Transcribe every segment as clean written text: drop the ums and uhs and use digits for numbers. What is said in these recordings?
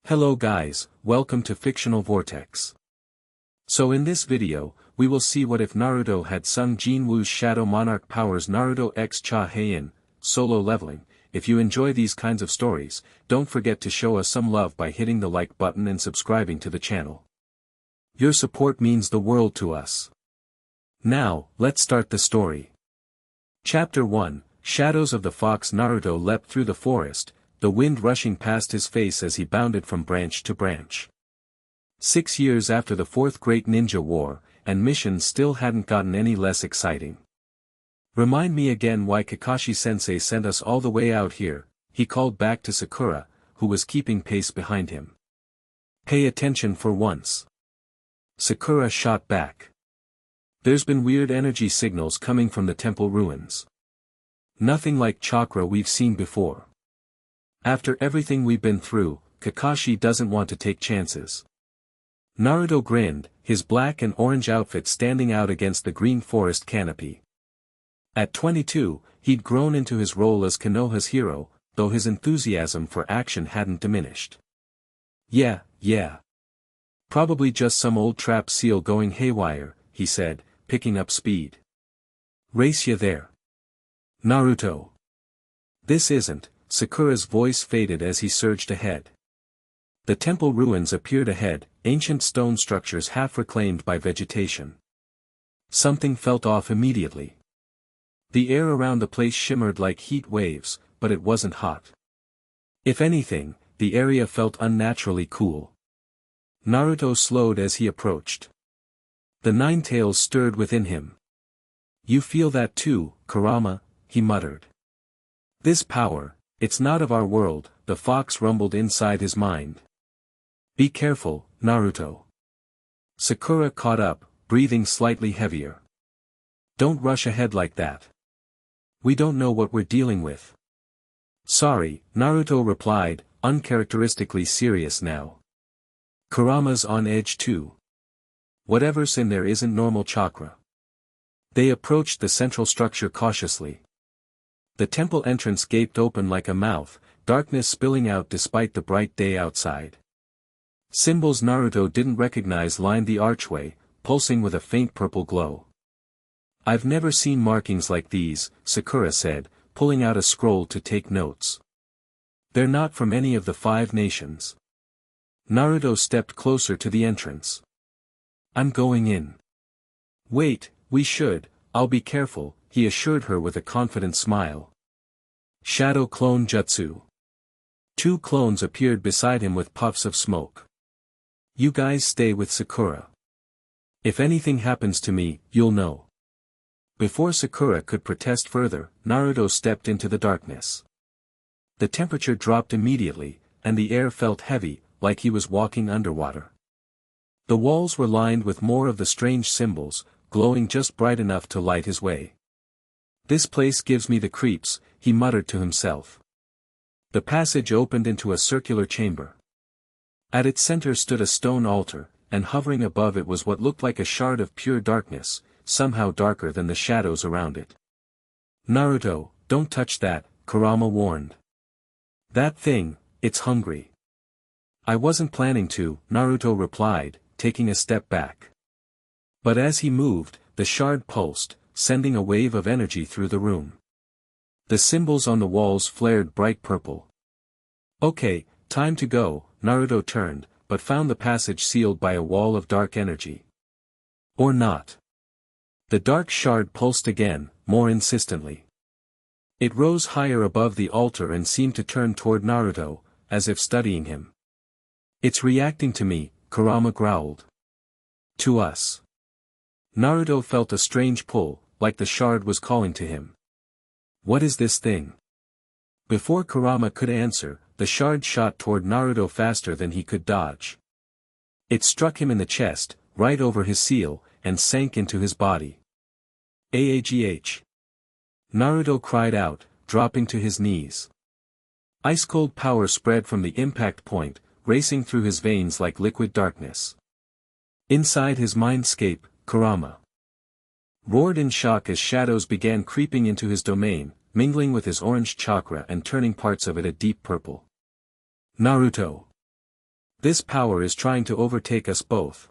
Hello guys, welcome to Fictional Vortex. So in this video, we will see what if Naruto had sung Jin-Woo's Shadow Monarch powers Naruto x Hae-In, solo leveling. If you enjoy these kinds of stories, don't forget to show us some love by hitting the like button and subscribing to the channel. Your support means the world to us. Now, let's start the story. Chapter 1, Shadows of the Fox. Naruto leapt through the forest, the wind rushing past his face as he bounded from branch to branch. 6 years after the Fourth Great Ninja War, and missions still hadn't gotten any less exciting. Remind me again why Kakashi-sensei sent us all the way out here, he called back to Sakura, who was keeping pace behind him. Pay attention for once. Sakura shot back. There's been weird energy signals coming from the temple ruins. Nothing like chakra we've seen before. After everything we've been through, Kakashi doesn't want to take chances. Naruto grinned, his black and orange outfit standing out against the green forest canopy. At 22, he'd grown into his role as Konoha's hero, though his enthusiasm for action hadn't diminished. Yeah. Probably just some old trap seal going haywire, he said, picking up speed. Race ya there. Naruto. This isn't. Sakura's voice faded as he surged ahead. The temple ruins appeared ahead, ancient stone structures half reclaimed by vegetation. Something felt off immediately. The air around the place shimmered like heat waves, but it wasn't hot. If anything, the area felt unnaturally cool. Naruto slowed as he approached. The Nine Tails stirred within him. You feel that too, Kurama, he muttered. This power, it's not of our world, the fox rumbled inside his mind. Be careful, Naruto. Sakura caught up, breathing slightly heavier. Don't rush ahead like that. We don't know what we're dealing with. Sorry, Naruto replied, uncharacteristically serious now. Kurama's on edge too. Whatever's in there isn't normal chakra. They approached the central structure cautiously. The temple entrance gaped open like a mouth, darkness spilling out despite the bright day outside. Symbols Naruto didn't recognize lined the archway, pulsing with a faint purple glow. I've never seen markings like these, Sakura said, pulling out a scroll to take notes. They're not from any of the 5 nations. Naruto stepped closer to the entrance. I'm going in. Wait, we should, I'll be careful, he assured her with a confident smile. Shadow Clone Jutsu. 2 clones appeared beside him with puffs of smoke. You guys stay with Sakura. If anything happens to me, you'll know. Before Sakura could protest further, Naruto stepped into the darkness. The temperature dropped immediately, and the air felt heavy, like he was walking underwater. The walls were lined with more of the strange symbols, glowing just bright enough to light his way. This place gives me the creeps, he muttered to himself. The passage opened into a circular chamber. At its center stood a stone altar, and hovering above it was what looked like a shard of pure darkness, somehow darker than the shadows around it. Naruto, don't touch that, Kurama warned. That thing, it's hungry. I wasn't planning to, Naruto replied, taking a step back. But as he moved, the shard pulsed, sending a wave of energy through the room. The symbols on the walls flared bright purple. Okay, time to go, Naruto turned, but found the passage sealed by a wall of dark energy. Or not. The dark shard pulsed again, more insistently. It rose higher above the altar and seemed to turn toward Naruto, as if studying him. It's reacting to me, Kurama growled. To us. Naruto felt a strange pull, like the shard was calling to him. What is this thing? Before Kurama could answer, the shard shot toward Naruto faster than he could dodge. It struck him in the chest, right over his seal, and sank into his body. Aagh. Naruto cried out, dropping to his knees. Ice-cold power spread from the impact point, racing through his veins like liquid darkness. Inside his mindscape, Kurama roared in shock as shadows began creeping into his domain, mingling with his orange chakra and turning parts of it a deep purple. Naruto. This power is trying to overtake us both.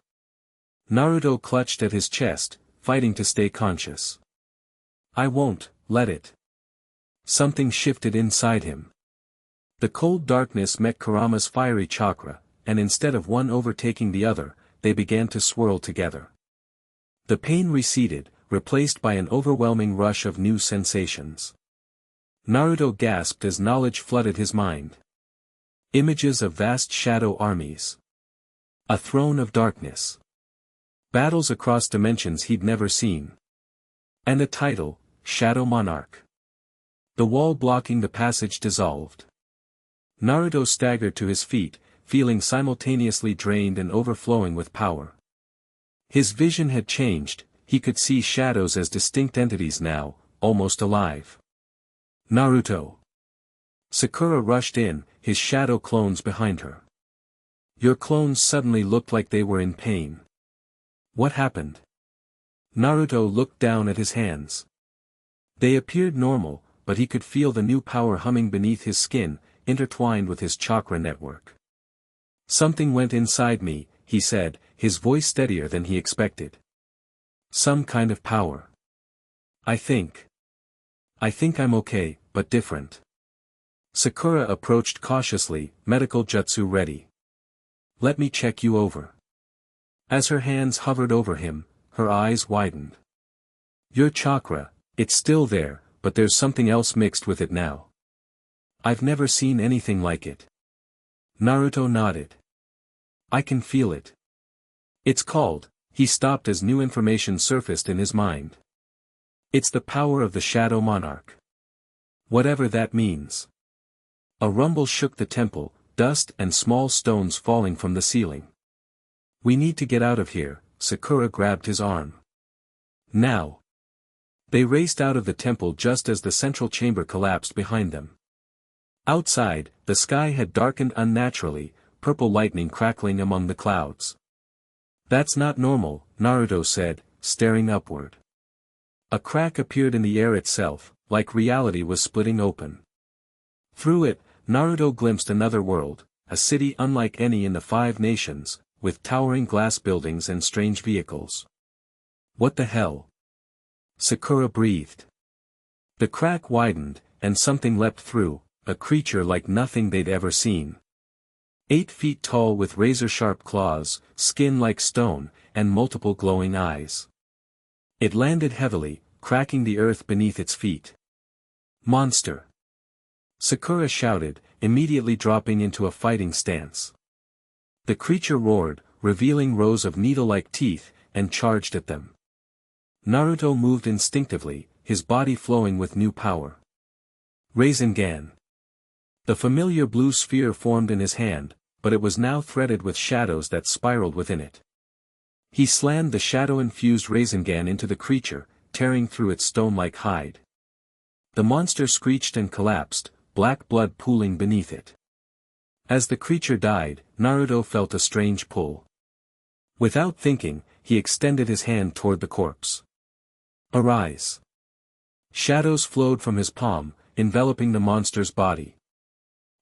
Naruto clutched at his chest, fighting to stay conscious. I won't let it. Something shifted inside him. The cold darkness met Kurama's fiery chakra, and instead of one overtaking the other, they began to swirl together. The pain receded, replaced by an overwhelming rush of new sensations. Naruto gasped as knowledge flooded his mind. Images of vast shadow armies. A throne of darkness. Battles across dimensions he'd never seen. And a title, Shadow Monarch. The wall blocking the passage dissolved. Naruto staggered to his feet, feeling simultaneously drained and overflowing with power. His vision had changed, he could see shadows as distinct entities now, almost alive. Naruto. Sakura rushed in, his shadow clones behind her. Your clones suddenly looked like they were in pain. What happened? Naruto looked down at his hands. They appeared normal, but he could feel the new power humming beneath his skin, intertwined with his chakra network. Something went inside me, he said, his voice steadier than he expected. Some kind of power. I think I'm okay, but different. Sakura approached cautiously, medical jutsu ready. Let me check you over. As her hands hovered over him, her eyes widened. Your chakra, it's still there, but there's something else mixed with it now. I've never seen anything like it. Naruto nodded. I can feel it. It's called, he stopped as new information surfaced in his mind. It's the power of the Shadow Monarch. Whatever that means. A rumble shook the temple, dust and small stones falling from the ceiling. We need to get out of here, Sakura grabbed his arm. Now. They raced out of the temple just as the central chamber collapsed behind them. Outside, the sky had darkened unnaturally, purple lightning crackling among the clouds. That's not normal, Naruto said, staring upward. A crack appeared in the air itself, like reality was splitting open. Through it, Naruto glimpsed another world, a city unlike any in the 5 nations, with towering glass buildings and strange vehicles. What the hell? Sakura breathed. The crack widened, and something leapt through, a creature like nothing they'd ever seen. 8 feet tall with razor-sharp claws, skin like stone, and multiple glowing eyes. It landed heavily, cracking the earth beneath its feet. Monster! Sakura shouted, immediately dropping into a fighting stance. The creature roared, revealing rows of needle-like teeth, and charged at them. Naruto moved instinctively, his body flowing with new power. Rasengan. The familiar blue sphere formed in his hand, but it was now threaded with shadows that spiraled within it. He slammed the shadow-infused Rasengan into the creature, tearing through its stone-like hide. The monster screeched and collapsed, black blood pooling beneath it. As the creature died, Naruto felt a strange pull. Without thinking, he extended his hand toward the corpse. Arise! Shadows flowed from his palm, enveloping the monster's body.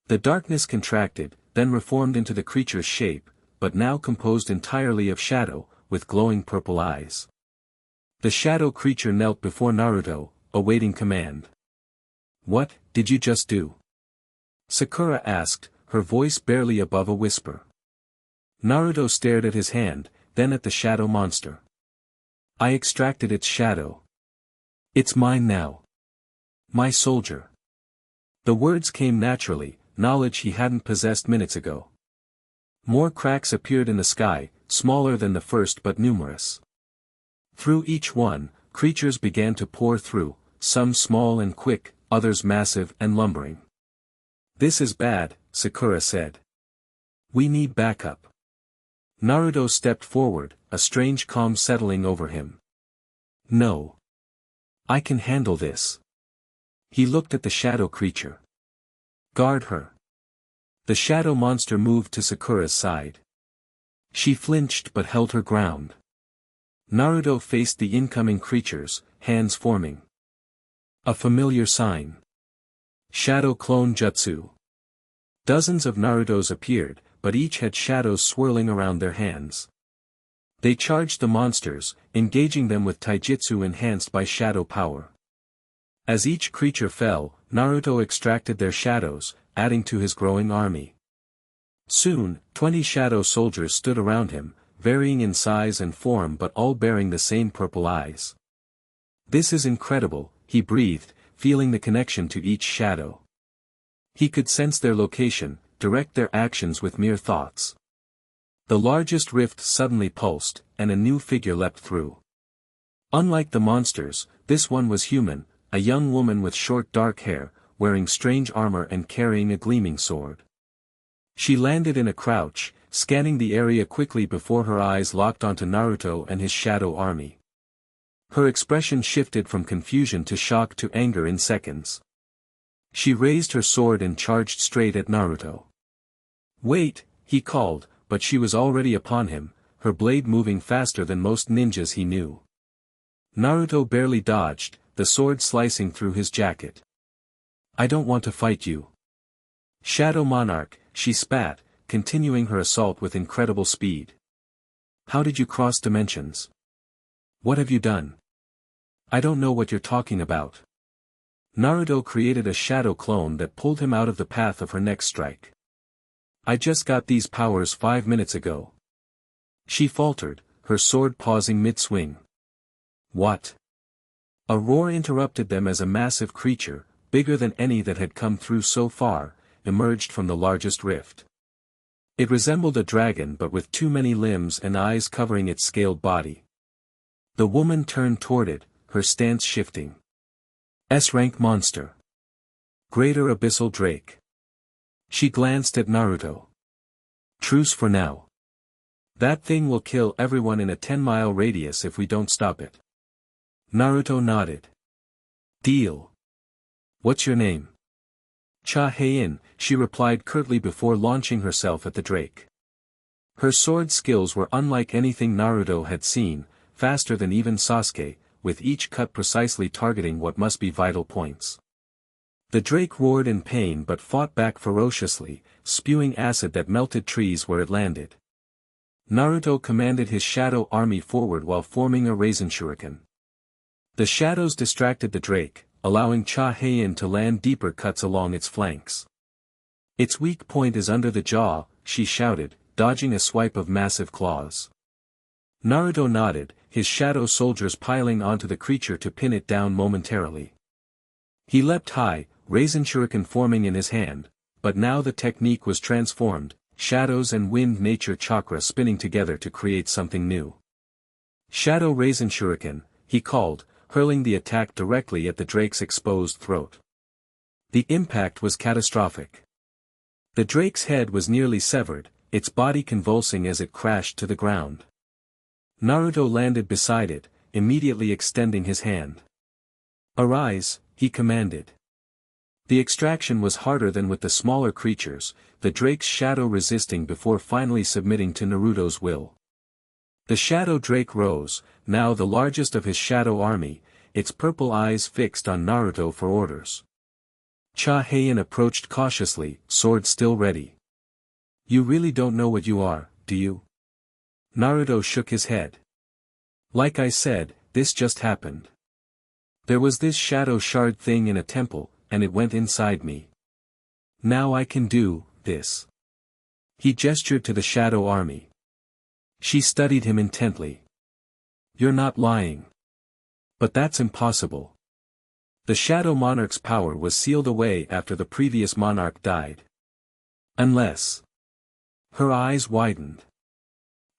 The darkness contracted, then reformed into the creature's shape, but now composed entirely of shadow, with glowing purple eyes. The shadow creature knelt before Naruto, awaiting command. What did you just do? Sakura asked, her voice barely above a whisper. Naruto stared at his hand, then at the shadow monster. I extracted its shadow. It's mine now. My soldier. The words came naturally, knowledge he hadn't possessed minutes ago. More cracks appeared in the sky, smaller than the first but numerous. Through each one, creatures began to pour through, some small and quick, others massive and lumbering. This is bad, Sakura said. We need backup. Naruto stepped forward, a strange calm settling over him. No. I can handle this. He looked at the shadow creature. Guard her. The shadow monster moved to Sakura's side. She flinched but held her ground. Naruto faced the incoming creatures, hands forming. A familiar sign. Shadow clone jutsu. Dozens of Narutos appeared, but each had shadows swirling around their hands. They charged the monsters, engaging them with taijutsu enhanced by shadow power. As each creature fell, Naruto extracted their shadows, adding to his growing army. Soon, 20 shadow soldiers stood around him, varying in size and form but all bearing the same purple eyes. "This is incredible," he breathed, feeling the connection to each shadow. He could sense their location, direct their actions with mere thoughts. The largest rift suddenly pulsed, and a new figure leapt through. Unlike the monsters, this one was human, a young woman with short dark hair, wearing strange armor and carrying a gleaming sword. She landed in a crouch, scanning the area quickly before her eyes locked onto Naruto and his shadow army. Her expression shifted from confusion to shock to anger in seconds. She raised her sword and charged straight at Naruto. "Wait," he called, but she was already upon him, her blade moving faster than most ninjas he knew. Naruto barely dodged, the sword slicing through his jacket. "I don't want to fight you. Shadow Monarch," she spat, continuing her assault with incredible speed. "How did you cross dimensions? What have you done? I don't know what you're talking about." Naruto created a shadow clone that pulled him out of the path of her next strike. "I just got these powers 5 minutes ago." She faltered, her sword pausing mid-swing. "What?" A roar interrupted them as a massive creature, bigger than any that had come through so far, emerged from the largest rift. It resembled a dragon but with too many limbs and eyes covering its scaled body. The woman turned toward it, her stance shifting. S-rank monster. Greater Abyssal Drake. She glanced at Naruto. "Truce for now. That thing will kill everyone in a 10-mile radius if we don't stop it." Naruto nodded. "Deal. What's your name?" Hae-In, she replied curtly before launching herself at the Drake. Her sword skills were unlike anything Naruto had seen, faster than even Sasuke, with each cut precisely targeting what must be vital points. The Drake roared in pain but fought back ferociously, spewing acid that melted trees where it landed. Naruto commanded his shadow army forward while forming a Raisin Shuriken. The shadows distracted the Drake, allowing Hae-In to land deeper cuts along its flanks. "Its weak point is under the jaw," she shouted, dodging a swipe of massive claws. Naruto nodded, his shadow soldiers piling onto the creature to pin it down momentarily. He leapt high, Raisin Shuriken forming in his hand, but now the technique was transformed, shadows and wind nature chakra spinning together to create something new. "Shadow Raisin Shuriken," he called, hurling the attack directly at the Drake's exposed throat. The impact was catastrophic. The Drake's head was nearly severed, its body convulsing as it crashed to the ground. Naruto landed beside it, immediately extending his hand. "Arise," he commanded. The extraction was harder than with the smaller creatures, the Drake's shadow resisting before finally submitting to Naruto's will. The Shadow Drake rose, now the largest of his shadow army, its purple eyes fixed on Naruto for orders. Hae-In approached cautiously, sword still ready. "You really don't know what you are, do you?" Naruto shook his head. "Like I said, this just happened. There was this shadow shard thing in a temple, and it went inside me. Now I can do this." He gestured to the shadow army. She studied him intently. "You're not lying. But that's impossible. The Shadow Monarch's power was sealed away after the previous monarch died. Unless..." Her eyes widened.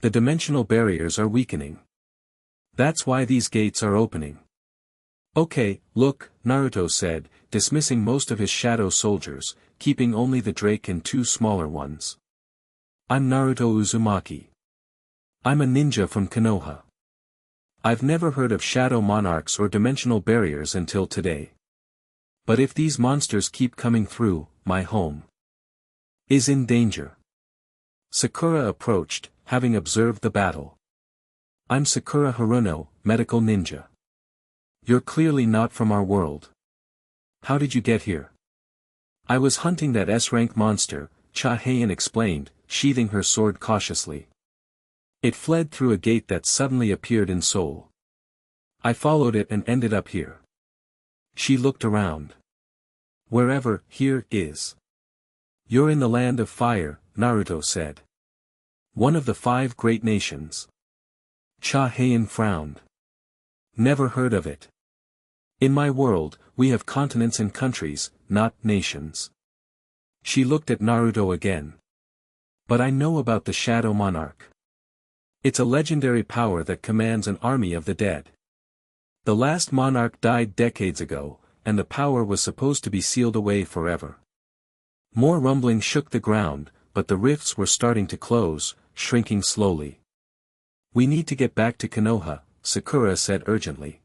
"The dimensional barriers are weakening. That's why these gates are opening." "Okay, look," Naruto said, dismissing most of his shadow soldiers, keeping only the Drake and 2 smaller ones. "I'm Naruto Uzumaki. I'm a ninja from Konoha. I've never heard of shadow monarchs or dimensional barriers until today. But if these monsters keep coming through, my home is in danger." Sakura approached, having observed the battle. "I'm Sakura Haruno, medical ninja. You're clearly not from our world. How did you get here?" "I was hunting that S-rank monster," Hae-In explained, sheathing her sword cautiously. It fled through a gate that suddenly appeared in Seoul. I followed it and ended up here. She looked around. Wherever here is. You're in the land of fire, Naruto said. One of the 5 great nations. Hae-In frowned. Never heard of it. In my world, we have continents and countries, not nations. She looked at Naruto again. But I know about the Shadow Monarch. It's a legendary power that commands an army of the dead. The last monarch died decades ago, and the power was supposed to be sealed away forever. More rumbling shook the ground, but the rifts were starting to close, shrinking slowly. We need to get back to Konoha, Sakura said urgently.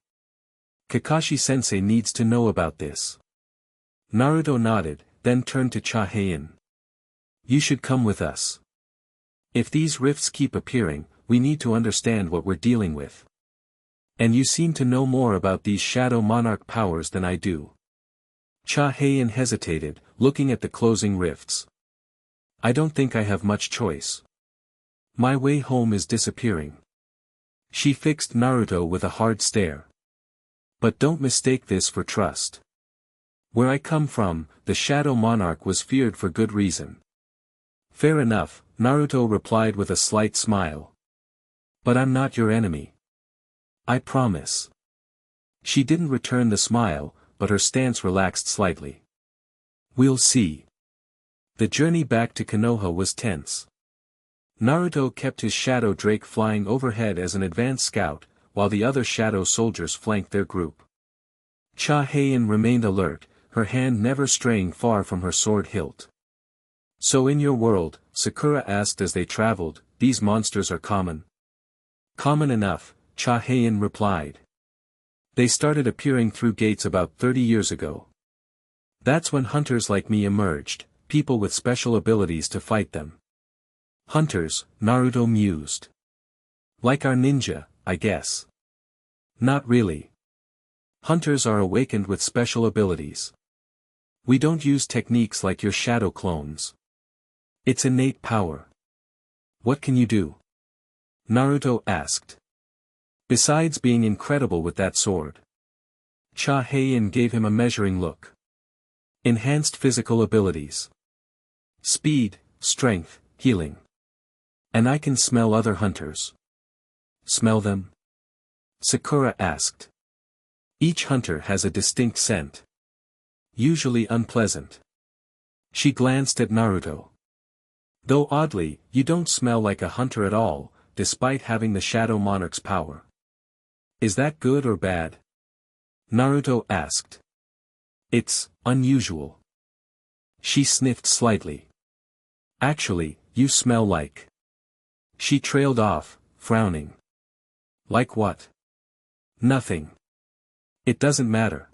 Kakashi-sensei needs to know about this. Naruto nodded, then turned to Hae-In. You should come with us. If these rifts keep appearing, we need to understand what we're dealing with. And you seem to know more about these Shadow Monarch powers than I do. Hae-In hesitated, looking at the closing rifts. I don't think I have much choice. My way home is disappearing. She fixed Naruto with a hard stare. But don't mistake this for trust. Where I come from, the Shadow Monarch was feared for good reason. Fair enough, Naruto replied with a slight smile. But I'm not your enemy. I promise. She didn't return the smile, but her stance relaxed slightly. We'll see. The journey back to Konoha was tense. Naruto kept his shadow drake flying overhead as an advance scout, while the other shadow soldiers flanked their group. Hae-In remained alert, her hand never straying far from her sword hilt. So in your world, Sakura asked as they traveled, these monsters are common? Common enough, Hae-In replied. They started appearing through gates about 30 years ago. That's when hunters like me emerged, people with special abilities to fight them. Hunters, Naruto mused. Like our ninja, I guess. Not really. Hunters are awakened with special abilities. We don't use techniques like your shadow clones. It's innate power. What can you do? Naruto asked. Besides being incredible with that sword. Hae-In gave him a measuring look. Enhanced physical abilities. Speed, strength, healing. And I can smell other hunters. Smell them? Sakura asked. Each hunter has a distinct scent. Usually unpleasant. She glanced at Naruto. Though oddly, you don't smell like a hunter at all, despite having the Shadow Monarch's power. Is that good or bad? Naruto asked. It's unusual. She sniffed slightly. Actually, you smell like. She trailed off, frowning. Like what? Nothing. It doesn't matter.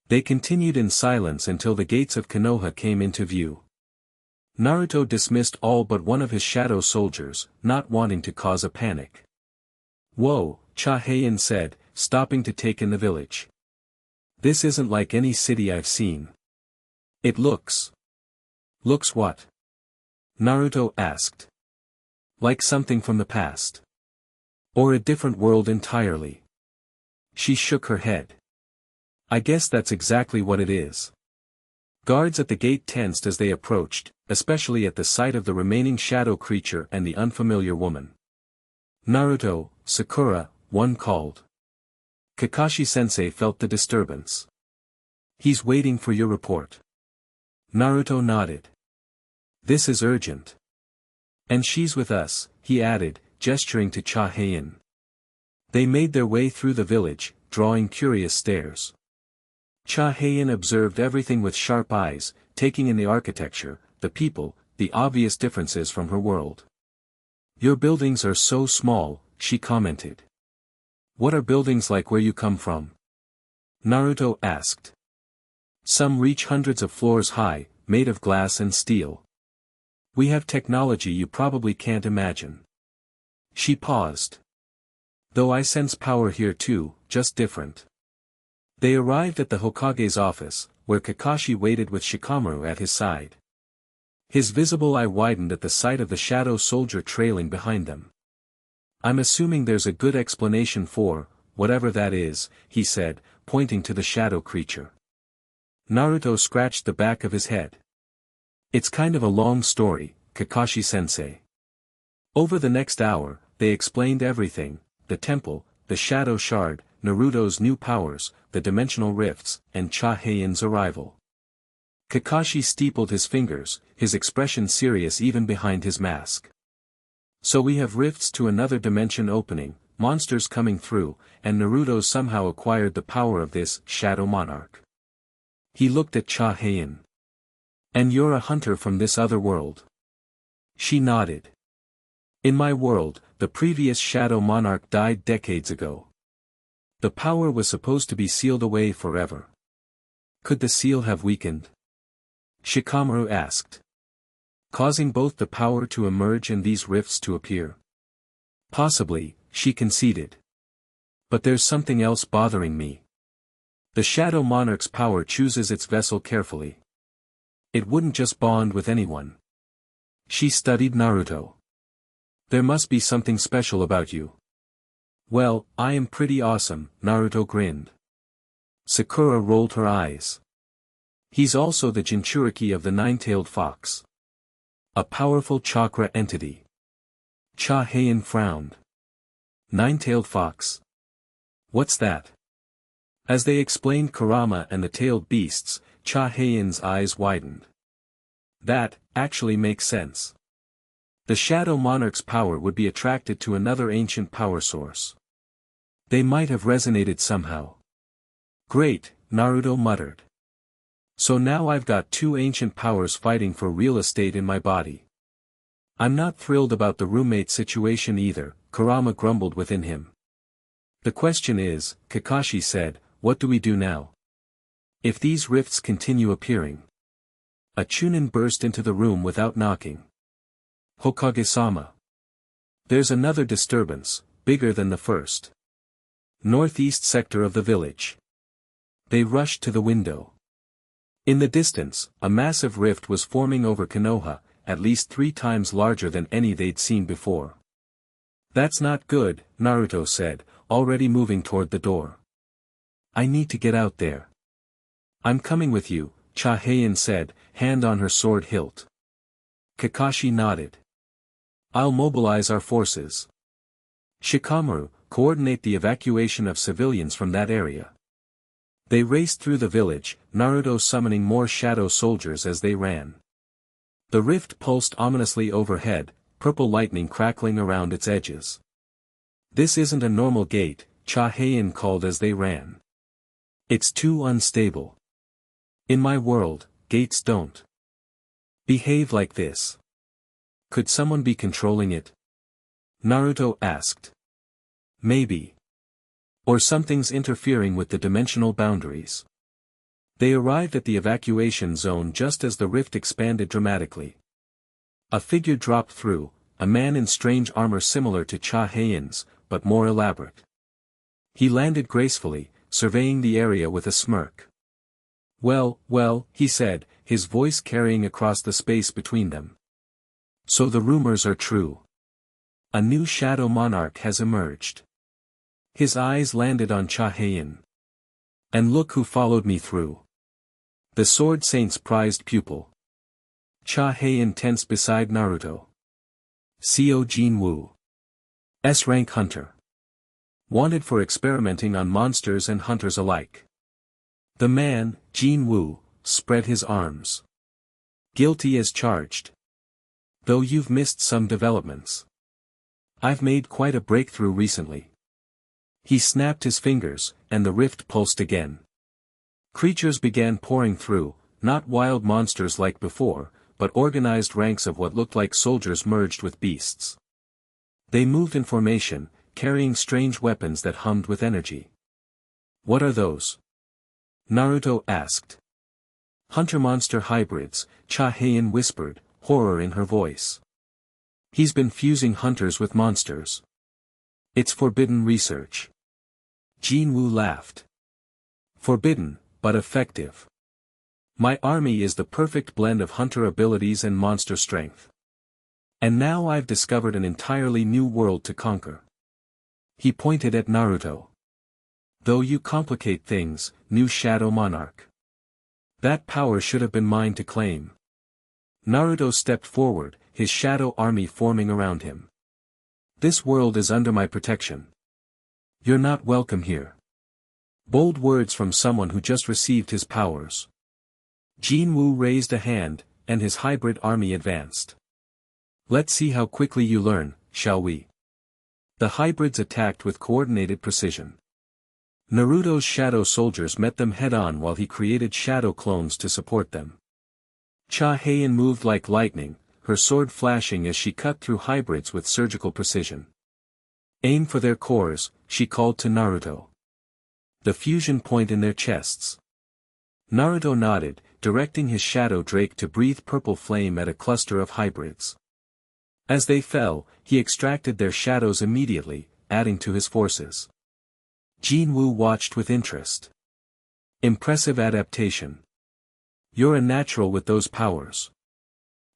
They continued in silence until the gates of Konoha came into view. Naruto dismissed all but one of his shadow soldiers, not wanting to cause a panic. Whoa, Hae-In said, stopping to take in the village. This isn't like any city I've seen. It looks. Looks what? Naruto asked. Like something from the past. Or a different world entirely. She shook her head. I guess that's exactly what it is. Guards at the gate tensed as they approached, especially at the sight of the remaining shadow creature and the unfamiliar woman. Naruto, Sakura, one called. Kakashi-sensei felt the disturbance. He's waiting for your report. Naruto nodded. This is urgent. And she's with us, he added, gesturing to Hae-In. They made their way through the village, drawing curious stares. Hae-In observed everything with sharp eyes, taking in the architecture, the people, the obvious differences from her world. Your buildings are so small, she commented. What are buildings like where you come from? Naruto asked. Some reach hundreds of floors high, made of glass and steel. We have technology you probably can't imagine. She paused. Though I sense power here too, just different. They arrived at the Hokage's office, where Kakashi waited with Shikamaru at his side. His visible eye widened at the sight of the shadow soldier trailing behind them. I'm assuming there's a good explanation for, whatever that is, he said, pointing to the shadow creature. Naruto scratched the back of his head. It's kind of a long story, Kakashi-sensei. Over the next hour, they explained everything, the temple, the shadow shard, Naruto's new powers, the dimensional rifts, and Hae-In's arrival. Kakashi steepled his fingers, his expression serious even behind his mask. So we have rifts to another dimension opening, monsters coming through, and Naruto somehow acquired the power of this Shadow Monarch. He looked at Hae-In. And you're a hunter from this other world? She nodded. In my world, the previous Shadow Monarch died decades ago. The power was supposed to be sealed away forever. Could the seal have weakened? Shikamaru asked. Causing both the power to emerge and these rifts to appear? Possibly, she conceded. But there's something else bothering me. The Shadow Monarch's power chooses its vessel carefully. It wouldn't just bond with anyone. She studied Naruto. There must be something special about you. Well, I am pretty awesome, Naruto grinned. Sakura rolled her eyes. He's also the Jinchuriki of the nine-tailed fox. A powerful chakra entity. Hae-In frowned. Nine-tailed fox? What's that? As they explained Kurama and the tailed beasts, Hae-In's eyes widened. That, actually makes sense. The Shadow Monarch's power would be attracted to another ancient power source. They might have resonated somehow. Great, Naruto muttered. So now I've got two ancient powers fighting for real estate in my body. I'm not thrilled about the roommate situation either, Kurama grumbled within him. The question is, Kakashi said, what do we do now? If these rifts continue appearing. A Chunin burst into the room without knocking. Hokage-sama. There's another disturbance, bigger than the first. Northeast sector of the village. They rushed to the window. In the distance, a massive rift was forming over Konoha, at least 3 times larger than any they'd seen before. That's not good, Naruto said, already moving toward the door. I need to get out there. I'm coming with you, Hae-In said, hand on her sword hilt. Kakashi nodded. I'll mobilize our forces. Shikamaru, coordinate the evacuation of civilians from that area. They raced through the village, Naruto summoning more shadow soldiers as they ran. The rift pulsed ominously overhead, purple lightning crackling around its edges. This isn't a normal gate, Hae-In called as they ran. It's too unstable. In my world, gates don't behave like this. Could someone be controlling it? Naruto asked. Maybe. Or something's interfering with the dimensional boundaries. They arrived at the evacuation zone just as the rift expanded dramatically. A figure dropped through, a man in strange armor similar to Hae-In's, but more elaborate. He landed gracefully, surveying the area with a smirk. Well, he said, his voice carrying across the space between them. So the rumors are true. A new Shadow Monarch has emerged. His eyes landed on Hae-In. And look who followed me through. The Sword Saint's prized pupil. Hae-In tensed beside Naruto. Co Jin-Woo. S-rank hunter. Wanted for experimenting on monsters and hunters alike. The man, Jin-Woo, spread his arms. Guilty as charged. Though you've missed some developments. I've made quite a breakthrough recently. He snapped his fingers, and the rift pulsed again. Creatures began pouring through, not wild monsters like before, but organized ranks of what looked like soldiers merged with beasts. They moved in formation, carrying strange weapons that hummed with energy. What are those? Naruto asked. Hunter-monster hybrids, Hae-In whispered, horror in her voice. He's been fusing hunters with monsters. It's forbidden research. Jin-Woo laughed. Forbidden, but effective. My army is the perfect blend of hunter abilities and monster strength. And now I've discovered an entirely new world to conquer. He pointed at Naruto. Though you complicate things, new Shadow Monarch. That power should have been mine to claim. Naruto stepped forward, his shadow army forming around him. This world is under my protection. You're not welcome here. Bold words from someone who just received his powers. Jin-Woo raised a hand, and his hybrid army advanced. Let's see how quickly you learn, shall we? The hybrids attacked with coordinated precision. Naruto's shadow soldiers met them head-on while he created shadow clones to support them. Hae-In moved like lightning, her sword flashing as she cut through hybrids with surgical precision. Aim for their cores, she called to Naruto. The fusion point in their chests. Naruto nodded, directing his shadow drake to breathe purple flame at a cluster of hybrids. As they fell, he extracted their shadows immediately, adding to his forces. Jin-Woo watched with interest. Impressive adaptation. You're a natural with those powers.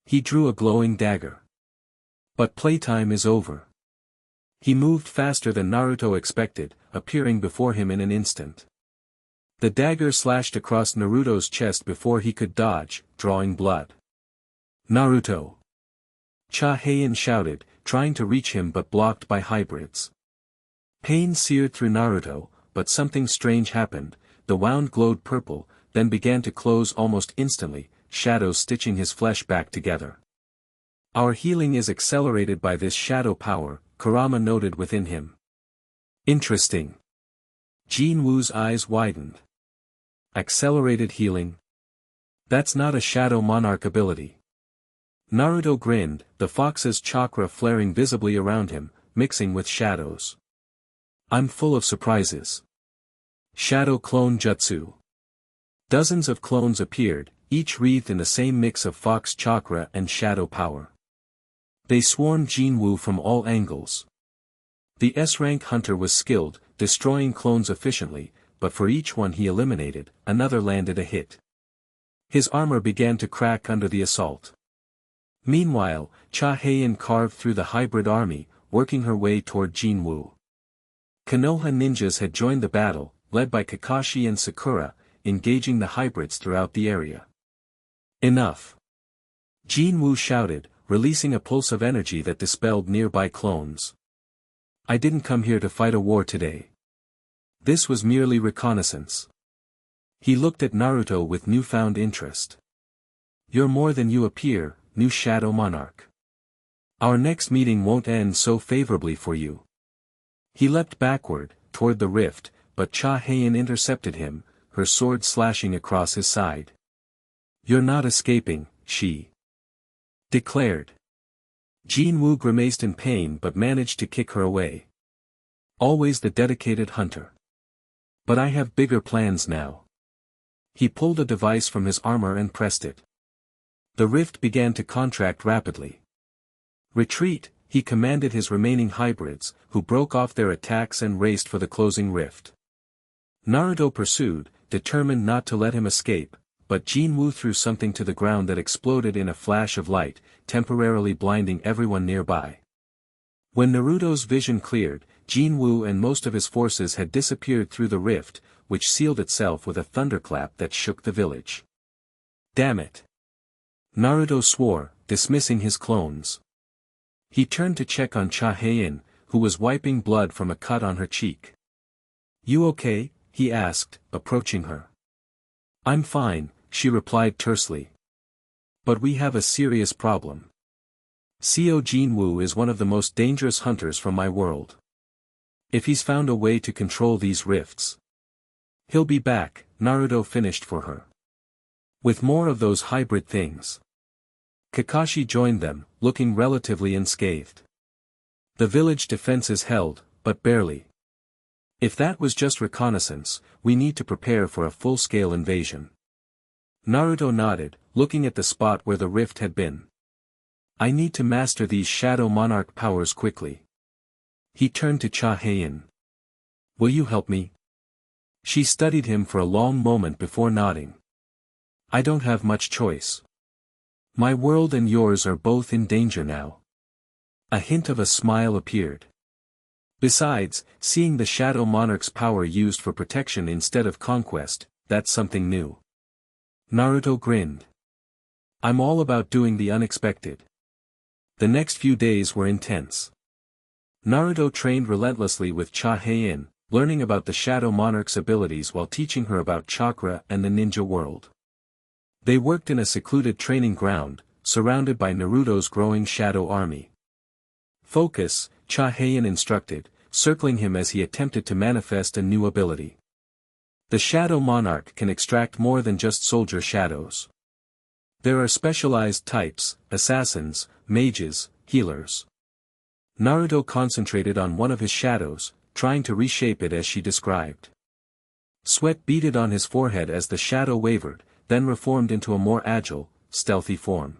He drew a glowing dagger. But playtime is over. He moved faster than Naruto expected, appearing before him in an instant. The dagger slashed across Naruto's chest before he could dodge, drawing blood. Naruto! Hae-In shouted, trying to reach him but blocked by hybrids. Pain seared through Naruto, but something strange happened. The wound glowed purple, then began to close almost instantly, shadows stitching his flesh back together. Our healing is accelerated by this shadow power, Kurama noted within him. Interesting. Jin-Woo's eyes widened. Accelerated healing? That's not a Shadow Monarch ability. Naruto grinned, the fox's chakra flaring visibly around him, mixing with shadows. I'm full of surprises. Shadow Clone Jutsu. Dozens of clones appeared, each wreathed in the same mix of fox chakra and shadow power. They swarmed Jin-Woo from all angles. The S-rank hunter was skilled, destroying clones efficiently, but for each one he eliminated, another landed a hit. His armor began to crack under the assault. Meanwhile, Hae-In carved through the hybrid army, working her way toward Jin-Woo. Konoha ninjas had joined the battle, led by Kakashi and Sakura, engaging the hybrids throughout the area. Enough! Jin-Woo shouted, releasing a pulse of energy that dispelled nearby clones. I didn't come here to fight a war today. This was merely reconnaissance. He looked at Naruto with newfound interest. You're more than you appear, new Shadow Monarch. Our next meeting won't end so favorably for you. He leapt backward, toward the rift, but Hae-In intercepted him, her sword slashing across his side. You're not escaping, she declared. Jin-Woo grimaced in pain but managed to kick her away. Always the dedicated hunter. But I have bigger plans now. He pulled a device from his armor and pressed it. The rift began to contract rapidly. Retreat, he commanded his remaining hybrids, who broke off their attacks and raced for the closing rift. Naruto pursued, determined not to let him escape, but Jin-Woo threw something to the ground that exploded in a flash of light, temporarily blinding everyone nearby. When Naruto's vision cleared, Jin-Woo and most of his forces had disappeared through the rift, which sealed itself with a thunderclap that shook the village. Damn it! Naruto swore, dismissing his clones. He turned to check on Hae-In, who was wiping blood from a cut on her cheek. You okay? He asked, approaching her. I'm fine, she replied tersely. But we have a serious problem. Jin-Woo is one of the most dangerous hunters from my world. If he's found a way to control these rifts, he'll be back, Naruto finished for her. With more of those hybrid things. Kakashi joined them, looking relatively unscathed. The village defenses held, but barely. If that was just reconnaissance, we need to prepare for a full-scale invasion. Naruto nodded, looking at the spot where the rift had been. I need to master these Shadow Monarch powers quickly. He turned to Hae-In. Will you help me? She studied him for a long moment before nodding. I don't have much choice. My world and yours are both in danger now. A hint of a smile appeared. Besides, seeing the Shadow Monarch's power used for protection instead of conquest, that's something new. Naruto grinned. I'm all about doing the unexpected. The next few days were intense. Naruto trained relentlessly with Hae-In, learning about the Shadow Monarch's abilities while teaching her about chakra and the ninja world. They worked in a secluded training ground, surrounded by Naruto's growing shadow army. Focus, Hae-In instructed, circling him as he attempted to manifest a new ability. The Shadow Monarch can extract more than just soldier shadows. There are specialized types, assassins, mages, healers. Naruto concentrated on one of his shadows, trying to reshape it as she described. Sweat beaded on his forehead as the shadow wavered, then reformed into a more agile, stealthy form.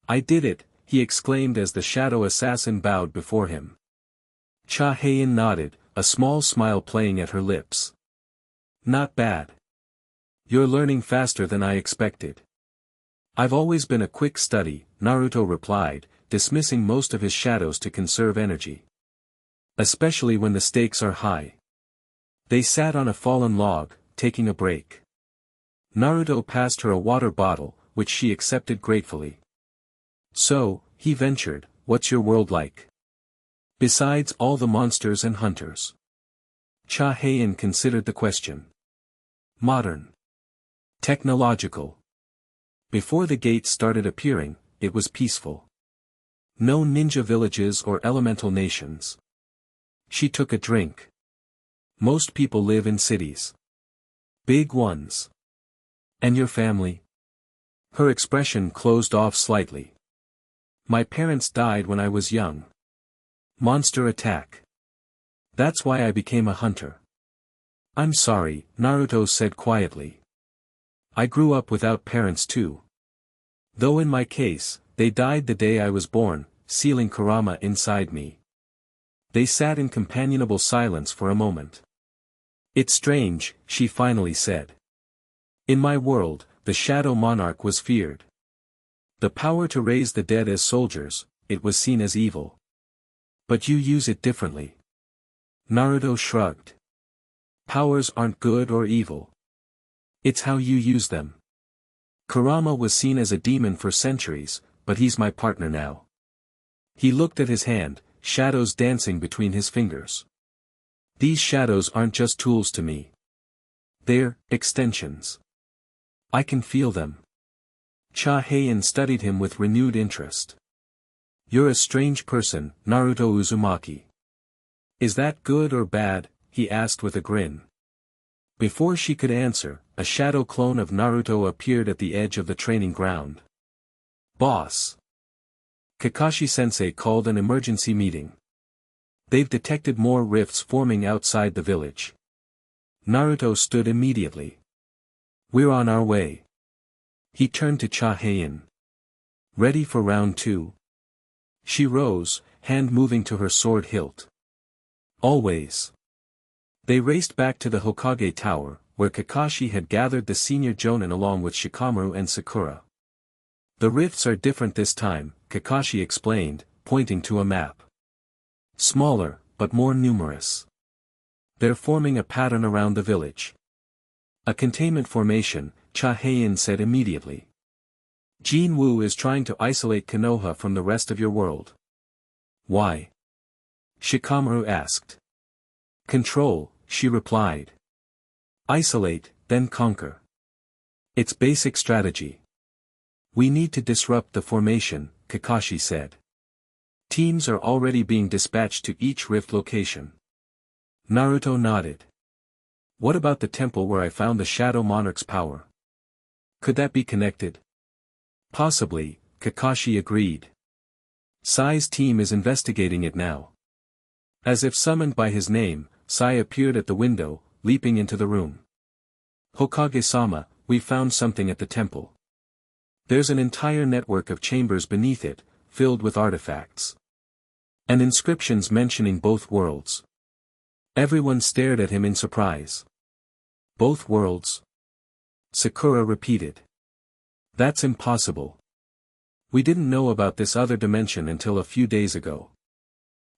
I did it, he exclaimed as the shadow assassin bowed before him. Hae-In nodded, a small smile playing at her lips. Not bad. You're learning faster than I expected. I've always been a quick study, Naruto replied, dismissing most of his shadows to conserve energy. Especially when the stakes are high. They sat on a fallen log, taking a break. Naruto passed her a water bottle, which she accepted gratefully. So, he ventured, what's your world like? Besides all the monsters and hunters. Hae-In considered the question. Modern. Technological. Before the gates started appearing, it was peaceful. No ninja villages or elemental nations. She took a drink. Most people live in cities. Big ones. And your family? Her expression closed off slightly. My parents died when I was young. Monster attack. That's why I became a hunter. I'm sorry, Naruto said quietly. I grew up without parents too. Though in my case, they died the day I was born, sealing Kurama inside me. They sat in companionable silence for a moment. It's strange, she finally said. In my world, the Shadow Monarch was feared. The power to raise the dead as soldiers, it was seen as evil. But you use it differently. Naruto shrugged. Powers aren't good or evil. It's how you use them. Kurama was seen as a demon for centuries, but he's my partner now. He looked at his hand, shadows dancing between his fingers. These shadows aren't just tools to me. They're extensions. I can feel them. Hae-In studied him with renewed interest. You're a strange person, Naruto Uzumaki. Is that good or bad? He asked with a grin. Before she could answer, a shadow clone of Naruto appeared at the edge of the training ground. Boss. Kakashi-sensei called an emergency meeting. They've detected more rifts forming outside the village. Naruto stood immediately. We're on our way. He turned to Hae-In. Ready for round 2? She rose, hand moving to her sword hilt. Always. They raced back to the Hokage Tower, where Kakashi had gathered the senior Jonin along with Shikamaru and Sakura. The rifts are different this time, Kakashi explained, pointing to a map. Smaller, but more numerous. They're forming a pattern around the village. A containment formation, Hae-In said immediately. Jin-Woo is trying to isolate Konoha from the rest of your world. Why? Shikamaru asked. Control, she replied. Isolate, then conquer. It's basic strategy. We need to disrupt the formation, Kakashi said. Teams are already being dispatched to each rift location. Naruto nodded. What about the temple where I found the Shadow Monarch's power? Could that be connected? Possibly, Kakashi agreed. Sai's team is investigating it now. As if summoned by his name, Sai appeared at the window, leaping into the room. Hokage-sama, we found something at the temple. There's an entire network of chambers beneath it, filled with artifacts. And inscriptions mentioning both worlds. Everyone stared at him in surprise. Both worlds? Sakura repeated. That's impossible. We didn't know about this other dimension until a few days ago.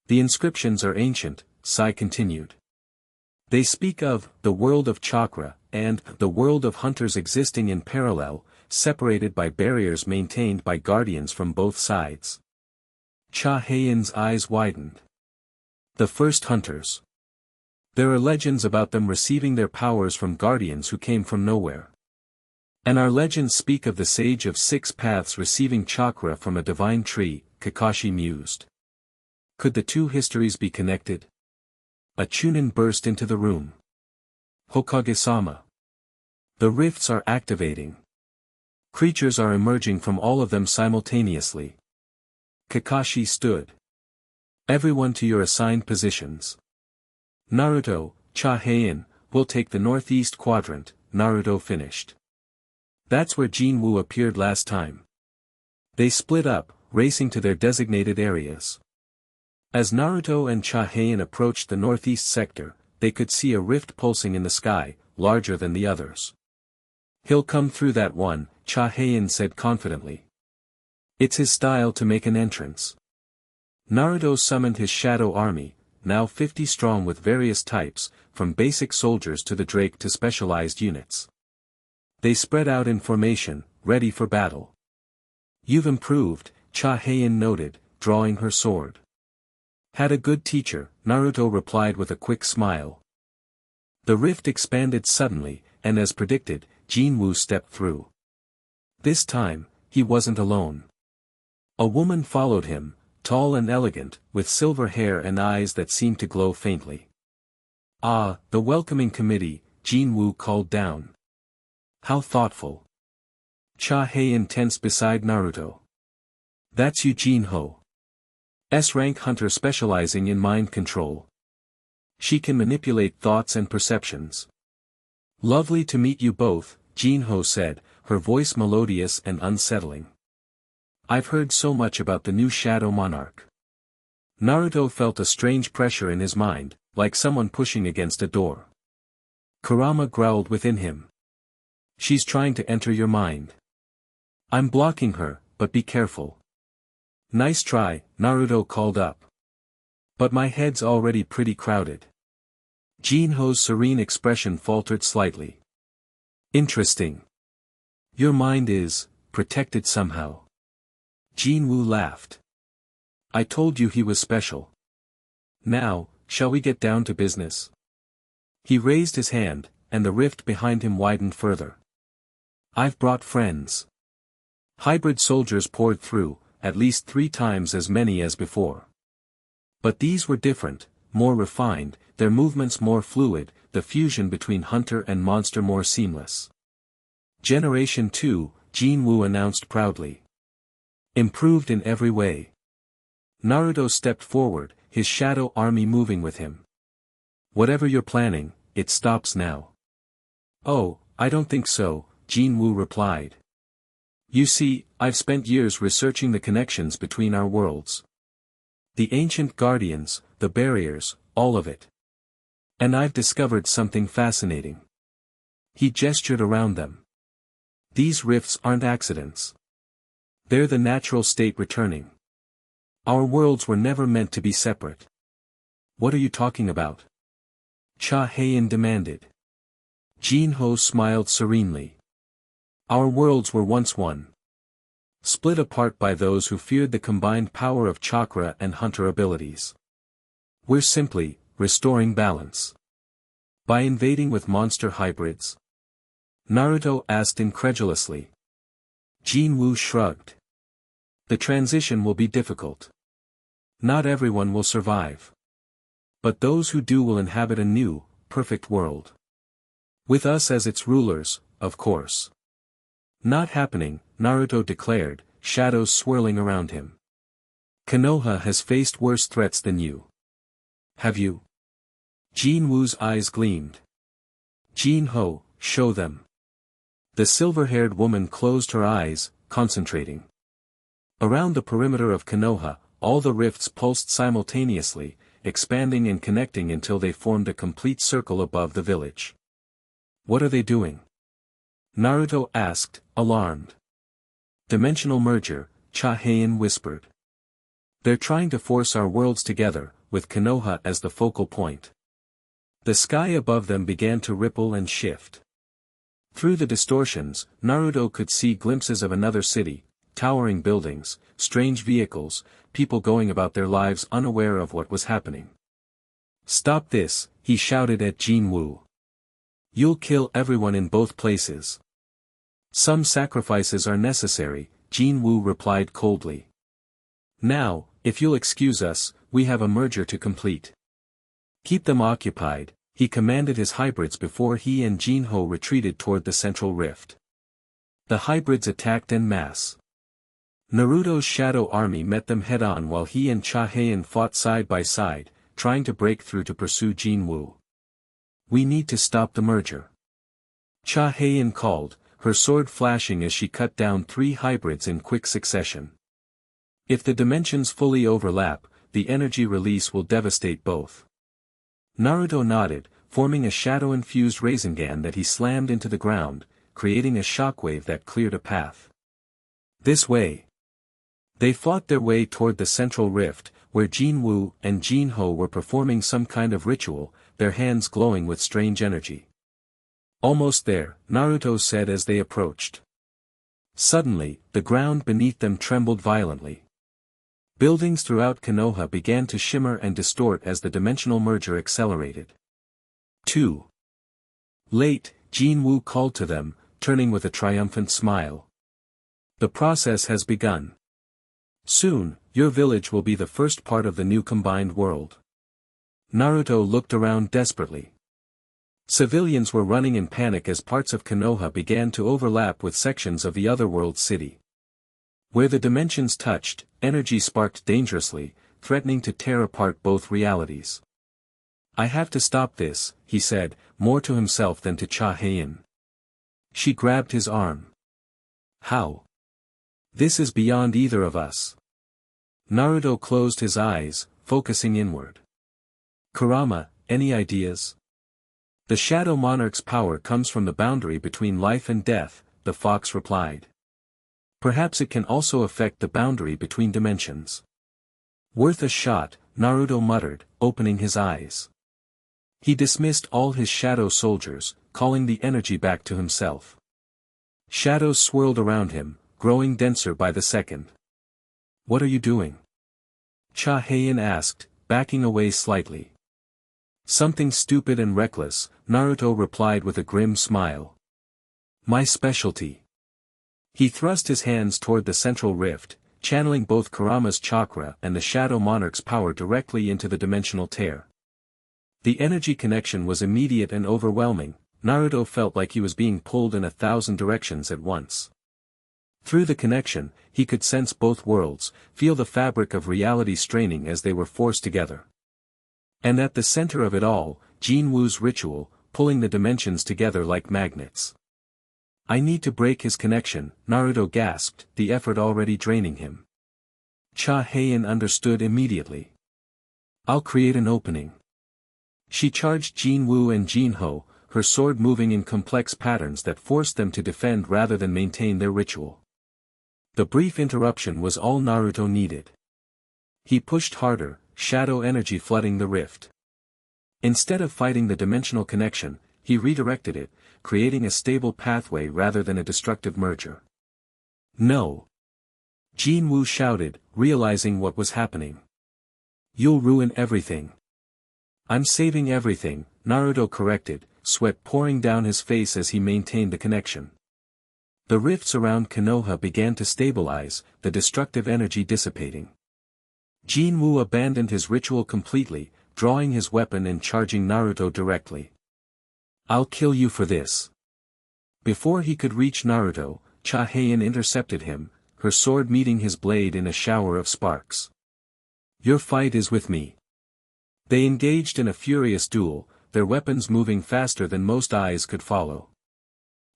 The inscriptions are ancient, Sai continued. They speak of the world of chakra, and the world of hunters existing in parallel, separated by barriers maintained by guardians from both sides. Hae-In's eyes widened. The first hunters. There are legends about them receiving their powers from guardians who came from nowhere. And our legends speak of the sage of 6 paths receiving chakra from a divine tree, Kakashi mused. Could the two histories be connected? A chunin burst into the room. Hokage-sama. The rifts are activating. Creatures are emerging from all of them simultaneously. Kakashi stood. Everyone to your assigned positions. Naruto, Hae-In, will take the northeast quadrant, Naruto finished. That's where Jin-Woo appeared last time. They split up, racing to their designated areas. As Naruto and Hae-In approached the northeast sector, they could see a rift pulsing in the sky, larger than the others. He'll come through that one, Hae-In said confidently. It's his style to make an entrance. Naruto summoned his shadow army, now 50 strong with various types, from basic soldiers to the Drake to specialized units. They spread out in formation, ready for battle. You've improved, Hae-In noted, drawing her sword. Had a good teacher, Naruto replied with a quick smile. The rift expanded suddenly, and as predicted, Jin-Woo stepped through. This time, he wasn't alone. A woman followed him, tall and elegant, with silver hair and eyes that seemed to glow faintly. Ah, the welcoming committee, Jin-Woo called down. How thoughtful. Hae-In tensed beside Naruto. That's you, Jin-Ho. S-rank hunter specializing in mind control. She can manipulate thoughts and perceptions. Lovely to meet you both, Jin-Ho said, her voice melodious and unsettling. I've heard so much about the new Shadow Monarch. Naruto felt a strange pressure in his mind, like someone pushing against a door. Kurama growled within him. She's trying to enter your mind. I'm blocking her, but be careful. Nice try, Naruto called up. But my head's already pretty crowded. Jin-Ho's serene expression faltered slightly. Interesting. Your mind is protected somehow. Jin-Woo laughed. I told you he was special. Now, shall we get down to business? He raised his hand, and the rift behind him widened further. I've brought friends. Hybrid soldiers poured through, at least 3 times as many as before. But these were different, more refined, their movements more fluid, the fusion between hunter and monster more seamless. Generation 2, Jin-Woo announced proudly. Improved in every way. Naruto stepped forward, his shadow army moving with him. Whatever you're planning, it stops now. Oh, I don't think so, Jin-Woo replied. You see, I've spent years researching the connections between our worlds. The ancient guardians, the barriers, all of it. And I've discovered something fascinating. He gestured around them. These rifts aren't accidents. They're the natural state returning. Our worlds were never meant to be separate. What are you talking about? Hae-In demanded. Jin-Ho smiled serenely. Our worlds were once one. Split apart by those who feared the combined power of chakra and hunter abilities. We're simply restoring balance. By invading with monster hybrids? Naruto asked incredulously. Jin-Woo shrugged. The transition will be difficult. Not everyone will survive. But those who do will inhabit a new, perfect world. With us as its rulers, of course. Not happening, Naruto declared, shadows swirling around him. Konoha has faced worse threats than you. Have you? Jin-Woo's eyes gleamed. Jin-Ho, show them. The silver-haired woman closed her eyes, concentrating. Around the perimeter of Konoha, all the rifts pulsed simultaneously, expanding and connecting until they formed a complete circle above the village. What are they doing? Naruto asked, alarmed. Dimensional merger, Hae-In whispered. They're trying to force our worlds together, with Konoha as the focal point. The sky above them began to ripple and shift. Through the distortions, Naruto could see glimpses of another city, towering buildings, strange vehicles, people going about their lives unaware of what was happening. Stop this, he shouted at Jin-Woo. You'll kill everyone in both places. Some sacrifices are necessary, Jin-Woo replied coldly. Now, if you'll excuse us, we have a merger to complete. Keep them occupied, he commanded his hybrids before he and Jin-Ho retreated toward the central rift. The hybrids attacked en masse. Naruto's shadow army met them head-on while he and Hae-In fought side by side, trying to break through to pursue Jin-Woo. We need to stop the merger. Hae-In called, her sword flashing as she cut down 3 hybrids in quick succession. If the dimensions fully overlap, the energy release will devastate both. Naruto nodded, forming a shadow-infused Rasengan that he slammed into the ground, creating a shockwave that cleared a path. This way. They fought their way toward the central rift, where Jin-Woo and Jin-Ho were performing some kind of ritual, their hands glowing with strange energy. Almost there, Naruto said as they approached. Suddenly, the ground beneath them trembled violently. Buildings throughout Konoha began to shimmer and distort as the dimensional merger accelerated. 2. Late, Jin-Woo called to them, turning with a triumphant smile. The process has begun. Soon, your village will be the first part of the new combined world. Naruto looked around desperately. Civilians were running in panic as parts of Konoha began to overlap with sections of the otherworld city. Where the dimensions touched, energy sparked dangerously, threatening to tear apart both realities. I have to stop this, he said, more to himself than to Hae-In. She grabbed his arm. How? This is beyond either of us. Naruto closed his eyes, focusing inward. Kurama, any ideas? The Shadow Monarch's power comes from the boundary between life and death, the fox replied. Perhaps it can also affect the boundary between dimensions. Worth a shot, Naruto muttered, opening his eyes. He dismissed all his shadow soldiers, calling the energy back to himself. Shadows swirled around him, growing denser by the second. What are you doing? Hae-In asked, backing away slightly. Something stupid and reckless, Naruto replied with a grim smile. My specialty. He thrust his hands toward the central rift, channeling both Kurama's chakra and the Shadow Monarch's power directly into the dimensional tear. The energy connection was immediate and overwhelming. Naruto felt like he was being pulled in 1,000 directions at once. Through the connection, he could sense both worlds, feel the fabric of reality straining as they were forced together. And at the center of it all, Jin-Woo's ritual, pulling the dimensions together like magnets. I need to break his connection, Naruto gasped, the effort already draining him. Hae-In understood immediately. I'll create an opening. She charged Jin-Woo and Jin-Ho, her sword moving in complex patterns that forced them to defend rather than maintain their ritual. The brief interruption was all Naruto needed. He pushed harder, shadow energy flooding the rift. Instead of fighting the dimensional connection, he redirected it, creating a stable pathway rather than a destructive merger. No! Jin-Woo shouted, realizing what was happening. You'll ruin everything. I'm saving everything, Naruto corrected, sweat pouring down his face as he maintained the connection. The rifts around Konoha began to stabilize, the destructive energy dissipating. Jin-Woo abandoned his ritual completely, drawing his weapon and charging Naruto directly. I'll kill you for this. Before he could reach Naruto, Hae-In intercepted him, her sword meeting his blade in a shower of sparks. Your fight is with me. They engaged in a furious duel, their weapons moving faster than most eyes could follow.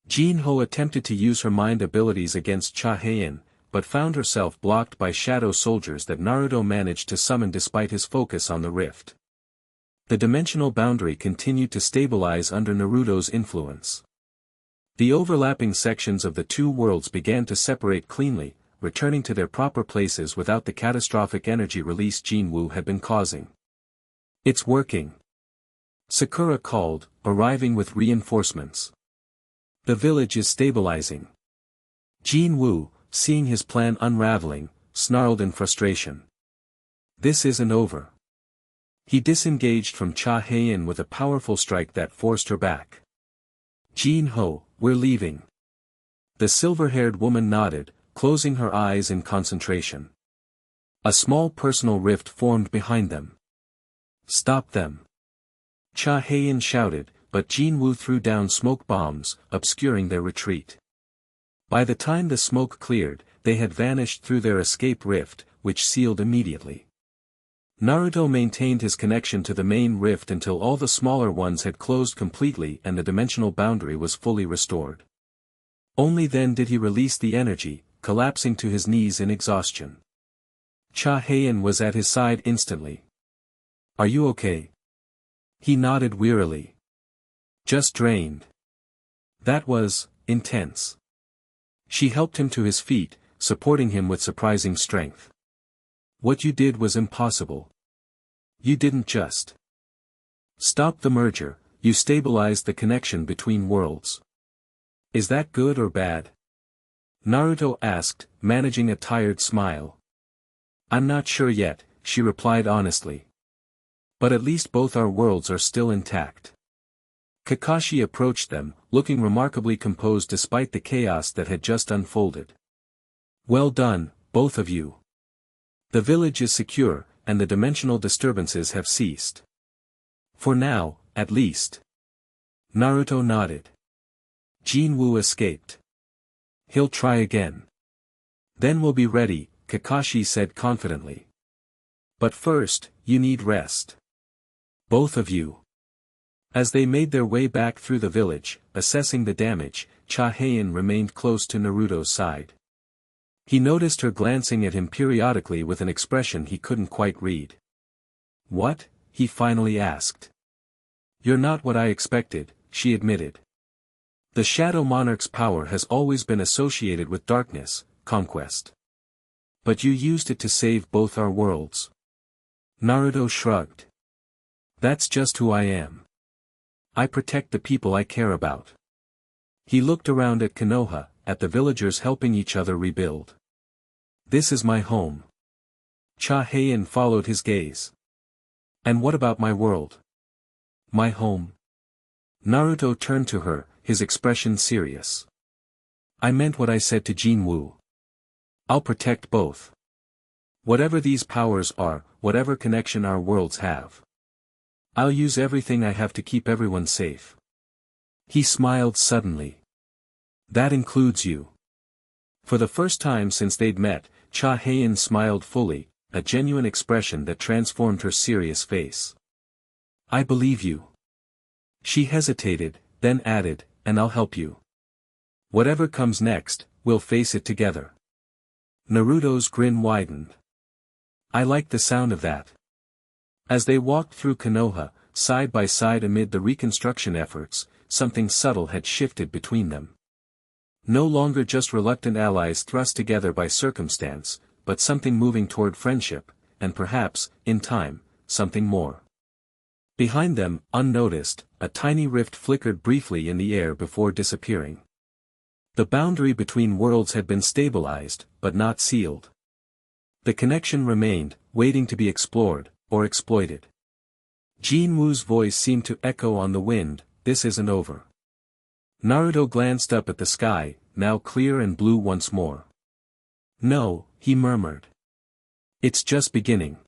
Jin-Ho attempted to use her mind abilities against Hae-In, but found herself blocked by shadow soldiers that Naruto managed to summon despite his focus on the rift. The dimensional boundary continued to stabilize under Naruto's influence. The overlapping sections of the two worlds began to separate cleanly, returning to their proper places without the catastrophic energy release Jin-Woo had been causing. It's working. Sakura called, arriving with reinforcements. The village is stabilizing. Jin-Woo, seeing his plan unraveling, snarled in frustration. This isn't over. He disengaged from Hae-In with a powerful strike that forced her back. Jin-Ho, we're leaving. The silver-haired woman nodded, closing her eyes in concentration. A small personal rift formed behind them. Stop them. Hae-In shouted, but Jin-Woo threw down smoke bombs, obscuring their retreat. By the time the smoke cleared, they had vanished through their escape rift, which sealed immediately. Naruto maintained his connection to the main rift until all the smaller ones had closed completely and the dimensional boundary was fully restored. Only then did he release the energy, collapsing to his knees in exhaustion. Hae-In was at his side instantly. Are you okay? He nodded wearily. Just drained. That was intense. She helped him to his feet, supporting him with surprising strength. What you did was impossible. You didn't just stop the merger, you stabilized the connection between worlds. Is that good or bad? Naruto asked, managing a tired smile. I'm not sure yet, she replied honestly. But at least both our worlds are still intact. Kakashi approached them, looking remarkably composed despite the chaos that had just unfolded. Well done, both of you. The village is secure, and the dimensional disturbances have ceased. For now, at least. Naruto nodded. Jin-Woo escaped. He'll try again. Then we'll be ready, Kakashi said confidently. But first, you need rest. Both of you. As they made their way back through the village, assessing the damage, Hae-In remained close to Naruto's side. He noticed her glancing at him periodically with an expression he couldn't quite read. What? He finally asked. You're not what I expected, she admitted. The Shadow Monarch's power has always been associated with darkness, conquest. But you used it to save both our worlds. Naruto shrugged. That's just who I am. I protect the people I care about. He looked around at Konoha, at the villagers helping each other rebuild. This is my home. Hae-In followed his gaze. And what about my world? My home? Naruto turned to her, his expression serious. I meant what I said to Jin-Woo. I'll protect both. Whatever these powers are, whatever connection our worlds have. I'll use everything I have to keep everyone safe. He smiled suddenly. That includes you. For the first time since they'd met, Hae-In smiled fully, a genuine expression that transformed her serious face. I believe you. She hesitated, then added, and I'll help you. Whatever comes next, we'll face it together. Naruto's grin widened. I like the sound of that. As they walked through Konoha, side by side amid the reconstruction efforts, something subtle had shifted between them. No longer just reluctant allies thrust together by circumstance, but something moving toward friendship, and perhaps, in time, something more. Behind them, unnoticed, a tiny rift flickered briefly in the air before disappearing. The boundary between worlds had been stabilized, but not sealed. The connection remained, waiting to be explored, or exploited. Jin-Woo's voice seemed to echo on the wind, this isn't over. Naruto glanced up at the sky, now clear and blue once more. No, he murmured. It's just beginning.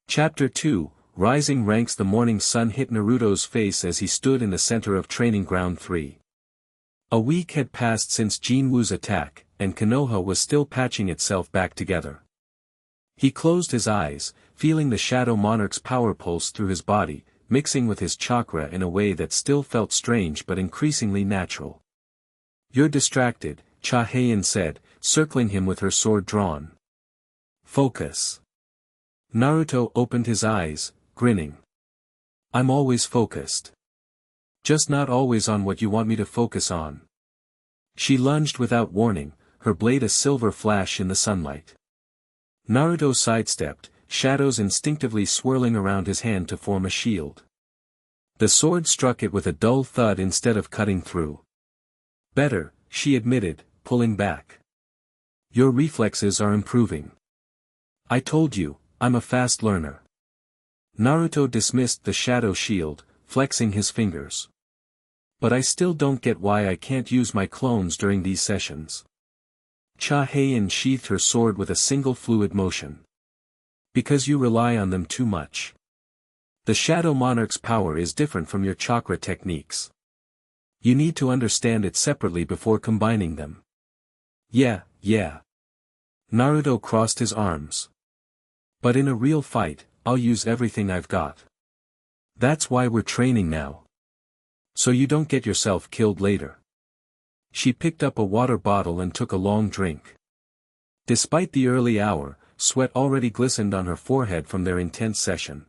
Chapter 2, Rising Ranks. The morning sun hit Naruto's face as he stood in the center of Training Ground 3. A week had passed since Jin-Woo's attack, and Konoha was still patching itself back together. He closed his eyes, feeling the Shadow Monarch's power pulse through his body, mixing with his chakra in a way that still felt strange but increasingly natural. You're distracted, Hae-In said, circling him with her sword drawn. Focus. Naruto opened his eyes, grinning. I'm always focused. Just not always on what you want me to focus on. She lunged without warning, her blade a silver flash in the sunlight. Naruto sidestepped, shadows instinctively swirling around his hand to form a shield. The sword struck it with a dull thud instead of cutting through. Better, she admitted, pulling back. Your reflexes are improving. I told you, I'm a fast learner. Naruto dismissed the shadow shield, flexing his fingers. But I still don't get why I can't use my clones during these sessions. Hae-In sheathed her sword with a single fluid motion. Because you rely on them too much. The Shadow Monarch's power is different from your chakra techniques. You need to understand it separately before combining them. Yeah. Naruto crossed his arms. But in a real fight, I'll use everything I've got. That's why we're training now. So you don't get yourself killed later. She picked up a water bottle and took a long drink. Despite the early hour, sweat already glistened on her forehead from their intense session.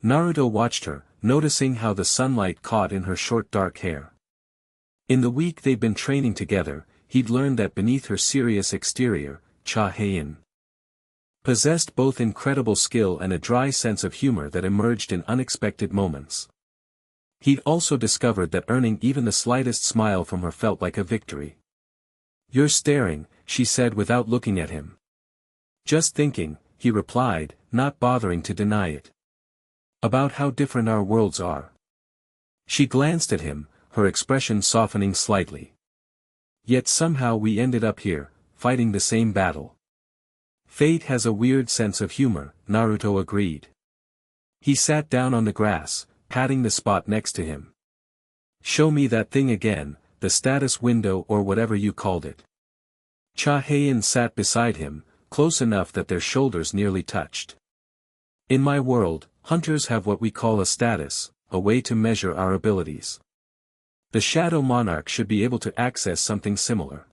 Naruto watched her, noticing how the sunlight caught in her short dark hair. In the week they'd been training together, he'd learned that beneath her serious exterior, Hae-In possessed both incredible skill and a dry sense of humor that emerged in unexpected moments. He'd also discovered that earning even the slightest smile from her felt like a victory. You're staring, she said without looking at him. Just thinking, he replied, not bothering to deny it. About how different our worlds are. She glanced at him, her expression softening slightly. Yet somehow we ended up here, fighting the same battle. Fate has a weird sense of humor, Naruto agreed. He sat down on the grass, patting the spot next to him. Show me that thing again, the status window or whatever you called it. Hae-In sat beside him, close enough that their shoulders nearly touched. In my world, hunters have what we call a status, a way to measure our abilities. The Shadow Monarch should be able to access something similar.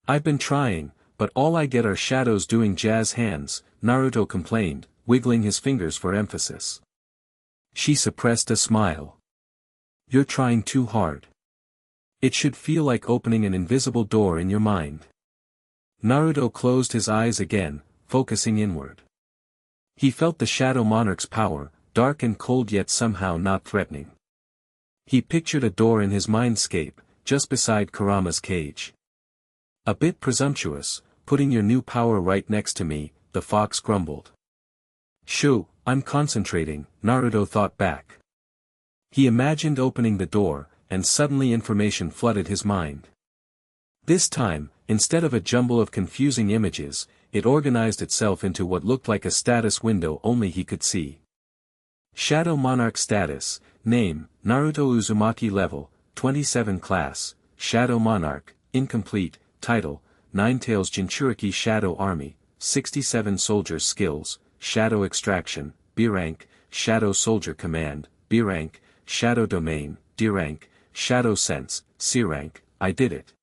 I've been trying, but all I get are shadows doing jazz hands, Naruto complained, wiggling his fingers for emphasis. She suppressed a smile. You're trying too hard. It should feel like opening an invisible door in your mind. Naruto closed his eyes again, focusing inward. He felt the Shadow Monarch's power, dark and cold yet somehow not threatening. He pictured a door in his mindscape, just beside Kurama's cage. A bit presumptuous, putting your new power right next to me, the fox grumbled. Shoo, I'm concentrating, Naruto thought back. He imagined opening the door, and suddenly information flooded his mind. This time, instead of a jumble of confusing images, it organized itself into what looked like a status window only he could see. Shadow Monarch status, name, Naruto Uzumaki level, 27 class, Shadow Monarch, incomplete, title, Ninetales Jinchuriki Shadow Army, 67 soldiers skills, Shadow Extraction, B rank, Shadow Soldier Command, B rank, Shadow Domain, D rank, Shadow Sense, C rank, I did it.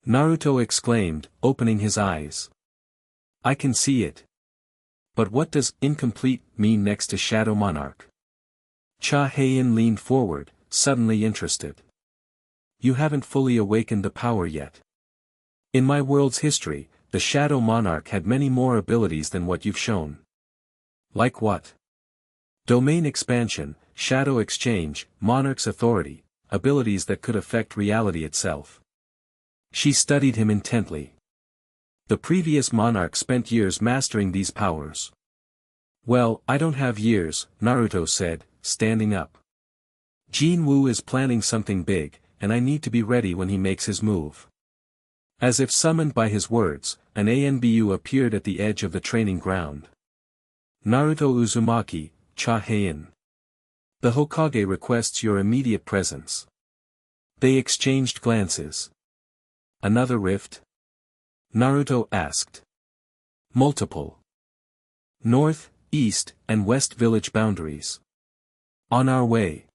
Naruto exclaimed, opening his eyes. I can see it. But what does incomplete mean next to Shadow Monarch? Hae-In leaned forward, suddenly interested. You haven't fully awakened the power yet. In my world's history, the Shadow Monarch had many more abilities than what you've shown. Like what? Domain expansion, shadow exchange, Monarch's authority, abilities that could affect reality itself. She studied him intently. The previous monarch spent years mastering these powers. Well, I don't have years, Naruto said, standing up. Jin-Woo is planning something big, and I need to be ready when he makes his move. As if summoned by his words, an ANBU appeared at the edge of the training ground. Naruto Uzumaki, Hae-In. The Hokage requests your immediate presence. They exchanged glances. Another rift? Naruto asked. Multiple. North, east, and west village boundaries. On our way.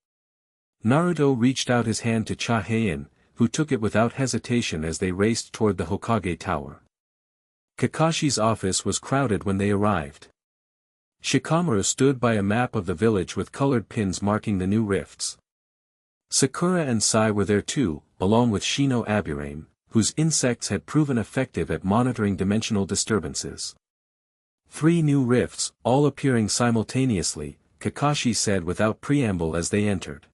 Naruto reached out his hand to Hae-In, who took it without hesitation as they raced toward the Hokage Tower. Kakashi's office was crowded when they arrived. Shikamaru stood by a map of the village with colored pins marking the new rifts. Sakura and Sai were there too, along with Shino Aburame, whose insects had proven effective at monitoring dimensional disturbances. 3 new rifts, all appearing simultaneously, Kakashi said without preamble as they entered.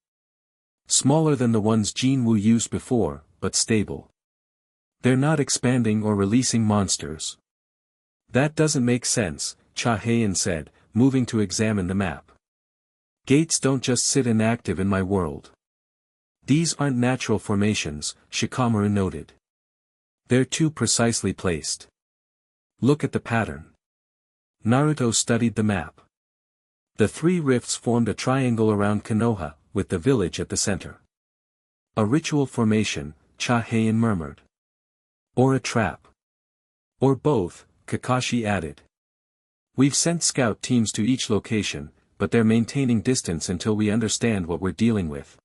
Smaller than the ones Jin-Woo used before, but stable. They're not expanding or releasing monsters. That doesn't make sense, Hae-In said, moving to examine the map. Gates don't just sit inactive in my world. These aren't natural formations, Shikamaru noted. They're too precisely placed. Look at the pattern. Naruto studied the map. The 3 rifts formed a triangle around Konoha, with the village at the center. A ritual formation, Hae-In murmured. Or a trap. Or both, Kakashi added. We've sent scout teams to each location, but they're maintaining distance until we understand what we're dealing with.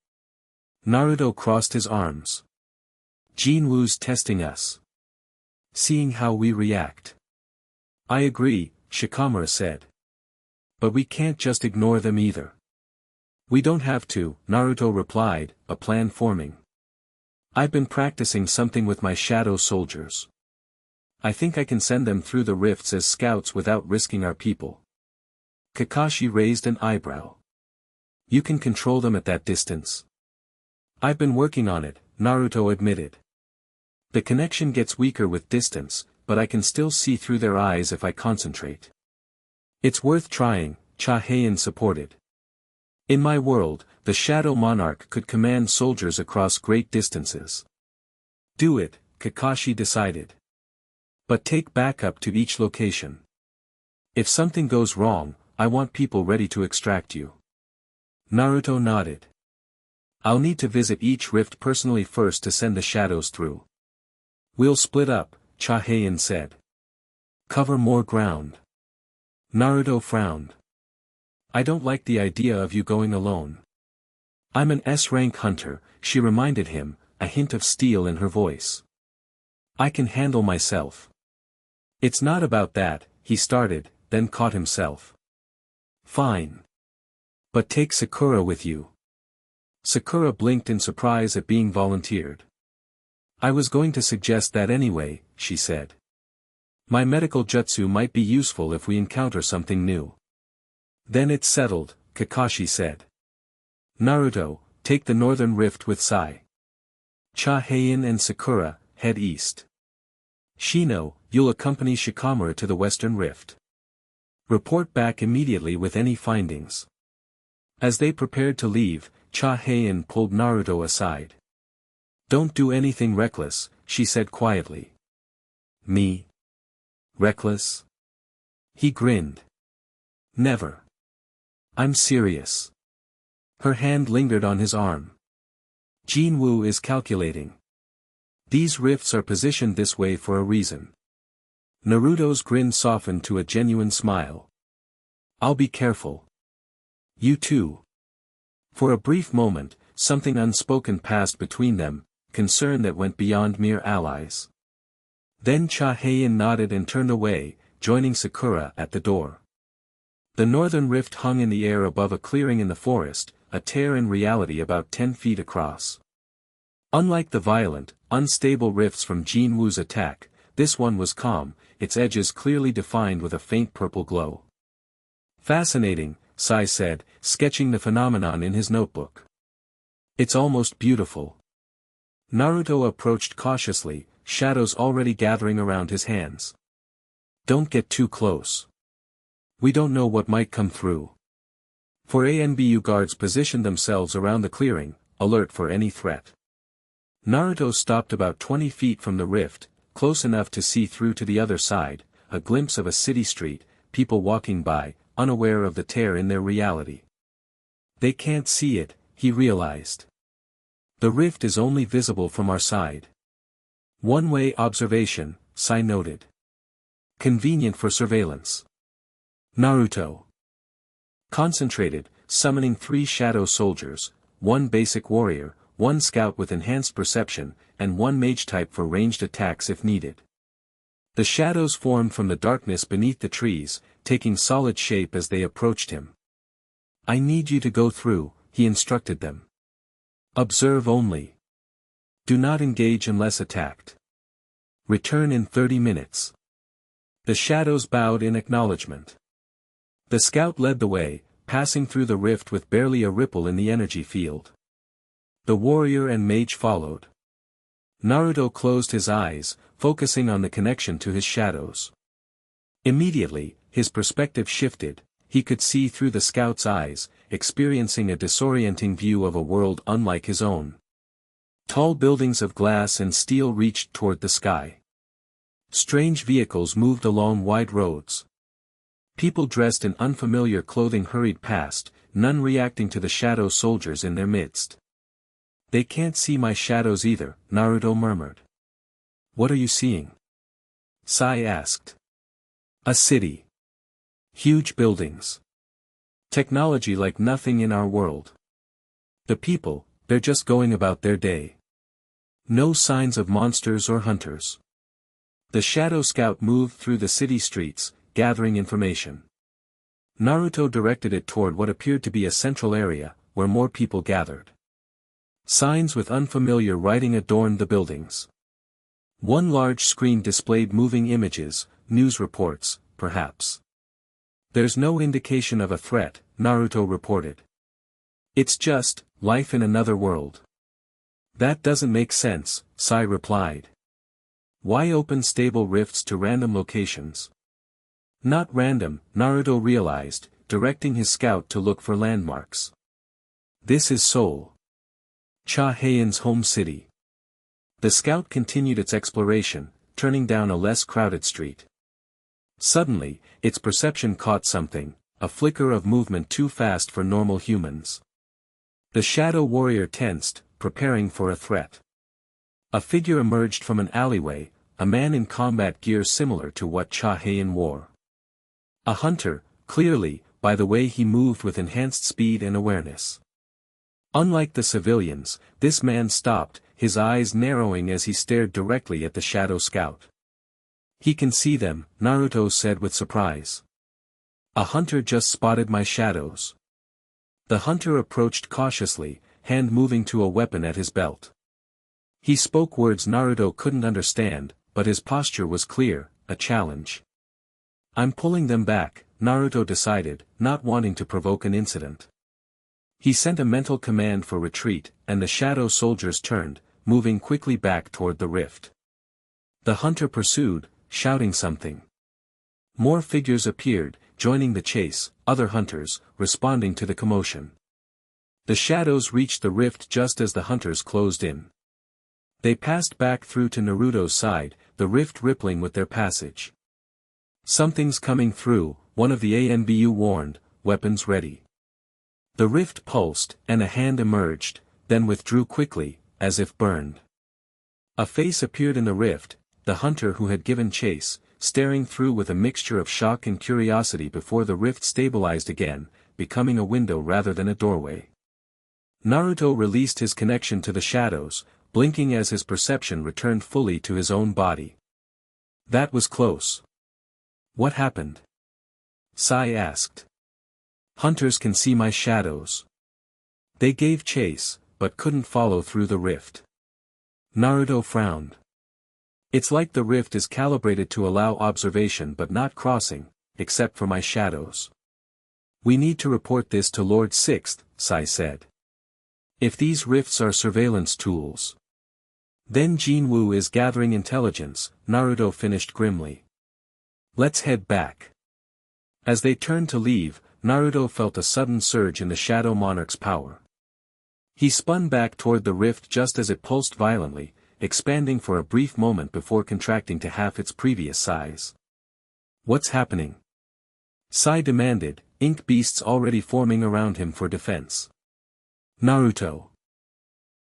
Naruto crossed his arms. Jin-Woo's testing us. Seeing how we react. I agree, Shikamaru said. But we can't just ignore them either. We don't have to, Naruto replied, a plan forming. I've been practicing something with my shadow soldiers. I think I can send them through the rifts as scouts without risking our people. Kakashi raised an eyebrow. You can control them at that distance? I've been working on it, Naruto admitted. The connection gets weaker with distance, but I can still see through their eyes if I concentrate. It's worth trying, Hae-In supported. In my world, the Shadow Monarch could command soldiers across great distances. Do it, Kakashi decided. But take backup to each location. If something goes wrong, I want people ready to extract you. Naruto nodded. I'll need to visit each rift personally first to send the shadows through. We'll split up, Hae-In said. Cover more ground. Naruto frowned. I don't like the idea of you going alone. I'm an S-rank hunter, she reminded him, a hint of steel in her voice. I can handle myself. It's not about that, he started, then caught himself. Fine. But take Sakura with you. Sakura blinked in surprise at being volunteered. I was going to suggest that anyway, she said. My medical jutsu might be useful if we encounter something new. Then it's settled, Kakashi said. Naruto, take the northern rift with Sai. Hae-In and Sakura, head east. Shino, you'll accompany Shikamaru to the western rift. Report back immediately with any findings. As they prepared to leave, Hae-In pulled Naruto aside. Don't do anything reckless, she said quietly. Me? Reckless? He grinned. Never. I'm serious. Her hand lingered on his arm. Jin-Woo is calculating. These rifts are positioned this way for a reason. Naruto's grin softened to a genuine smile. I'll be careful. You too. For a brief moment, something unspoken passed between them, concern that went beyond mere allies. Then Hae-In nodded and turned away, joining Sakura at the door. The northern rift hung in the air above a clearing in the forest, a tear in reality about 10 feet across. Unlike the violent, unstable rifts from Jin-Woo's attack, this one was calm, its edges clearly defined with a faint purple glow. Fascinating, Sai said, sketching the phenomenon in his notebook. It's almost beautiful. Naruto approached cautiously, shadows already gathering around his hands. Don't get too close. We don't know what might come through. 4 ANBU guards positioned themselves around the clearing, alert for any threat. Naruto stopped about 20 feet from the rift, close enough to see through to the other side, a glimpse of a city street, people walking by, unaware of the tear in their reality. They can't see it, he realized. The rift is only visible from our side. One-way observation, Sai noted. Convenient for surveillance. Naruto. Concentrated, summoning 3 shadow soldiers, 1 basic warrior, 1 scout with enhanced perception, and 1 mage type for ranged attacks if needed. The shadows formed from the darkness beneath the trees, taking solid shape as they approached him. I need you to go through, he instructed them. Observe only. Do not engage unless attacked. Return in 30 minutes. The shadows bowed in acknowledgement. The scout led the way, passing through the rift with barely a ripple in the energy field. The warrior and mage followed. Naruto closed his eyes, focusing on the connection to his shadows. Immediately, his perspective shifted. He could see through the scout's eyes, experiencing a disorienting view of a world unlike his own. Tall buildings of glass and steel reached toward the sky. Strange vehicles moved along wide roads. People dressed in unfamiliar clothing hurried past, none reacting to the shadow soldiers in their midst. They can't see my shadows either, Naruto murmured. What are you seeing? Sai asked. A city. Huge buildings. Technology like nothing in our world. The people, they're just going about their day. No signs of monsters or hunters. The shadow scout moved through the city streets, gathering information. Naruto directed it toward what appeared to be a central area, where more people gathered. Signs with unfamiliar writing adorned the buildings. One large screen displayed moving images, news reports, perhaps. There's no indication of a threat, Naruto reported. It's just, life in another world. That doesn't make sense, Sai replied. Why open stable rifts to random locations? Not random, Naruto realized, directing his scout to look for landmarks. This is Seoul. Hae-In's home city. The scout continued its exploration, turning down a less crowded street. Suddenly, its perception caught something, a flicker of movement too fast for normal humans. The shadow warrior tensed, preparing for a threat. A figure emerged from an alleyway, a man in combat gear similar to what Hae-In wore. A hunter, clearly, by the way he moved with enhanced speed and awareness. Unlike the civilians, this man stopped, his eyes narrowing as he stared directly at the shadow scout. He can see them, Naruto said with surprise. A hunter just spotted my shadows. The hunter approached cautiously, hand moving to a weapon at his belt. He spoke words Naruto couldn't understand, but his posture was clear, a challenge. I'm pulling them back, Naruto decided, not wanting to provoke an incident. He sent a mental command for retreat, and the shadow soldiers turned, moving quickly back toward the rift. The hunter pursued, shouting something. More figures appeared, joining the chase, other hunters, responding to the commotion. The shadows reached the rift just as the hunters closed in. They passed back through to Naruto's side, the rift rippling with their passage. Something's coming through, one of the ANBU warned, weapons ready. The rift pulsed, and a hand emerged, then withdrew quickly, as if burned. A face appeared in the rift, the hunter who had given chase, staring through with a mixture of shock and curiosity before the rift stabilized again, becoming a window rather than a doorway. Naruto released his connection to the shadows, blinking as his perception returned fully to his own body. That was close. What happened? Sai asked. Hunters can see my shadows. They gave chase, but couldn't follow through the rift. Naruto frowned. It's like the rift is calibrated to allow observation but not crossing, except for my shadows. We need to report this to Lord Sixth, Sai said. If these rifts are surveillance tools. Then Jin-Woo is gathering intelligence, Naruto finished grimly. Let's head back. As they turned to leave, Naruto felt a sudden surge in the Shadow Monarch's power. He spun back toward the rift just as it pulsed violently, expanding for a brief moment before contracting to half its previous size. What's happening? Sai demanded, ink beasts already forming around him for defense. Naruto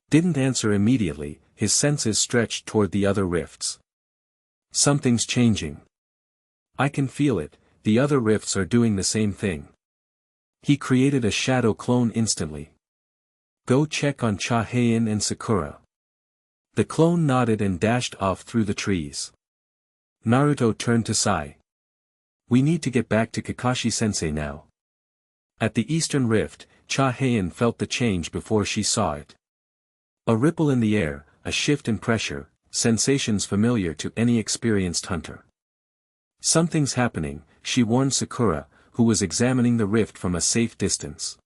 didn't answer immediately, his senses stretched toward the other rifts. Something's changing. I can feel it, the other rifts are doing the same thing. He created a shadow clone instantly. Go check on Hae-In and Sakura. The clone nodded and dashed off through the trees. Naruto turned to Sai. We need to get back to Kakashi-sensei now. At the eastern rift, Hae-In felt the change before she saw it. A ripple in the air, a shift in pressure, sensations familiar to any experienced hunter. Something's happening, she warned Sakura, who was examining the rift from a safe distance.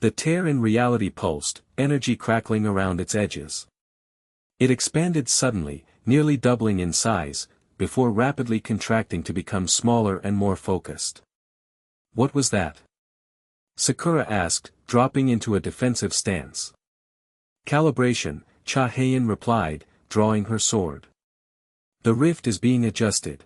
The tear in reality pulsed, energy crackling around its edges. It expanded suddenly, nearly doubling in size, before rapidly contracting to become smaller and more focused. What was that? Sakura asked, dropping into a defensive stance. Calibration, Hae-In replied, drawing her sword. The rift is being adjusted.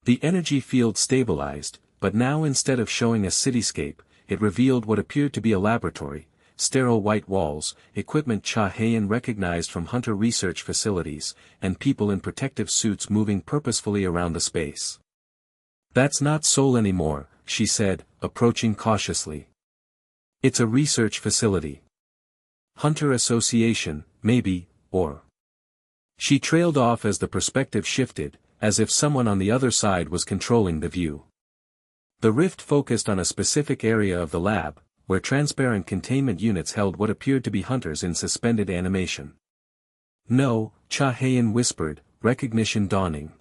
The energy field stabilized, but now instead of showing a cityscape, it revealed what appeared to be a laboratory, sterile white walls, equipment Hae-In recognized from hunter research facilities, and people in protective suits moving purposefully around the space. That's not Seoul anymore, she said, approaching cautiously. It's a research facility. Hunter Association, maybe, or... She trailed off as the perspective shifted, as if someone on the other side was controlling the view. The rift focused on a specific area of the lab, where transparent containment units held what appeared to be hunters in suspended animation. No, Hae-In whispered, recognition dawning.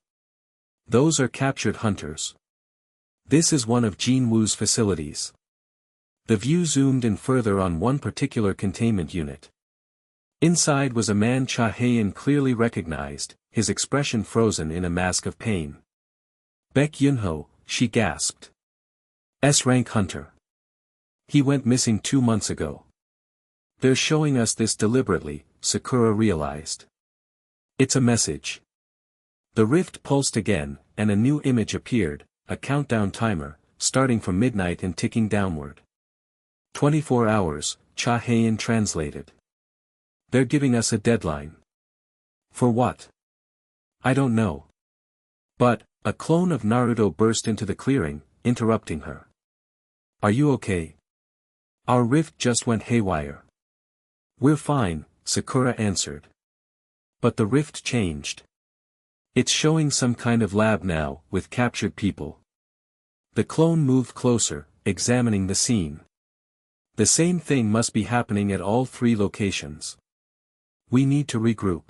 Those are captured hunters. This is one of Jin-Woo's facilities. The view zoomed in further on one particular containment unit. Inside was a man Hae-In clearly recognized, his expression frozen in a mask of pain. Baek-Yun-ho, she gasped. S-rank hunter. He went missing 2 months ago. They're showing us this deliberately, Sakura realized. It's a message. The rift pulsed again, and a new image appeared, a countdown timer, starting from midnight and ticking downward. 24 hours, Hae-In translated. They're giving us a deadline. For what? I don't know. But, a clone of Naruto burst into the clearing, interrupting her. Are you okay? Our rift just went haywire. We're fine, Sakura answered. But the rift changed. It's showing some kind of lab now, with captured people. The clone moved closer, examining the scene. The same thing must be happening at all 3 locations. We need to regroup.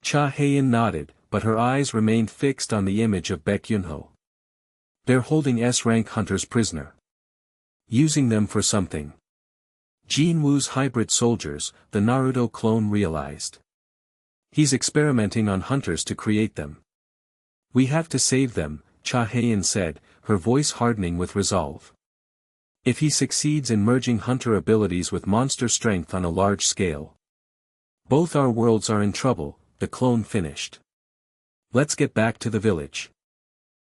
Hae-In nodded, but her eyes remained fixed on the image of Baek-Yun-ho. They're holding S-rank hunters prisoner. Using them for something. Jin-Woo's hybrid soldiers, the Naruto clone realized. He's experimenting on hunters to create them. We have to save them, Hae-In said, her voice hardening with resolve. If he succeeds in merging hunter abilities with monster strength on a large scale. Both our worlds are in trouble, the clone finished. Let's get back to the village.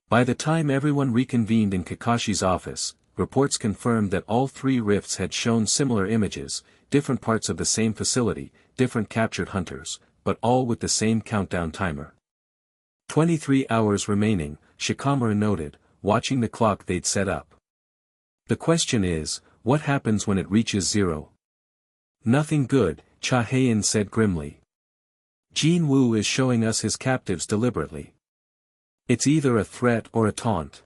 By the time everyone reconvened in Kakashi's office, reports confirmed that all 3 rifts had shown similar images, different parts of the same facility, different captured hunters, but all with the same countdown timer. 23 hours remaining, Shikamaru noted, watching the clock they'd set up. The question is, what happens when it reaches 0? Nothing good, Hae-In said grimly. Jin-Woo is showing us his captives deliberately. It's either a threat or a taunt.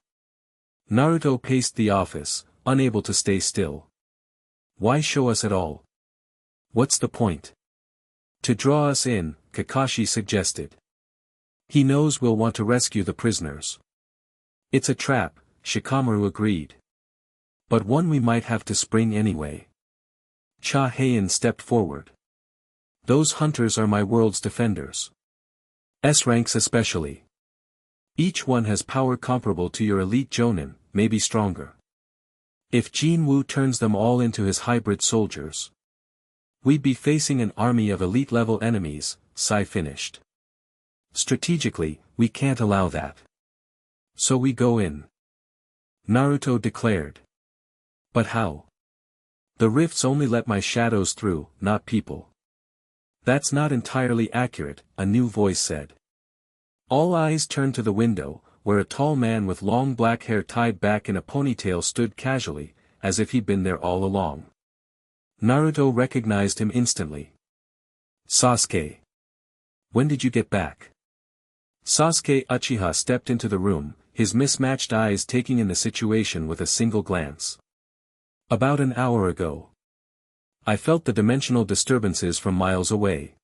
Naruto paced the office, unable to stay still. Why show us at all? What's the point? To draw us in, Kakashi suggested. He knows we'll want to rescue the prisoners. It's a trap, Shikamaru agreed. But one we might have to spring anyway. Hae-In stepped forward. Those hunters are my world's defenders. S-ranks especially. Each one has power comparable to your elite Jonin, maybe stronger. If Jin-Woo turns them all into his hybrid soldiers, we'd be facing an army of elite-level enemies, Sai finished. Strategically, we can't allow that. So we go in. Naruto declared. But how? The rifts only let my shadows through, not people. That's not entirely accurate, a new voice said. All eyes turned to the window, where a tall man with long black hair tied back in a ponytail stood casually, as if he'd been there all along. Naruto recognized him instantly. Sasuke. When did you get back? Sasuke Uchiha stepped into the room, his mismatched eyes taking in the situation with a single glance. About an hour ago. I felt the dimensional disturbances from miles away.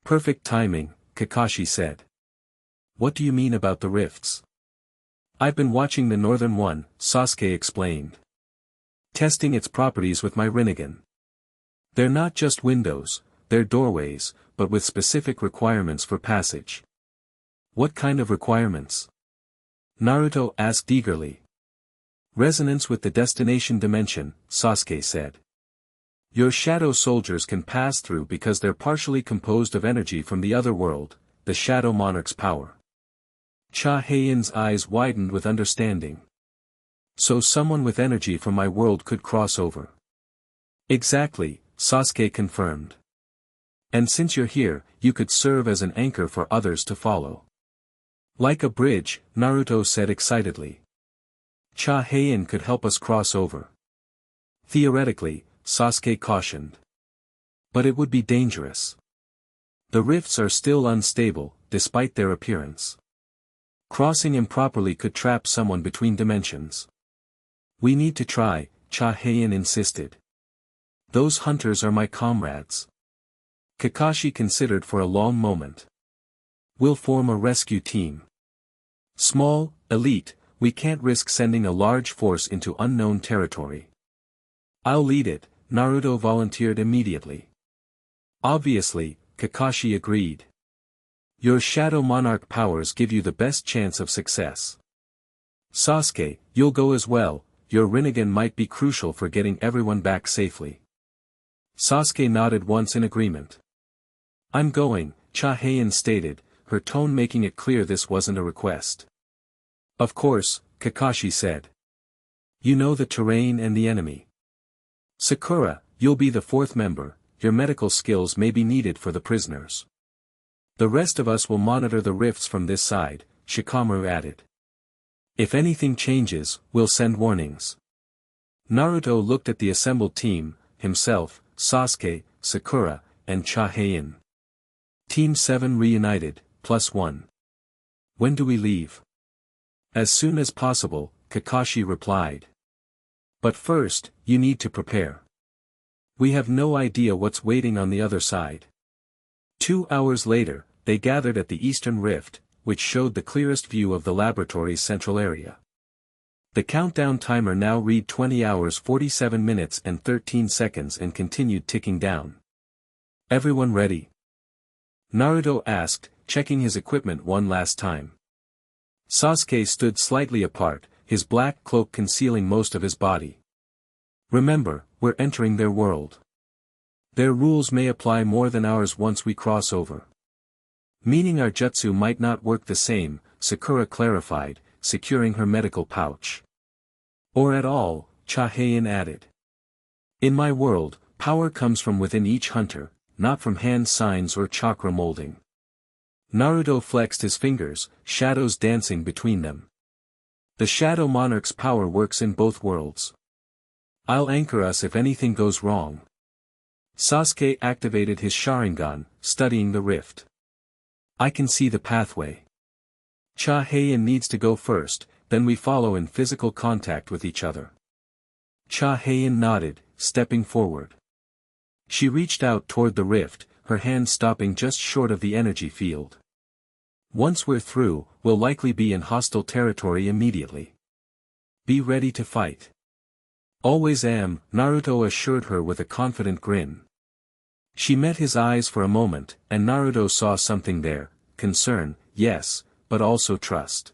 Perfect timing, Kakashi said. What do you mean about the rifts? I've been watching the northern one, Sasuke explained. Testing its properties with my Rinnegan. They're not just windows, they're doorways, but with specific requirements for passage. What kind of requirements? Naruto asked eagerly. Resonance with the destination dimension, Sasuke said. Your shadow soldiers can pass through because they're partially composed of energy from the other world, the Shadow Monarch's power. Hae-In's eyes widened with understanding. So someone with energy from my world could cross over. Exactly, Sasuke confirmed. And since you're here, you could serve as an anchor for others to follow. Like a bridge, Naruto said excitedly. Hae-In could help us cross over. Theoretically, Sasuke cautioned. But it would be dangerous. The rifts are still unstable, despite their appearance. Crossing improperly could trap someone between dimensions. We need to try, Hae-In insisted. Those hunters are my comrades. Kakashi considered for a long moment. We'll form a rescue team. Small, elite, we can't risk sending a large force into unknown territory. I'll lead it, Naruto volunteered immediately. Obviously, Kakashi agreed. Your Shadow Monarch powers give you the best chance of success. Sasuke, you'll go as well, your Rinnegan might be crucial for getting everyone back safely. Sasuke nodded once in agreement. I'm going, Hae-In stated, her tone making it clear this wasn't a request. Of course, Kakashi said. You know the terrain and the enemy. Sakura, you'll be the fourth member, your medical skills may be needed for the prisoners. The rest of us will monitor the rifts from this side, Shikamaru added. If anything changes, we'll send warnings. Naruto looked at the assembled team, himself, Sasuke, Sakura, and Hae-In. Team 7 reunited, +1. When do we leave? As soon as possible, Kakashi replied. But first, you need to prepare. We have no idea what's waiting on the other side. 2 hours later, they gathered at the eastern rift, which showed the clearest view of the laboratory's central area. The countdown timer now read 20 hours 47 minutes and 13 seconds and continued ticking down. Everyone ready? Naruto asked, checking his equipment one last time. Sasuke stood slightly apart, his black cloak concealing most of his body. Remember, we're entering their world. Their rules may apply more than ours once we cross over. Meaning our jutsu might not work the same, Sakura clarified, securing her medical pouch. Or at all, Hae-In added. In my world, power comes from within each hunter, not from hand signs or chakra molding. Naruto flexed his fingers, shadows dancing between them. The Shadow Monarch's power works in both worlds. I'll anchor us if anything goes wrong. Sasuke activated his Sharingan, studying the rift. I can see the pathway. Hae-In needs to go first, then we follow in physical contact with each other. Hae-In nodded, stepping forward. She reached out toward the rift, her hand stopping just short of the energy field. Once we're through, we'll likely be in hostile territory immediately. Be ready to fight. Always am, Naruto assured her with a confident grin. She met his eyes for a moment, and Naruto saw something there, concern, yes, but also trust.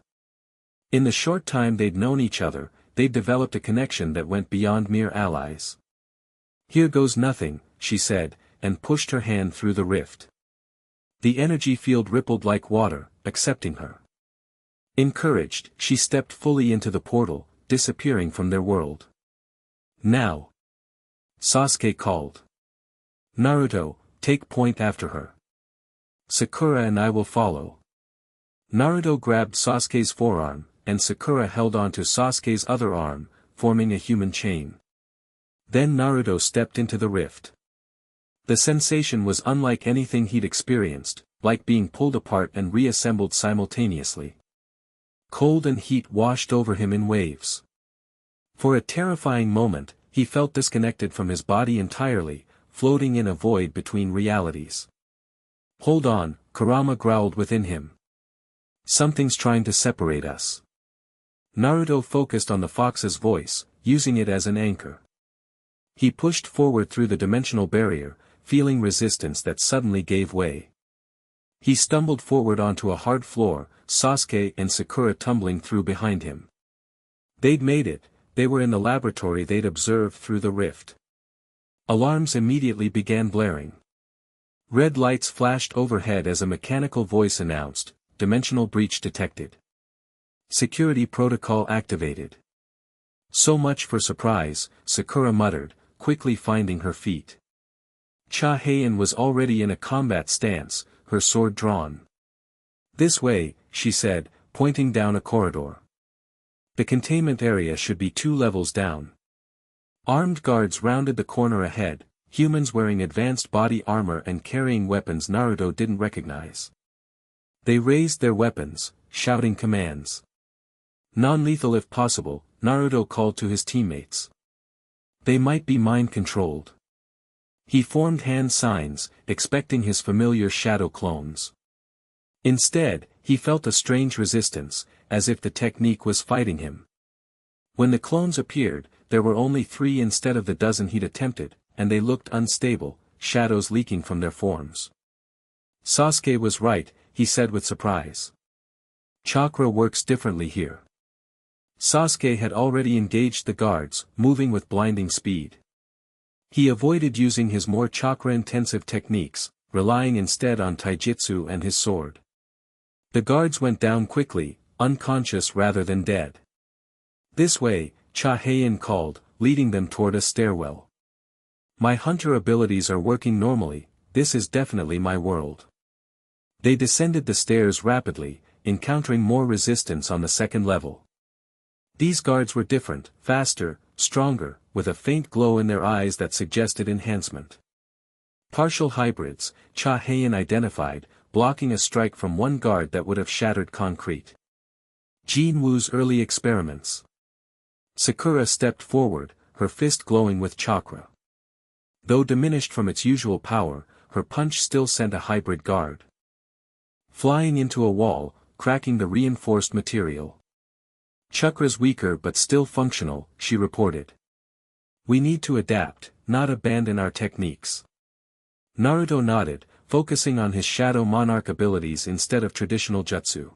In the short time they'd known each other, they'd developed a connection that went beyond mere allies. Here goes nothing, she said, and pushed her hand through the rift. The energy field rippled like water, accepting her. Encouraged, she stepped fully into the portal, disappearing from their world. Now. Sasuke called. Naruto, take point after her. Sakura and I will follow. Naruto grabbed Sasuke's forearm, and Sakura held onto Sasuke's other arm, forming a human chain. Then Naruto stepped into the rift. The sensation was unlike anything he'd experienced, like being pulled apart and reassembled simultaneously. Cold and heat washed over him in waves. For a terrifying moment, he felt disconnected from his body entirely, floating in a void between realities. Hold on, Kurama growled within him. Something's trying to separate us. Naruto focused on the fox's voice, using it as an anchor. He pushed forward through the dimensional barrier, feeling resistance that suddenly gave way. He stumbled forward onto a hard floor, Sasuke and Sakura tumbling through behind him. They'd made it, they were in the laboratory they'd observed through the rift. Alarms immediately began blaring. Red lights flashed overhead as a mechanical voice announced, "Dimensional breach detected. Security protocol activated." So much for surprise, Sakura muttered, quickly finding her feet. Hae-In was already in a combat stance, her sword drawn. "This way," she said, pointing down a corridor. "The containment area should be 2 levels down." Armed guards rounded the corner ahead, humans wearing advanced body armor and carrying weapons Naruto didn't recognize. They raised their weapons, shouting commands. Non-lethal if possible, Naruto called to his teammates. They might be mind-controlled. He formed hand signs, expecting his familiar shadow clones. Instead, he felt a strange resistance, as if the technique was fighting him. When the clones appeared, there were only 3 instead of the dozen he'd attempted, and they looked unstable, shadows leaking from their forms. Sasuke was right, he said with surprise. Chakra works differently here. Sasuke had already engaged the guards, moving with blinding speed. He avoided using his more chakra-intensive techniques, relying instead on taijutsu and his sword. The guards went down quickly, unconscious rather than dead. "This way," Hae-In called, leading them toward a stairwell. "My hunter abilities are working normally, this is definitely my world." They descended the stairs rapidly, encountering more resistance on the 2nd level. These guards were different, faster, stronger, with a faint glow in their eyes that suggested enhancement. Partial hybrids, Hae-In identified, blocking a strike from one guard that would have shattered concrete. Jin-Woo's early experiments. Sakura stepped forward, her fist glowing with chakra. Though diminished from its usual power, her punch still sent a hybrid guard flying into a wall, cracking the reinforced material. "Chakra's weaker but still functional," she reported. "We need to adapt, not abandon our techniques." Naruto nodded, focusing on his shadow monarch abilities instead of traditional jutsu.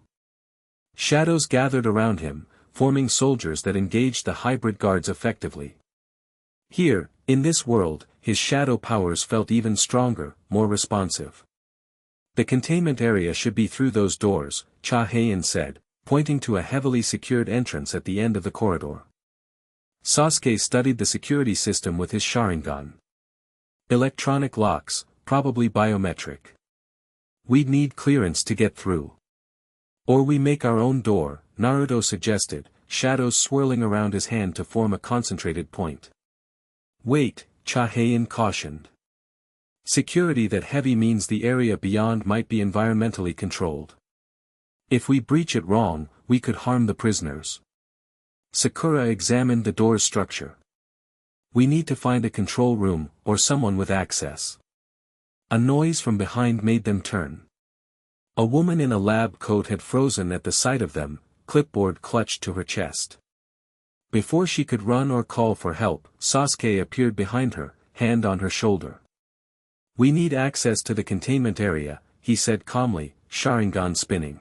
Shadows gathered around him, forming soldiers that engaged the hybrid guards effectively. Here, in this world, his shadow powers felt even stronger, more responsive. "The containment area should be through those doors," Hae-In said, pointing to a heavily secured entrance at the end of the corridor. Sasuke studied the security system with his Sharingan. "Electronic locks, probably biometric. We'd need clearance to get through. Or we make our own door," Naruto suggested, shadows swirling around his hand to form a concentrated point. "Wait," Hae-In cautioned. "Security that heavy means the area beyond might be environmentally controlled. If we breach it wrong, we could harm the prisoners." Sakura examined the door's structure. "We need to find a control room, or someone with access." A noise from behind made them turn. A woman in a lab coat had frozen at the sight of them, clipboard clutched to her chest. Before she could run or call for help, Sasuke appeared behind her, hand on her shoulder. "We need access to the containment area," he said calmly, Sharingan spinning.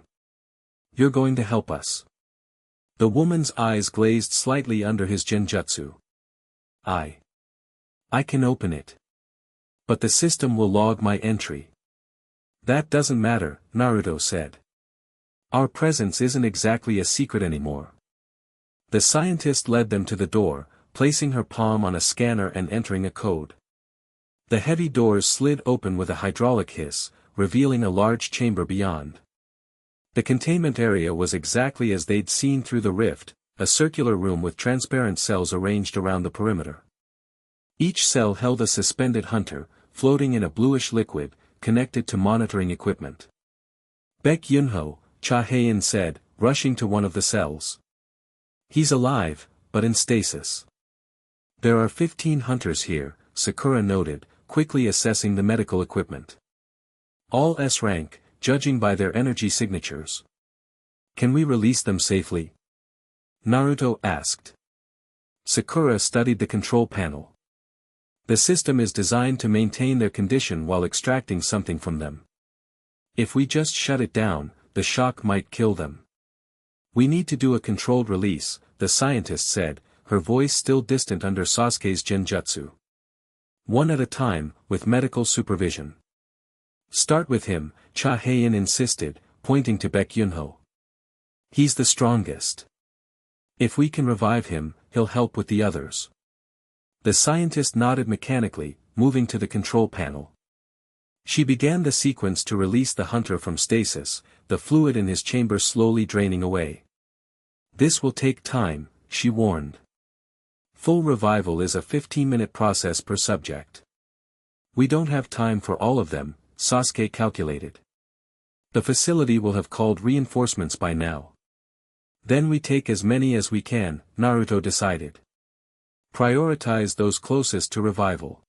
"You're going to help us?" The woman's eyes glazed slightly under his genjutsu. I can open it. But the system will log my entry." "That doesn't matter," Naruto said. "Our presence isn't exactly a secret anymore." The scientist led them to the door, placing her palm on a scanner and entering a code. The heavy doors slid open with a hydraulic hiss, revealing a large chamber beyond. The containment area was exactly as they'd seen through the rift, a circular room with transparent cells arranged around the perimeter. Each cell held a suspended hunter, floating in a bluish liquid, connected to monitoring equipment. "Baek Yunho," Hae-In said, rushing to one of the cells. "He's alive, but in stasis." "There are 15 hunters here," Sakura noted, quickly assessing the medical equipment. All S rank, judging by their energy signatures. Can we release them safely? Naruto asked. Sakura studied the control panel. The system is designed to maintain their condition while extracting something from them. If we just shut it down, the shock might kill them. We need to do a controlled release, the scientist said, her voice still distant under Sasuke's genjutsu. One at a time, with medical supervision. Start with him, Hae-In insisted, pointing to Baek-Yunho. He's the strongest. If we can revive him, he'll help with the others. The scientist nodded mechanically, moving to the control panel. She began the sequence to release the hunter from stasis, the fluid in his chamber slowly draining away. This will take time, she warned. Full revival is a 15-minute process per subject. We don't have time for all of them, Sasuke calculated. The facility will have called reinforcements by now. Then we take as many as we can, Naruto decided. Prioritize those closest to revival.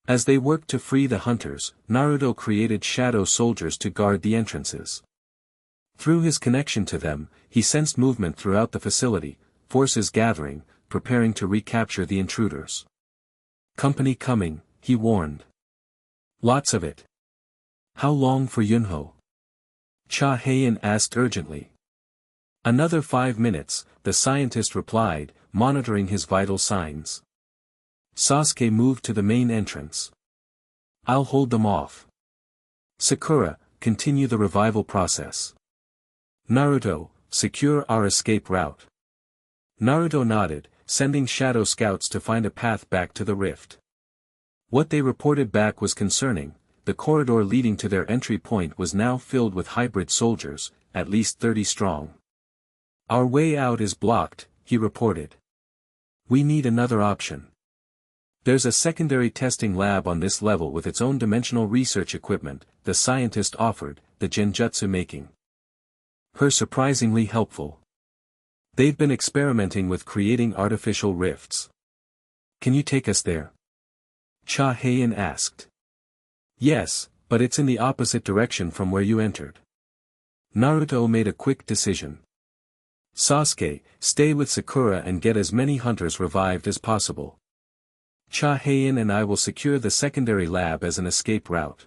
As they worked to free the hunters, Naruto created shadow soldiers to guard the entrances. Through his connection to them, he sensed movement throughout the facility, forces gathering, preparing to recapture the intruders. Company coming, he warned. Lots of it. How long for Yunho? Hae-In asked urgently. Another 5 minutes, the scientist replied, monitoring his vital signs. Sasuke moved to the main entrance. I'll hold them off. Sakura, continue the revival process. Naruto, secure our escape route. Naruto nodded, sending shadow scouts to find a path back to the rift. What they reported back was concerning. The corridor leading to their entry point was now filled with hybrid soldiers, at least 30 strong. Our way out is blocked, he reported. We need another option. There's a secondary testing lab on this level with its own dimensional research equipment, the scientist offered, the genjutsu making. Her surprisingly helpful. They've been experimenting with creating artificial rifts. Can you take us there? Hae-In asked. Yes, but it's in the opposite direction from where you entered. Naruto made a quick decision. Sasuke, stay with Sakura and get as many hunters revived as possible. Hae-In and I will secure the secondary lab as an escape route.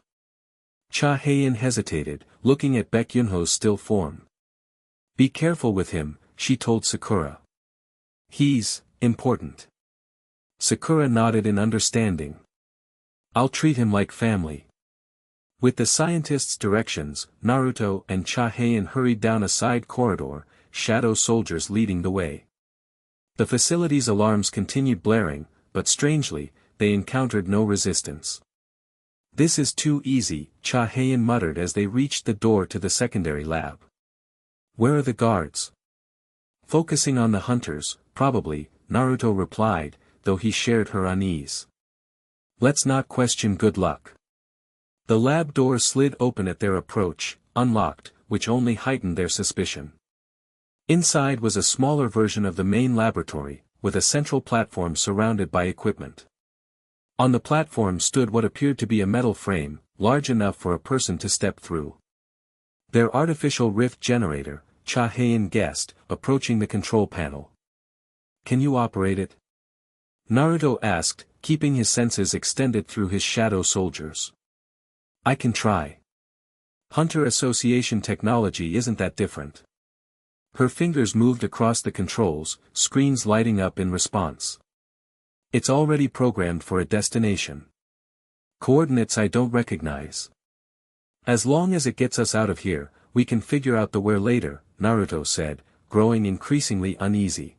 Hae-In hesitated, looking at Baek-Yunho's still form. Be careful with him, she told Sakura. He's important. Sakura nodded in understanding. I'll treat him like family. With the scientist's directions, Naruto and Hae-In hurried down a side corridor, shadow soldiers leading the way. The facility's alarms continued blaring, but strangely, they encountered no resistance. This is too easy, Hae-In muttered as they reached the door to the secondary lab. Where are the guards? Focusing on the hunters, probably, Naruto replied, though he shared her unease. Let's not question good luck. The lab door slid open at their approach, unlocked, which only heightened their suspicion. Inside was a smaller version of the main laboratory, with a central platform surrounded by equipment. On the platform stood what appeared to be a metal frame, large enough for a person to step through. Their artificial rift generator, Hae-In guessed, approaching the control panel. Can you operate it? Naruto asked, keeping his senses extended through his shadow soldiers. I can try. Hunter Association technology isn't that different. Her fingers moved across the controls, screens lighting up in response. It's already programmed for a destination. Coordinates I don't recognize. As long as it gets us out of here, we can figure out the where later, Naruto said, growing increasingly uneasy.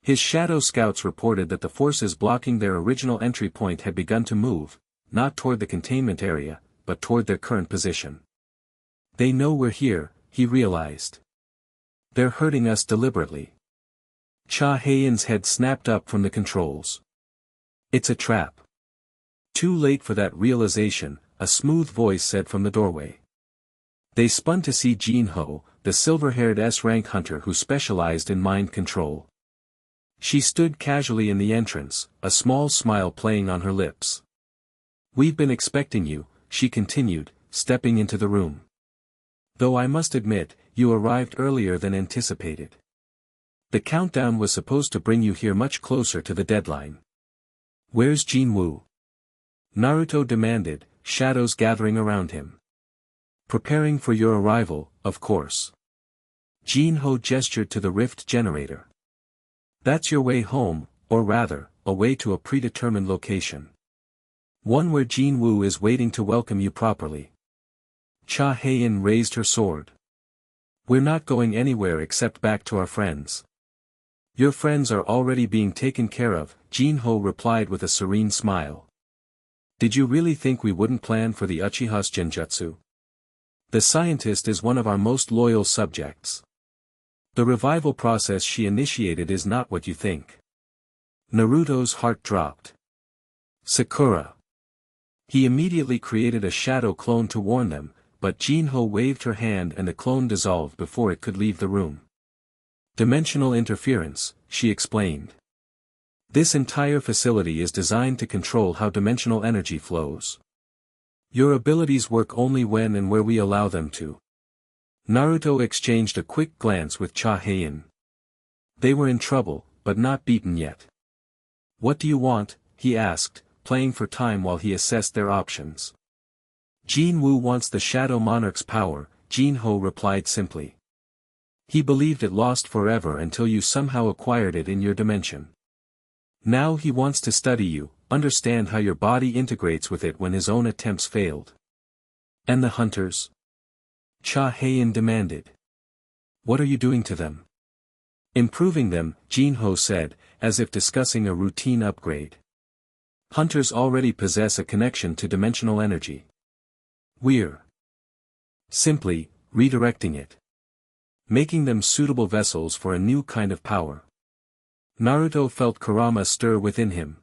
His shadow scouts reported that the forces blocking their original entry point had begun to move, not toward the containment area, but toward their current position. They know we're here, he realized. They're hurting us deliberately. Hae-In's head snapped up from the controls. It's a trap. Too late for that realization, a smooth voice said from the doorway. They spun to see Jin-Woo, the silver-haired S-rank hunter who specialized in mind control. She stood casually in the entrance, a small smile playing on her lips. We've been expecting you, she continued, stepping into the room. Though I must admit, you arrived earlier than anticipated. The countdown was supposed to bring you here much closer to the deadline. Where's Jin-Woo? Naruto demanded, shadows gathering around him. Preparing for your arrival, of course. Jin-Ho gestured to the rift generator. That's your way home, or rather, a way to a predetermined location. One where Jin-Woo is waiting to welcome you properly. Hae-In raised her sword. We're not going anywhere except back to our friends. Your friends are already being taken care of, Jin-Ho replied with a serene smile. Did you really think we wouldn't plan for the Uchiha's genjutsu? The scientist is one of our most loyal subjects. The revival process she initiated is not what you think. Naruto's heart dropped. Sakura. He immediately created a shadow clone to warn them, but Jin-Ho waved her hand and the clone dissolved before it could leave the room. Dimensional interference, she explained. This entire facility is designed to control how dimensional energy flows. Your abilities work only when and where we allow them to. Naruto exchanged a quick glance with Hae-In. They were in trouble, but not beaten yet. What do you want? He asked, playing for time while he assessed their options. Jin-Woo wants the Shadow Monarch's power, Jin-Ho replied simply. He believed it lost forever until you somehow acquired it in your dimension. Now he wants to study you, understand how your body integrates with it when his own attempts failed. And the hunters? Hae-In demanded. What are you doing to them? Improving them, Jin-Ho said, as if discussing a routine upgrade. Hunters already possess a connection to dimensional energy. We're simply redirecting it. Making them suitable vessels for a new kind of power. Naruto felt Kurama stir within him.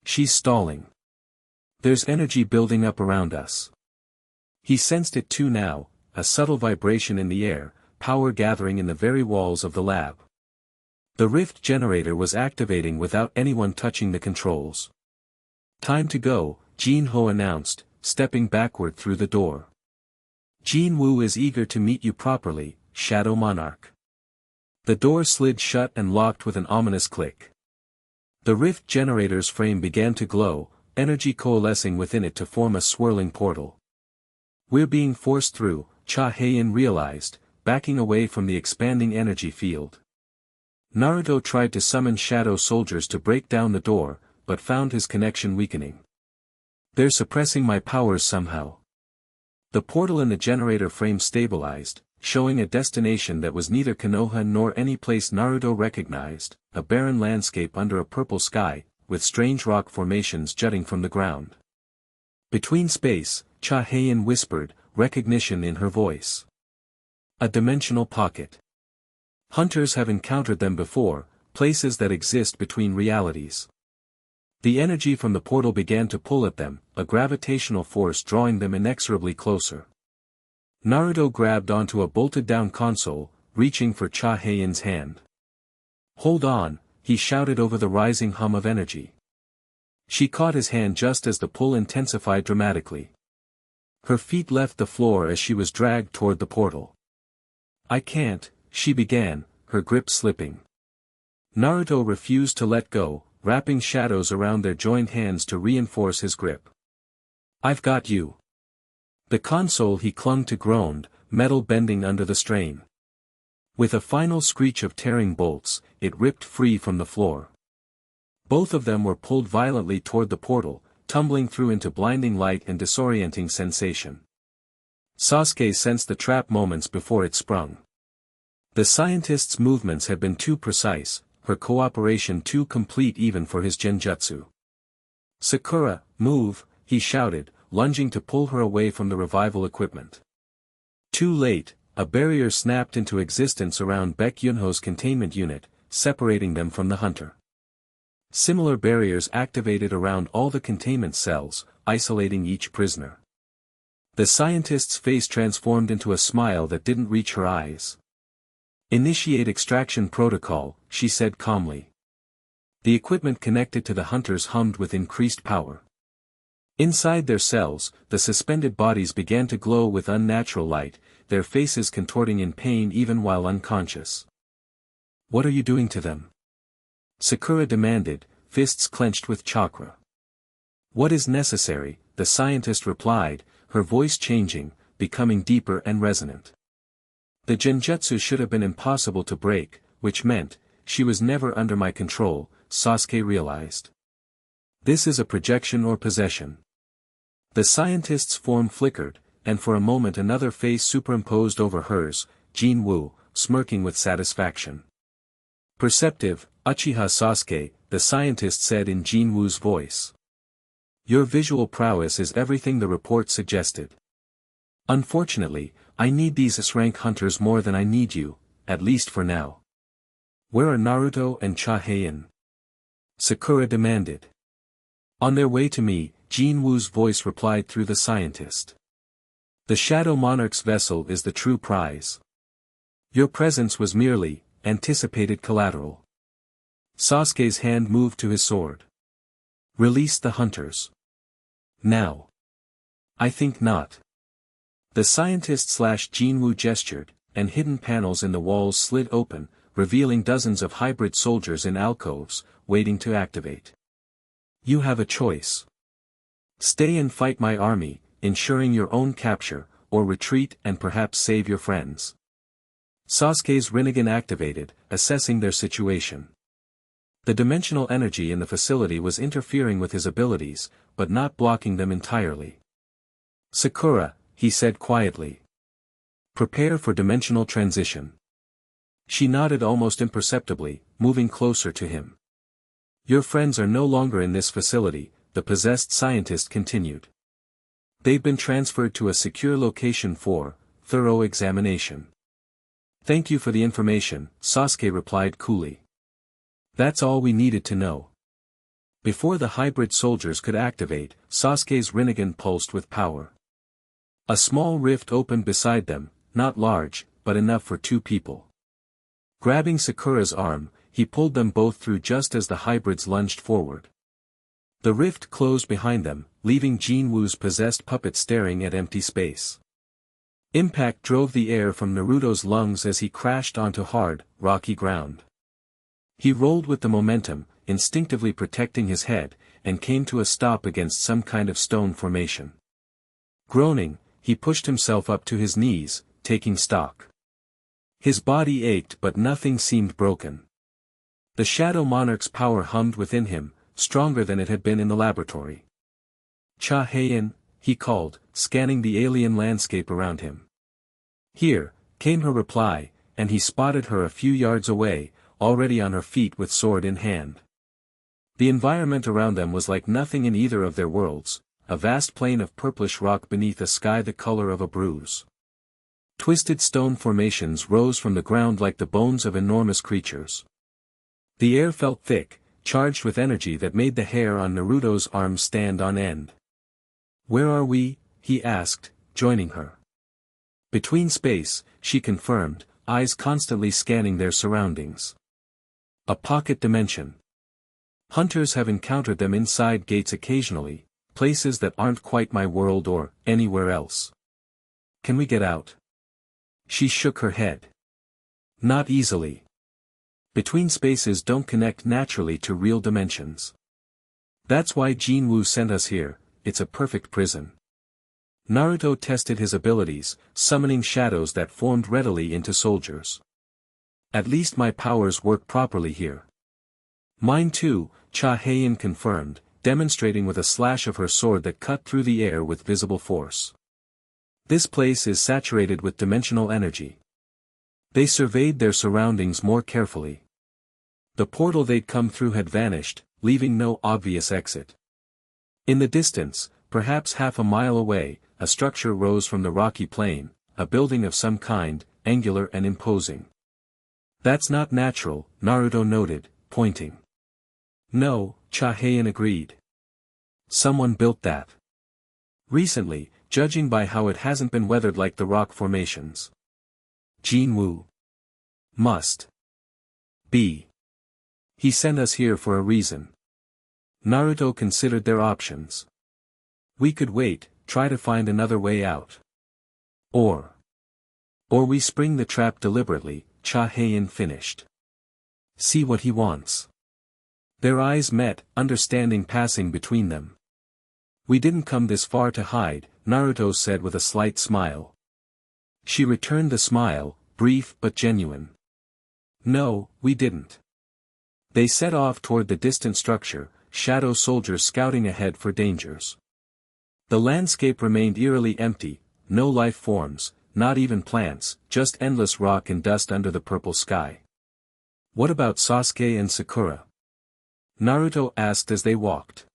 She's stalling. There's energy building up around us. He sensed it too now, a subtle vibration in the air, power gathering in the very walls of the lab. The rift generator was activating without anyone touching the controls. Time to go, Jin-Ho announced, stepping backward through the door. Jin-Woo is eager to meet you properly, Shadow Monarch. The door slid shut and locked with an ominous click. The rift generator's frame began to glow, energy coalescing within it to form a swirling portal. We're being forced through, Hae-In realized, backing away from the expanding energy field. Naruto tried to summon shadow soldiers to break down the door, but found his connection weakening. They're suppressing my powers somehow. The portal in the generator frame stabilized, showing a destination that was neither Konoha nor any place Naruto recognized, a barren landscape under a purple sky, with strange rock formations jutting from the ground. Between space, Hae-In whispered, recognition in her voice. A dimensional pocket. Hunters have encountered them before, places that exist between realities. The energy from the portal began to pull at them, a gravitational force drawing them inexorably closer. Naruto grabbed onto a bolted-down console, reaching for Hae-In's hand. Hold on, he shouted over the rising hum of energy. She caught his hand just as the pull intensified dramatically. Her feet left the floor as she was dragged toward the portal. I can't, she began, her grip slipping. Naruto refused to let go, wrapping shadows around their joined hands to reinforce his grip. I've got you. The console he clung to groaned, metal bending under the strain. With a final screech of tearing bolts, it ripped free from the floor. Both of them were pulled violently toward the portal, tumbling through into blinding light and disorienting sensation. Sasuke sensed the trap moments before it sprung. The scientist's movements had been too precise, her cooperation too complete even for his genjutsu. Sakura, move, he shouted, lunging to pull her away from the revival equipment. Too late, a barrier snapped into existence around Baek Yunho's containment unit, separating them from the hunter. Similar barriers activated around all the containment cells, isolating each prisoner. The scientist's face transformed into a smile that didn't reach her eyes. Initiate extraction protocol, she said calmly. The equipment connected to the hunters hummed with increased power. Inside their cells, the suspended bodies began to glow with unnatural light, their faces contorting in pain even while unconscious. "What are you doing to them?" Sakura demanded, fists clenched with chakra. "What is necessary?" the scientist replied, her voice changing, becoming deeper and resonant. The genjutsu should have been impossible to break, which meant, she was never under my control, Sasuke realized. This is a projection or possession. The scientist's form flickered, and for a moment another face superimposed over hers, Jin-Woo, smirking with satisfaction. "Perceptive, Uchiha Sasuke," the scientist said in Jin-Woo's voice. "Your visual prowess is everything the report suggested. Unfortunately, I need these S-rank hunters more than I need you, at least for now. Where are Naruto and Hae-In?" Sakura demanded. "On their way to me," Jin-Woo's voice replied through the scientist. "The Shadow Monarch's vessel is the true prize. Your presence was merely anticipated collateral." Sasuke's hand moved to his sword. "Release the hunters. Now." "I think not." The scientist/Jin-Woo gestured, and hidden panels in the walls slid open, revealing dozens of hybrid soldiers in alcoves, waiting to activate. "You have a choice. Stay and fight my army, ensuring your own capture, or retreat and perhaps save your friends." Sasuke's Rinnegan activated, assessing their situation. The dimensional energy in the facility was interfering with his abilities, but not blocking them entirely. "Sakura," he said quietly. "Prepare for dimensional transition." She nodded almost imperceptibly, moving closer to him. "Your friends are no longer in this facility," the possessed scientist continued. "They've been transferred to a secure location for thorough examination." "Thank you for the information," Sasuke replied coolly. "That's all we needed to know." Before the hybrid soldiers could activate, Sasuke's Rinnegan pulsed with power. A small rift opened beside them, not large, but enough for two people. Grabbing Sakura's arm, he pulled them both through just as the hybrids lunged forward. The rift closed behind them, leaving Jin-Woo's possessed puppet staring at empty space. Impact drove the air from Naruto's lungs as he crashed onto hard, rocky ground. He rolled with the momentum, instinctively protecting his head, and came to a stop against some kind of stone formation. Groaning, he pushed himself up to his knees, taking stock. His body ached but nothing seemed broken. The Shadow Monarch's power hummed within him, stronger than it had been in the laboratory. "Hae-In," he called, scanning the alien landscape around him. "Here," came her reply, and he spotted her a few yards away, already on her feet with sword in hand. The environment around them was like nothing in either of their worlds, a vast plain of purplish rock beneath a sky the color of a bruise. Twisted stone formations rose from the ground like the bones of enormous creatures. The air felt thick, charged with energy that made the hair on Naruto's arms stand on end. "Where are we?" he asked, joining her. "Between space," she confirmed, eyes constantly scanning their surroundings. "A pocket dimension. Hunters have encountered them inside gates occasionally, places that aren't quite my world or anywhere else. Can we get out?" She shook her head. "Not easily. Between spaces don't connect naturally to real dimensions. That's why Jin-Woo sent us here, it's a perfect prison." Naruto tested his abilities, summoning shadows that formed readily into soldiers. "At least my powers work properly here." "Mine too," Hae-In confirmed, demonstrating with a slash of her sword that cut through the air with visible force. "This place is saturated with dimensional energy." They surveyed their surroundings more carefully. The portal they'd come through had vanished, leaving no obvious exit. In the distance, perhaps half a mile away, a structure rose from the rocky plain, a building of some kind, angular and imposing. "That's not natural," Naruto noted, pointing. "No," Hae-In agreed. "Someone built that. Recently, judging by how it hasn't been weathered like the rock formations. Jin-Woo must be. He sent us here for a reason." Naruto considered their options. We could wait, try to find another way out. Or we spring the trap deliberately, Hae-In finished. See what he wants. Their eyes met, understanding passing between them. We didn't come this far to hide, Naruto said with a slight smile. She returned the smile, brief but genuine. No, we didn't. They set off toward the distant structure, shadow soldiers scouting ahead for dangers. The landscape remained eerily empty, no life forms, not even plants, just endless rock and dust under the purple sky. What about Sasuke and Sakura? Naruto asked as they walked.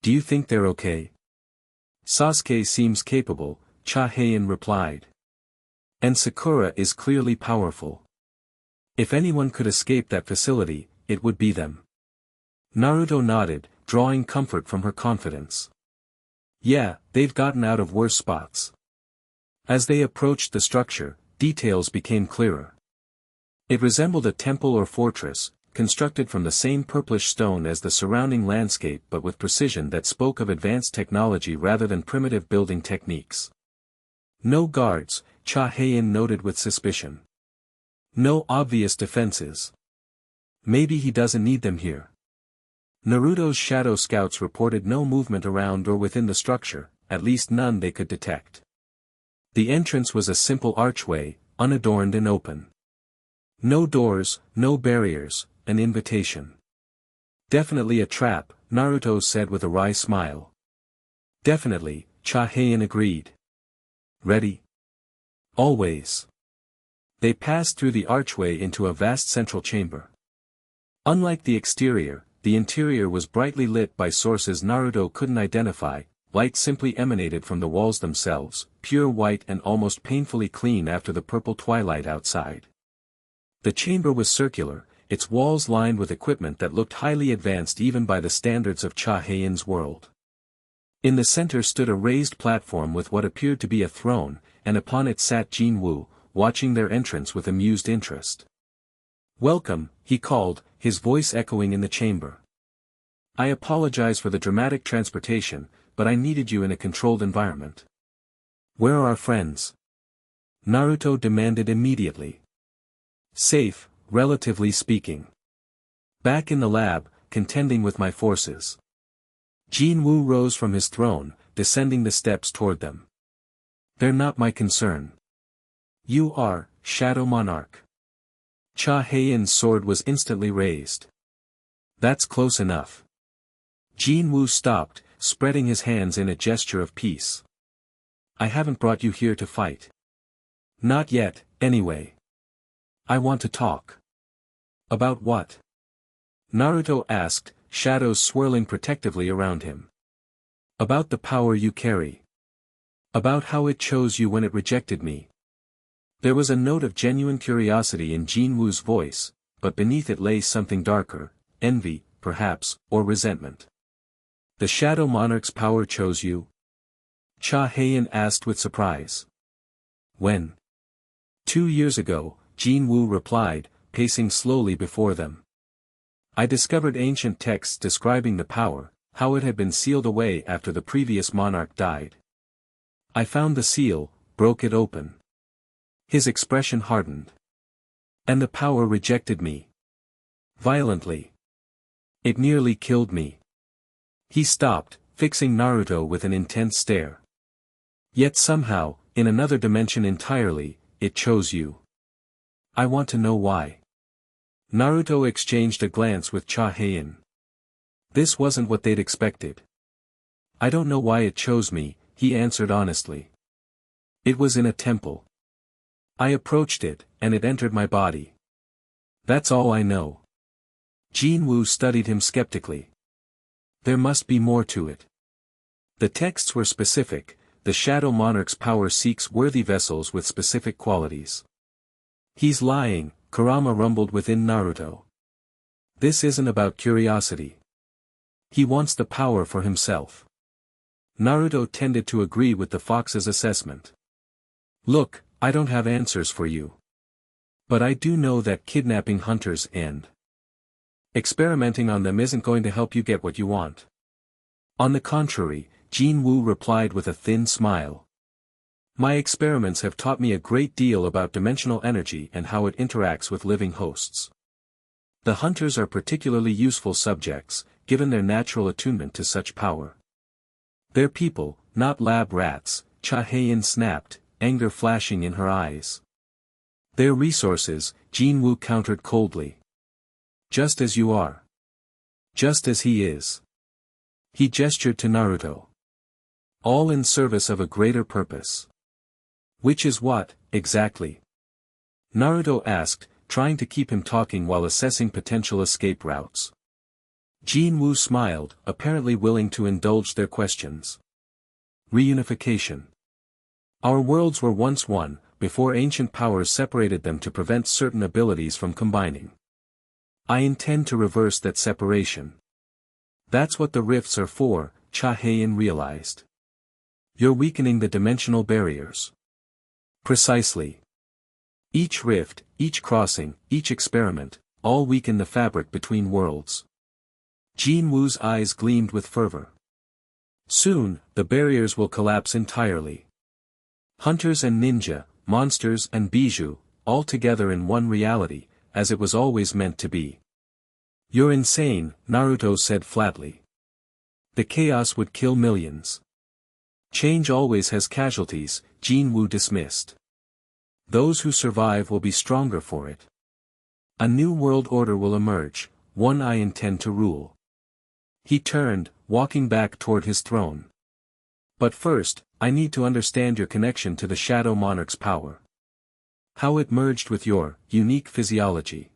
Do you think they're okay? Sasuke seems capable, Hae-In replied. And Sakura is clearly powerful. If anyone could escape that facility, it would be them. Naruto nodded, drawing comfort from her confidence. Yeah, they've gotten out of worse spots. As they approached the structure, details became clearer. It resembled a temple or fortress, constructed from the same purplish stone as the surrounding landscape but with precision that spoke of advanced technology rather than primitive building techniques. No guards, Hae-In noted with suspicion. No obvious defenses. Maybe he doesn't need them here. Naruto's shadow scouts reported no movement around or within the structure, at least none they could detect. The entrance was a simple archway, unadorned and open. No doors, no barriers, an invitation. Definitely a trap, Naruto said with a wry smile. Definitely, Hae-In agreed. Ready? Always. They passed through the archway into a vast central chamber. Unlike the exterior, the interior was brightly lit by sources Naruto couldn't identify. Light simply emanated from the walls themselves, pure white and almost painfully clean after the purple twilight outside. The chamber was circular, its walls lined with equipment that looked highly advanced even by the standards of Hae-In's world. In the center stood a raised platform with what appeared to be a throne, and upon it sat Jin-Woo, watching their entrance with amused interest. Welcome, he called, his voice echoing in the chamber. I apologize for the dramatic transportation, but I needed you in a controlled environment. Where are our friends? Naruto demanded immediately. Safe, relatively speaking. Back in the lab, contending with my forces. Jin-Woo rose from his throne, descending the steps toward them. They're not my concern. You are, Shadow Monarch. Hae-In's sword was instantly raised. That's close enough. Jin-Woo stopped, spreading his hands in a gesture of peace. I haven't brought you here to fight. Not yet, anyway. I want to talk. About what? Naruto asked, shadows swirling protectively around him. About the power you carry. About how it chose you when it rejected me. There was a note of genuine curiosity in Jin-Woo's voice, but beneath it lay something darker, envy, perhaps, or resentment. The Shadow Monarch's power chose you? Hae-In asked with surprise. When? 2 years ago, Jin-Woo replied, pacing slowly before them. I discovered ancient texts describing the power, how it had been sealed away after the previous monarch died. I found the seal, broke it open. His expression hardened. And the power rejected me. Violently. It nearly killed me. He stopped, fixing Naruto with an intense stare. Yet somehow, in another dimension entirely, it chose you. I want to know why. Naruto exchanged a glance with Hae-In. This wasn't what they'd expected. I don't know why it chose me, he answered honestly. It was in a temple. I approached it, and it entered my body. That's all I know. Jin-Woo studied him skeptically. There must be more to it. The texts were specific, the Shadow Monarch's power seeks worthy vessels with specific qualities. He's lying, Kurama rumbled within Naruto. This isn't about curiosity. He wants the power for himself. Naruto tended to agree with the fox's assessment. Look, I don't have answers for you. But I do know that kidnapping hunters and experimenting on them isn't going to help you get what you want. On the contrary, Jin-Woo replied with a thin smile. My experiments have taught me a great deal about dimensional energy and how it interacts with living hosts. The hunters are particularly useful subjects, given their natural attunement to such power. They're people, not lab rats, Hae-In snapped, anger flashing in her eyes. They're resources, Jin-Woo countered coldly. Just as you are. Just as he is. He gestured to Naruto. All in service of a greater purpose. Which is what, exactly? Naruto asked, trying to keep him talking while assessing potential escape routes. Jin-Woo smiled, apparently willing to indulge their questions. Reunification. Our worlds were once one, before ancient powers separated them to prevent certain abilities from combining. I intend to reverse that separation. That's what the rifts are for, Hae-In realized. You're weakening the dimensional barriers. Precisely. Each rift, each crossing, each experiment, all weaken the fabric between worlds. Jin-Woo's eyes gleamed with fervor. Soon, the barriers will collapse entirely. Hunters and ninja, monsters and bijou, all together in one reality, as it was always meant to be. You're insane, Naruto said flatly. The chaos would kill millions. Change always has casualties, Jin-Woo dismissed. Those who survive will be stronger for it. A new world order will emerge, one I intend to rule. He turned, walking back toward his throne. But first, I need to understand your connection to the Shadow Monarch's power. How it merged with your unique physiology.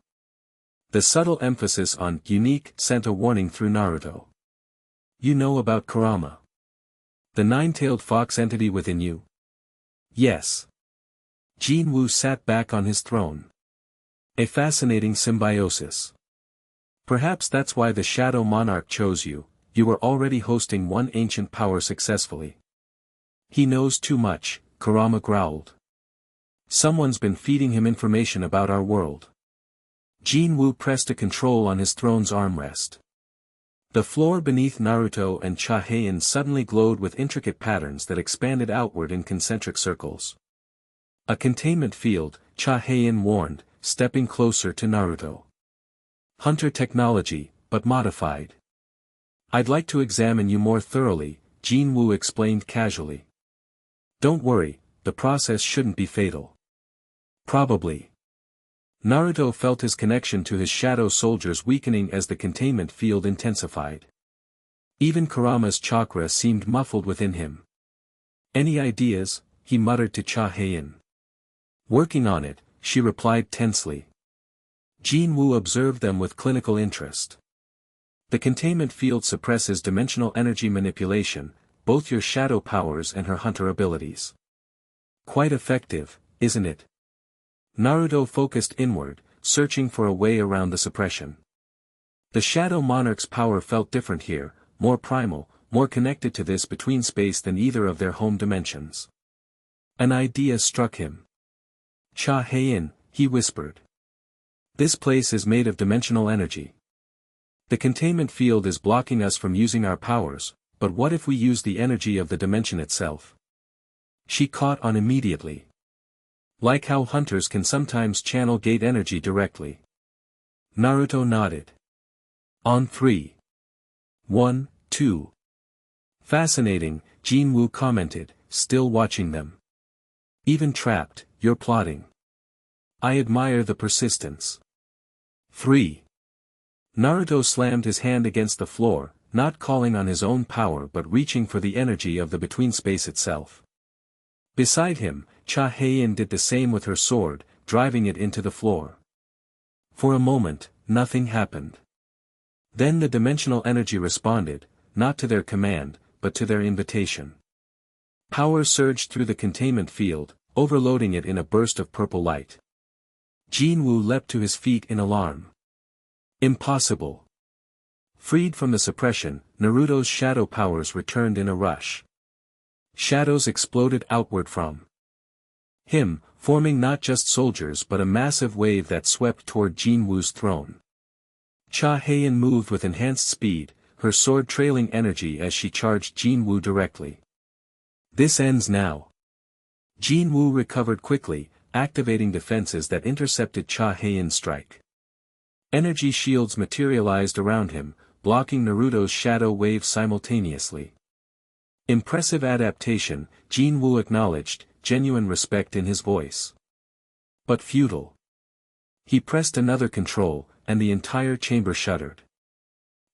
The subtle emphasis on unique sent a warning through Naruto. You know about Kurama. The nine-tailed fox entity within you? Yes. Jin-Woo sat back on his throne. A fascinating symbiosis. Perhaps that's why the Shadow Monarch chose you, you were already hosting one ancient power successfully. He knows too much, Kurama growled. Someone's been feeding him information about our world. Jin-Woo pressed a control on his throne's armrest. The floor beneath Naruto and Hae-In suddenly glowed with intricate patterns that expanded outward in concentric circles. A containment field, Hae-In warned, stepping closer to Naruto. Hunter technology, but modified. I'd like to examine you more thoroughly, Jin-Woo explained casually. Don't worry, the process shouldn't be fatal. Probably. Naruto felt his connection to his shadow soldiers weakening as the containment field intensified. Even Kurama's chakra seemed muffled within him. Any ideas? He muttered to Hae-In. Working on it, she replied tensely. Jin-Woo observed them with clinical interest. The containment field suppresses dimensional energy manipulation, both your shadow powers and her hunter abilities. Quite effective, isn't it? Naruto focused inward, searching for a way around the suppression. The Shadow Monarch's power felt different here, more primal, more connected to this between space than either of their home dimensions. An idea struck him. Hae-In, he whispered. This place is made of dimensional energy. The containment field is blocking us from using our powers, but what if we use the energy of the dimension itself? She caught on immediately. Like how hunters can sometimes channel gate energy directly. Naruto nodded. On 3. 1, 2. Fascinating, Jin-Woo commented, still watching them. Even trapped, you're plotting. I admire the persistence. 3. Naruto slammed his hand against the floor, not calling on his own power but reaching for the energy of the between space itself. Beside him, Hae-In did the same with her sword, driving it into the floor. For a moment, nothing happened. Then the dimensional energy responded, not to their command, but to their invitation. Power surged through the containment field, overloading it in a burst of purple light. Jin-Woo leapt to his feet in alarm. Impossible. Freed from the suppression, Naruto's shadow powers returned in a rush. Shadows exploded outward from him, forming not just soldiers but a massive wave that swept toward Jin-Woo's throne. Hae-In moved with enhanced speed, her sword trailing energy as she charged Jin-Woo directly. This ends now. Jin-Woo recovered quickly, activating defenses that intercepted Hae-In's strike. Energy shields materialized around him, blocking Naruto's shadow wave simultaneously. Impressive adaptation, Jin-Woo acknowledged, genuine respect in his voice. But futile. He pressed another control, and the entire chamber shuddered.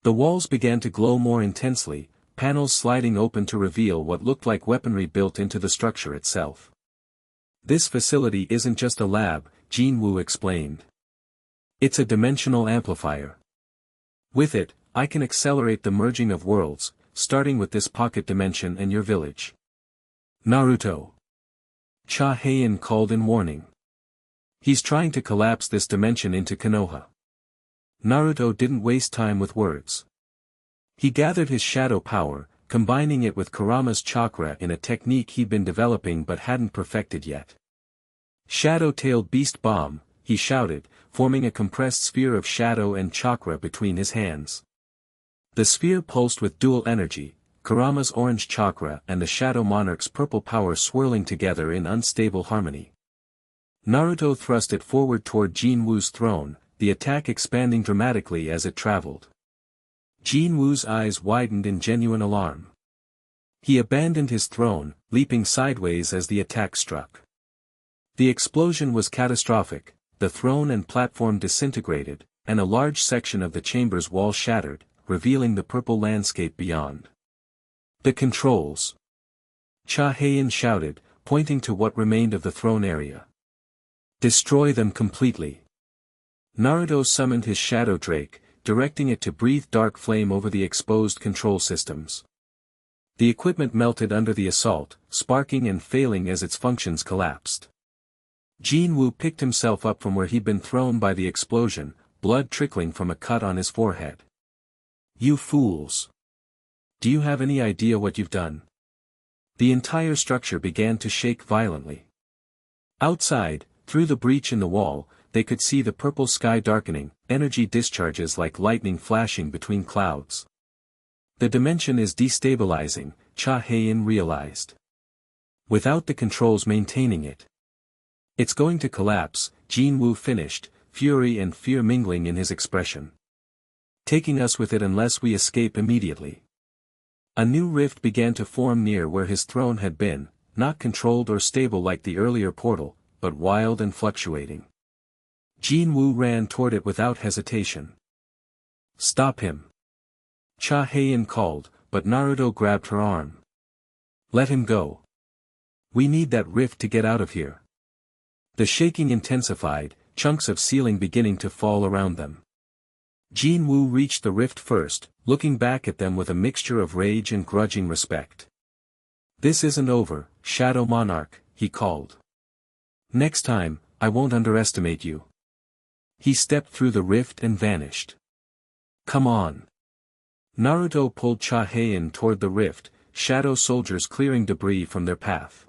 The walls began to glow more intensely, panels sliding open to reveal what looked like weaponry built into the structure itself. This facility isn't just a lab, Jin-Woo explained. It's a dimensional amplifier. With it, I can accelerate the merging of worlds, starting with this pocket dimension and your village. Naruto. Hae-In called in warning. He's trying to collapse this dimension into Konoha. Naruto didn't waste time with words. He gathered his shadow power, combining it with Kurama's chakra in a technique he'd been developing but hadn't perfected yet. Shadow-tailed beast bomb, he shouted, forming a compressed sphere of shadow and chakra between his hands. The sphere pulsed with dual energy, Kurama's orange chakra and the Shadow Monarch's purple power swirling together in unstable harmony. Naruto thrust it forward toward Jin-Woo's throne, the attack expanding dramatically as it traveled. Jin-Woo's eyes widened in genuine alarm. He abandoned his throne, leaping sideways as the attack struck. The explosion was catastrophic, the throne and platform disintegrated, and a large section of the chamber's wall shattered, revealing the purple landscape beyond. The controls! Hae-In shouted, pointing to what remained of the throne area. Destroy them completely. Naruto summoned his Shadow Drake, directing it to breathe dark flame over the exposed control systems. The equipment melted under the assault, sparking and failing as its functions collapsed. Jin-Woo picked himself up from where he'd been thrown by the explosion, blood trickling from a cut on his forehead. You fools! Do you have any idea what you've done? The entire structure began to shake violently. Outside, through the breach in the wall, they could see the purple sky darkening, energy discharges like lightning flashing between clouds. The dimension is destabilizing, Hae-In realized. Without the controls maintaining it. It's going to collapse, Jin-Woo finished, fury and fear mingling in his expression. Taking us with it unless we escape immediately. A new rift began to form near where his throne had been, not controlled or stable like the earlier portal, but wild and fluctuating. Jin-Woo ran toward it without hesitation. Stop him! Hae-In called, but Naruto grabbed her arm. Let him go. We need that rift to get out of here. The shaking intensified, chunks of ceiling beginning to fall around them. Jin-Woo reached the rift first, looking back at them with a mixture of rage and grudging respect. This isn't over, Shadow Monarch, he called. Next time, I won't underestimate you. He stepped through the rift and vanished. Come on. Naruto pulled Hae-In toward the rift, shadow soldiers clearing debris from their path.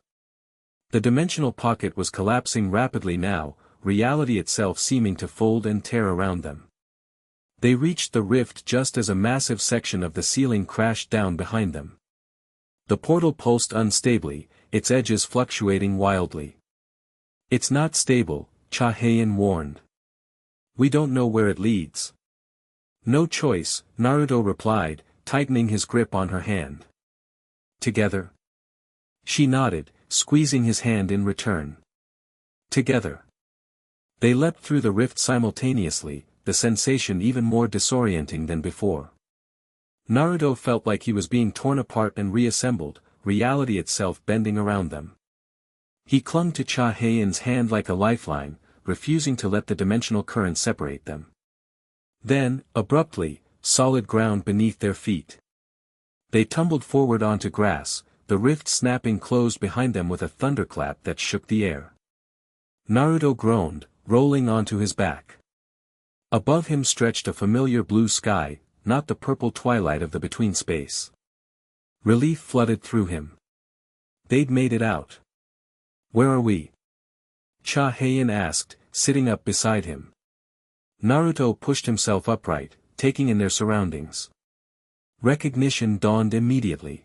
The dimensional pocket was collapsing rapidly now, reality itself seeming to fold and tear around them. They reached the rift just as a massive section of the ceiling crashed down behind them. The portal pulsed unstably, its edges fluctuating wildly. It's not stable, Hae-In warned. We don't know where it leads. No choice, Naruto replied, tightening his grip on her hand. Together? She nodded, squeezing his hand in return. Together. They leapt through the rift simultaneously, the sensation even more disorienting than before. Naruto felt like he was being torn apart and reassembled, reality itself bending around them. He clung to Hae-In's hand like a lifeline, refusing to let the dimensional current separate them. Then, abruptly, solid ground beneath their feet. They tumbled forward onto grass, the rift snapping closed behind them with a thunderclap that shook the air. Naruto groaned, rolling onto his back. Above him stretched a familiar blue sky, not the purple twilight of the between space. Relief flooded through him. They'd made it out. Where are we? Hae-In asked, sitting up beside him. Naruto pushed himself upright, taking in their surroundings. Recognition dawned immediately.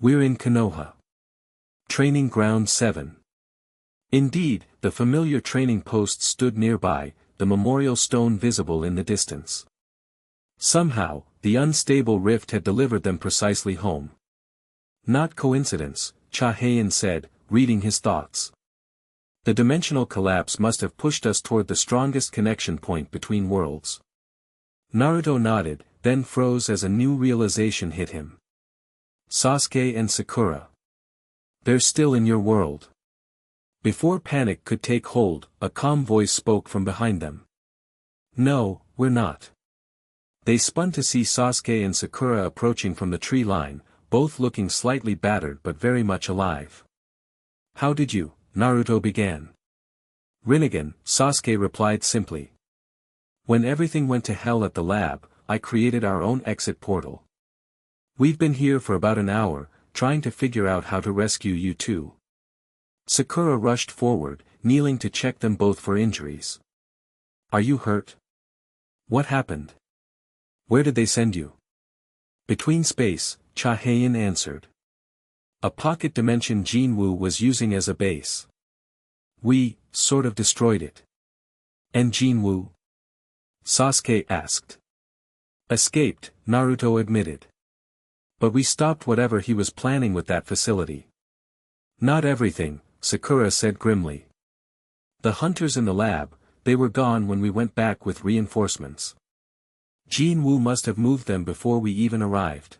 We're in Konoha. Training Ground 7. Indeed, the familiar training post stood nearby, the memorial stone visible in the distance. Somehow, the unstable rift had delivered them precisely home. Not coincidence, Hae-In said, reading his thoughts. The dimensional collapse must have pushed us toward the strongest connection point between worlds. Naruto nodded, then froze as a new realization hit him. Sasuke and Sakura. They're still in your world. Before panic could take hold, a calm voice spoke from behind them. No, we're not. They spun to see Sasuke and Sakura approaching from the tree line, both looking slightly battered but very much alive. How did you? Naruto began. Rinnegan, Sasuke replied simply. When everything went to hell at the lab, I created our own exit portal. We've been here for about an hour, trying to figure out how to rescue you two. Sakura rushed forward, kneeling to check them both for injuries. Are you hurt? What happened? Where did they send you? Between space, Hae-In answered. A pocket dimension Jin-Woo was using as a base. We, sort of destroyed it. And Jin-Woo? Sasuke asked. Escaped, Naruto admitted. But we stopped whatever he was planning with that facility. Not everything, Sakura said grimly. The hunters in the lab, they were gone when we went back with reinforcements. Jin-Woo must have moved them before we even arrived.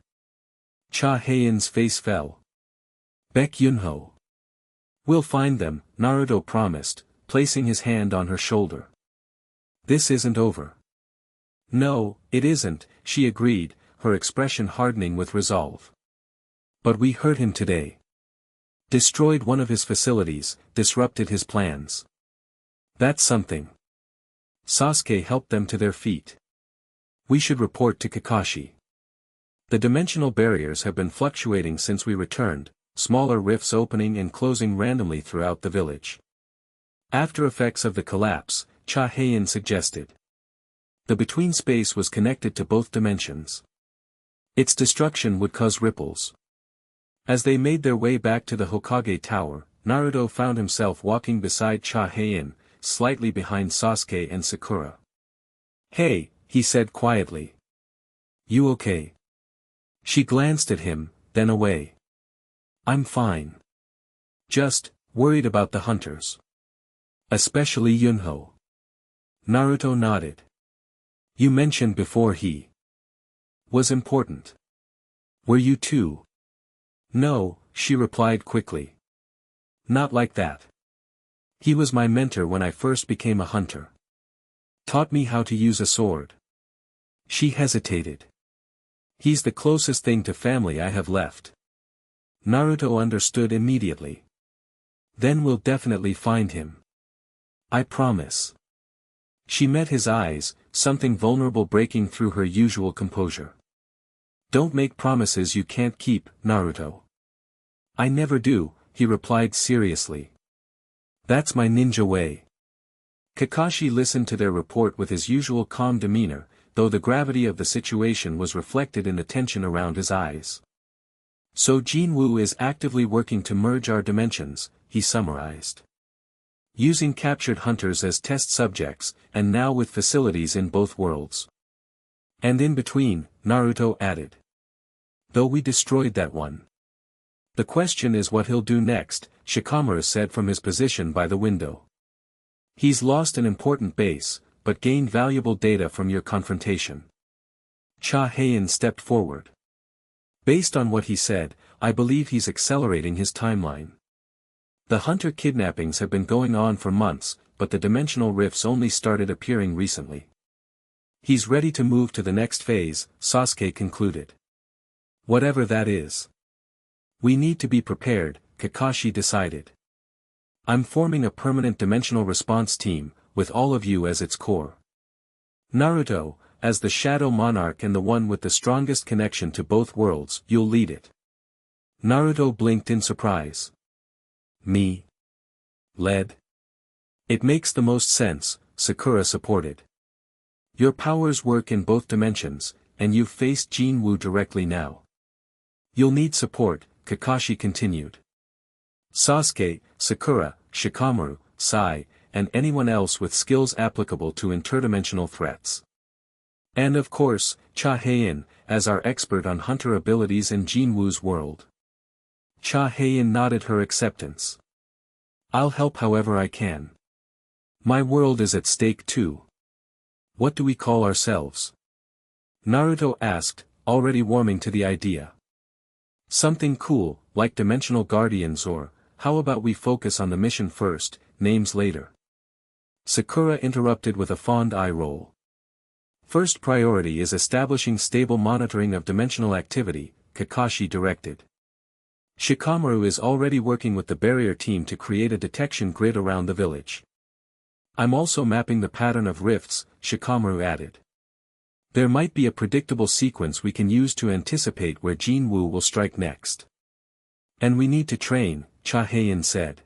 Hae-In's face fell. Baek Yunho. We'll find them, Naruto promised, placing his hand on her shoulder. This isn't over. No, it isn't, she agreed, her expression hardening with resolve. But we hurt him today. Destroyed one of his facilities, disrupted his plans. That's something. Sasuke helped them to their feet. We should report to Kakashi. The dimensional barriers have been fluctuating since we returned, smaller rifts opening and closing randomly throughout the village. After effects of the collapse, Hae-In suggested. The between space was connected to both dimensions. Its destruction would cause ripples. As they made their way back to the Hokage Tower, Naruto found himself walking beside Hae-In, slightly behind Sasuke and Sakura. Hey, he said quietly. You okay? She glanced at him, then away. I'm fine. Just, worried about the hunters. Especially Yunho. Naruto nodded. You mentioned before he was important. Were you too? No, she replied quickly. Not like that. He was my mentor when I first became a hunter. Taught me how to use a sword. She hesitated. He's the closest thing to family I have left. Naruto understood immediately. Then we'll definitely find him. I promise. She met his eyes, something vulnerable breaking through her usual composure. Don't make promises you can't keep, Naruto. I never do, he replied seriously. That's my ninja way. Kakashi listened to their report with his usual calm demeanor, though the gravity of the situation was reflected in the tension around his eyes. So Jin-Woo is actively working to merge our dimensions, he summarized. Using captured hunters as test subjects, and now with facilities in both worlds. And in between, Naruto added. Though we destroyed that one. The question is what he'll do next, Shikamaru said from his position by the window. He's lost an important base, but gained valuable data from your confrontation. Hae-In stepped forward. Based on what he said, I believe he's accelerating his timeline. The hunter kidnappings have been going on for months, but the dimensional rifts only started appearing recently. He's ready to move to the next phase, Sasuke concluded. Whatever that is. We need to be prepared, Kakashi decided. I'm forming a permanent dimensional response team, with all of you as its core. Naruto, as the Shadow Monarch and the one with the strongest connection to both worlds, you'll lead it. Naruto blinked in surprise. Me? Led? It makes the most sense, Sakura supported. Your powers work in both dimensions, and you've faced Jin-Woo directly now. You'll need support, Kakashi continued. Sasuke, Sakura, Shikamaru, Sai, and anyone else with skills applicable to interdimensional threats. And of course, Hae-In, as our expert on hunter abilities in Jin-Woo's world. Hae-In nodded her acceptance. I'll help however I can. My world is at stake too. What do we call ourselves? Naruto asked, already warming to the idea. Something cool, like Dimensional Guardians, or, how about we focus on the mission first, names later. Sakura interrupted with a fond eye roll. First priority is establishing stable monitoring of dimensional activity, Kakashi directed. Shikamaru is already working with the barrier team to create a detection grid around the village. I'm also mapping the pattern of rifts, Shikamaru added. There might be a predictable sequence we can use to anticipate where Jin-Woo will strike next. And we need to train, Hae-In said.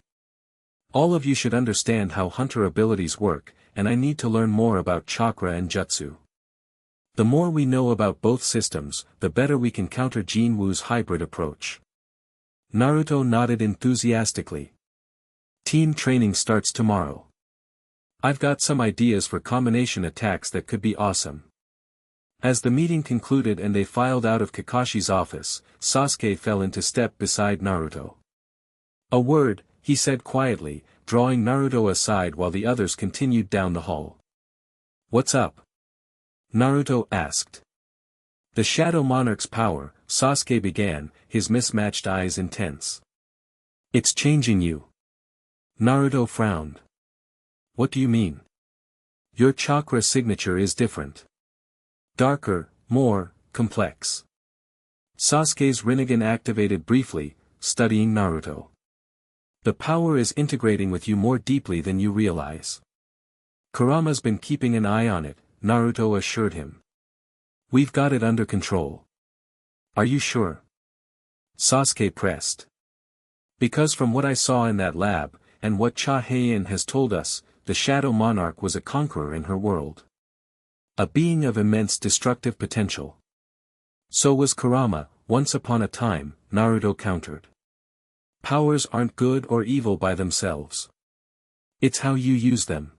All of you should understand how hunter abilities work, and I need to learn more about chakra and jutsu. The more we know about both systems, the better we can counter Jin-Woo's hybrid approach. Naruto nodded enthusiastically. Team training starts tomorrow. I've got some ideas for combination attacks that could be awesome. As the meeting concluded and they filed out of Kakashi's office, Sasuke fell into step beside Naruto. A word, he said quietly, drawing Naruto aside while the others continued down the hall. What's up? Naruto asked. The Shadow Monarch's power, Sasuke began, his mismatched eyes intense. It's changing you. Naruto frowned. What do you mean? Your chakra signature is different. Darker, more complex. Sasuke's Rinnegan activated briefly, studying Naruto. The power is integrating with you more deeply than you realize. Kurama's been keeping an eye on it, Naruto assured him. We've got it under control. Are you sure? Sasuke pressed. Because from what I saw in that lab, and what Hae-In has told us, the Shadow Monarch was a conqueror in her world. A being of immense destructive potential. So was Kurama, once upon a time, Naruto countered. Powers aren't good or evil by themselves. It's how you use them.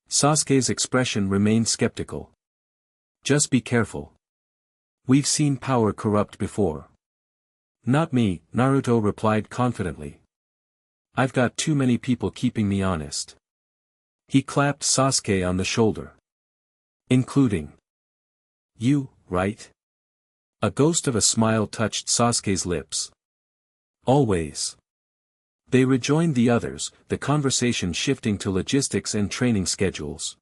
Sasuke's expression remained skeptical. Just be careful. We've seen power corrupt before. Not me, Naruto replied confidently. I've got too many people keeping me honest. He clapped Sasuke on the shoulder. Including you, right? A ghost of a smile touched Sasuke's lips. Always. They rejoined the others, the conversation shifting to logistics and training schedules.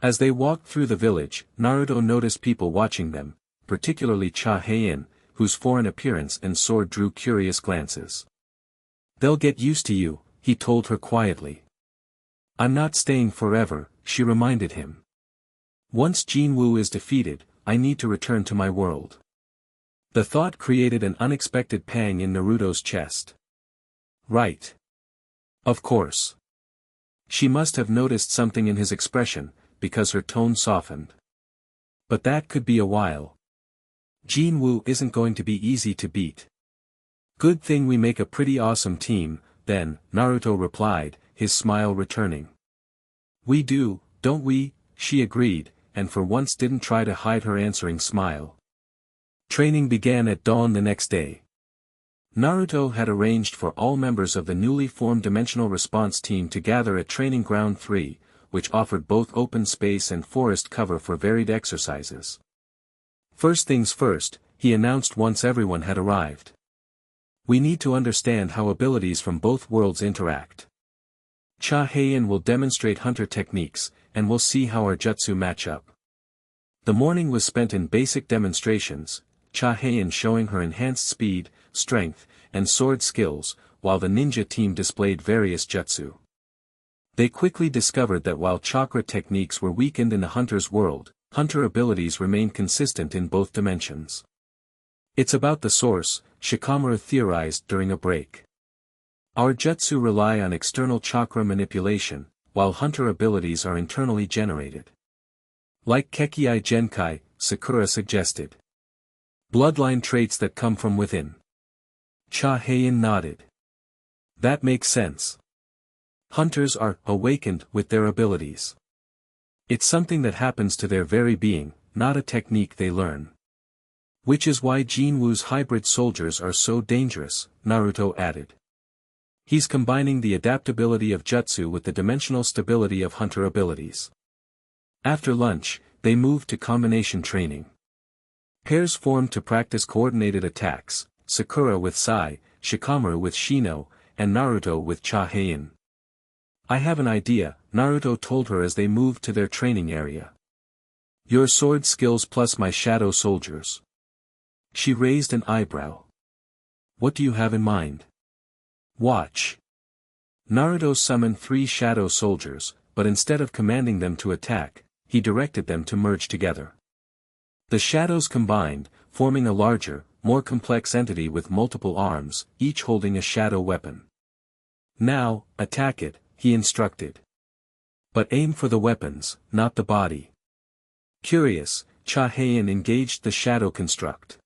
As they walked through the village, Naruto noticed people watching them, particularly Hae-In, whose foreign appearance and sword drew curious glances. They'll get used to you, he told her quietly. I'm not staying forever, she reminded him. Once Jin-Woo is defeated, I need to return to my world. The thought created an unexpected pang in Naruto's chest. Right. Of course. She must have noticed something in his expression, because her tone softened. But that could be a while. Jin-Woo isn't going to be easy to beat. Good thing we make a pretty awesome team, then, Naruto replied, his smile returning. We do, don't we? She agreed, and for once didn't try to hide her answering smile. Training began at dawn the next day. Naruto had arranged for all members of the newly formed Dimensional Response Team to gather at Training Ground 3, which offered both open space and forest cover for varied exercises. First things first, he announced once everyone had arrived. We need to understand how abilities from both worlds interact. Hae-In will demonstrate hunter techniques, and we'll see how our jutsu match up. The morning was spent in basic demonstrations, Hae-In showing her enhanced speed, strength, and sword skills, while the ninja team displayed various jutsu. They quickly discovered that while chakra techniques were weakened in the hunter's world, hunter abilities remained consistent in both dimensions. It's about the source, Shikamaru theorized during a break. Our jutsu rely on external chakra manipulation, while hunter abilities are internally generated. Like Kekkai Genkai, Sakura suggested. Bloodline traits that come from within. Hae-In nodded. That makes sense. Hunters are awakened with their abilities. It's something that happens to their very being, not a technique they learn. Which is why Jin-Woo's hybrid soldiers are so dangerous, Naruto added. He's combining the adaptability of jutsu with the dimensional stability of hunter abilities. After lunch, they moved to combination training. Pairs formed to practice coordinated attacks, Sakura with Sai, Shikamaru with Shino, and Naruto with Hae-In. I have an idea, Naruto told her as they moved to their training area. Your sword skills plus my shadow soldiers. She raised an eyebrow. What do you have in mind? Watch. Naruto summoned 3 shadow soldiers, but instead of commanding them to attack, he directed them to merge together. The shadows combined, forming a larger, more complex entity with multiple arms, each holding a shadow weapon. Now, attack it, he instructed. But aim for the weapons, not the body. Curious, Hae-In engaged the shadow construct.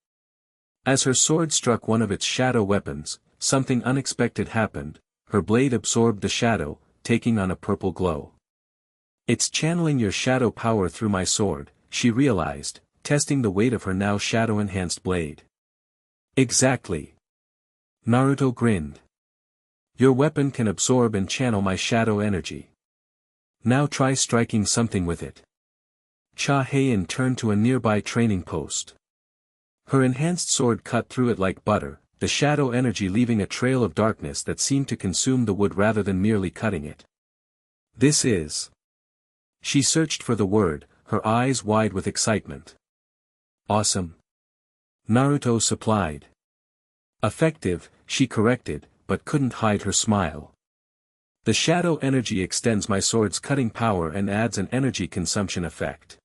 As her sword struck one of its shadow weapons, something unexpected happened. Her blade absorbed the shadow, taking on a purple glow. It's channeling your shadow power through my sword, she realized, testing the weight of her now shadow-enhanced blade. Exactly. Naruto grinned. Your weapon can absorb and channel my shadow energy. Now try striking something with it. Hae-In turned to a nearby training post. Her enhanced sword cut through it like butter, the shadow energy leaving a trail of darkness that seemed to consume the wood rather than merely cutting it. This is. She searched for the word, her eyes wide with excitement. Awesome. Naruto supplied. Effective, she corrected, but couldn't hide her smile. The shadow energy extends my sword's cutting power and adds an energy consumption effect.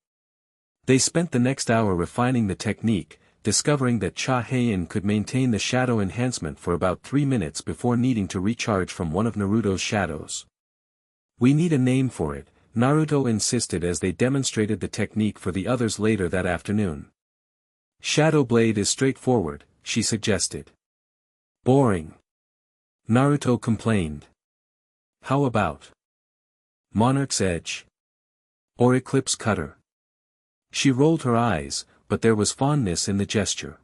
They spent the next hour refining the technique, discovering that Hae-In could maintain the shadow enhancement for about 3 minutes before needing to recharge from one of Naruto's shadows. We need a name for it, Naruto insisted as they demonstrated the technique for the others later that afternoon. Shadow Blade is straightforward, she suggested. Boring. Naruto complained. How about Monarch's Edge? Or Eclipse Cutter? She rolled her eyes, but there was fondness in the gesture.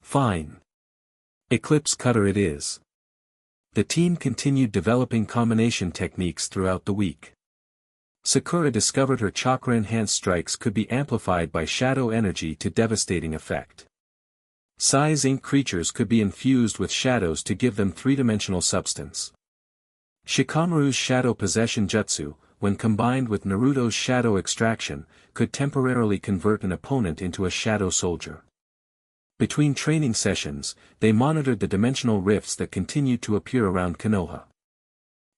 Fine. Eclipse Cutter it is. The team continued developing combination techniques throughout the week. Sakura discovered her chakra-enhanced strikes could be amplified by shadow energy to devastating effect. Sai's ink creatures could be infused with shadows to give them 3-dimensional substance. Shikamaru's shadow possession jutsu, when combined with Naruto's shadow extraction, could temporarily convert an opponent into a shadow soldier. Between training sessions, they monitored the dimensional rifts that continued to appear around Konoha.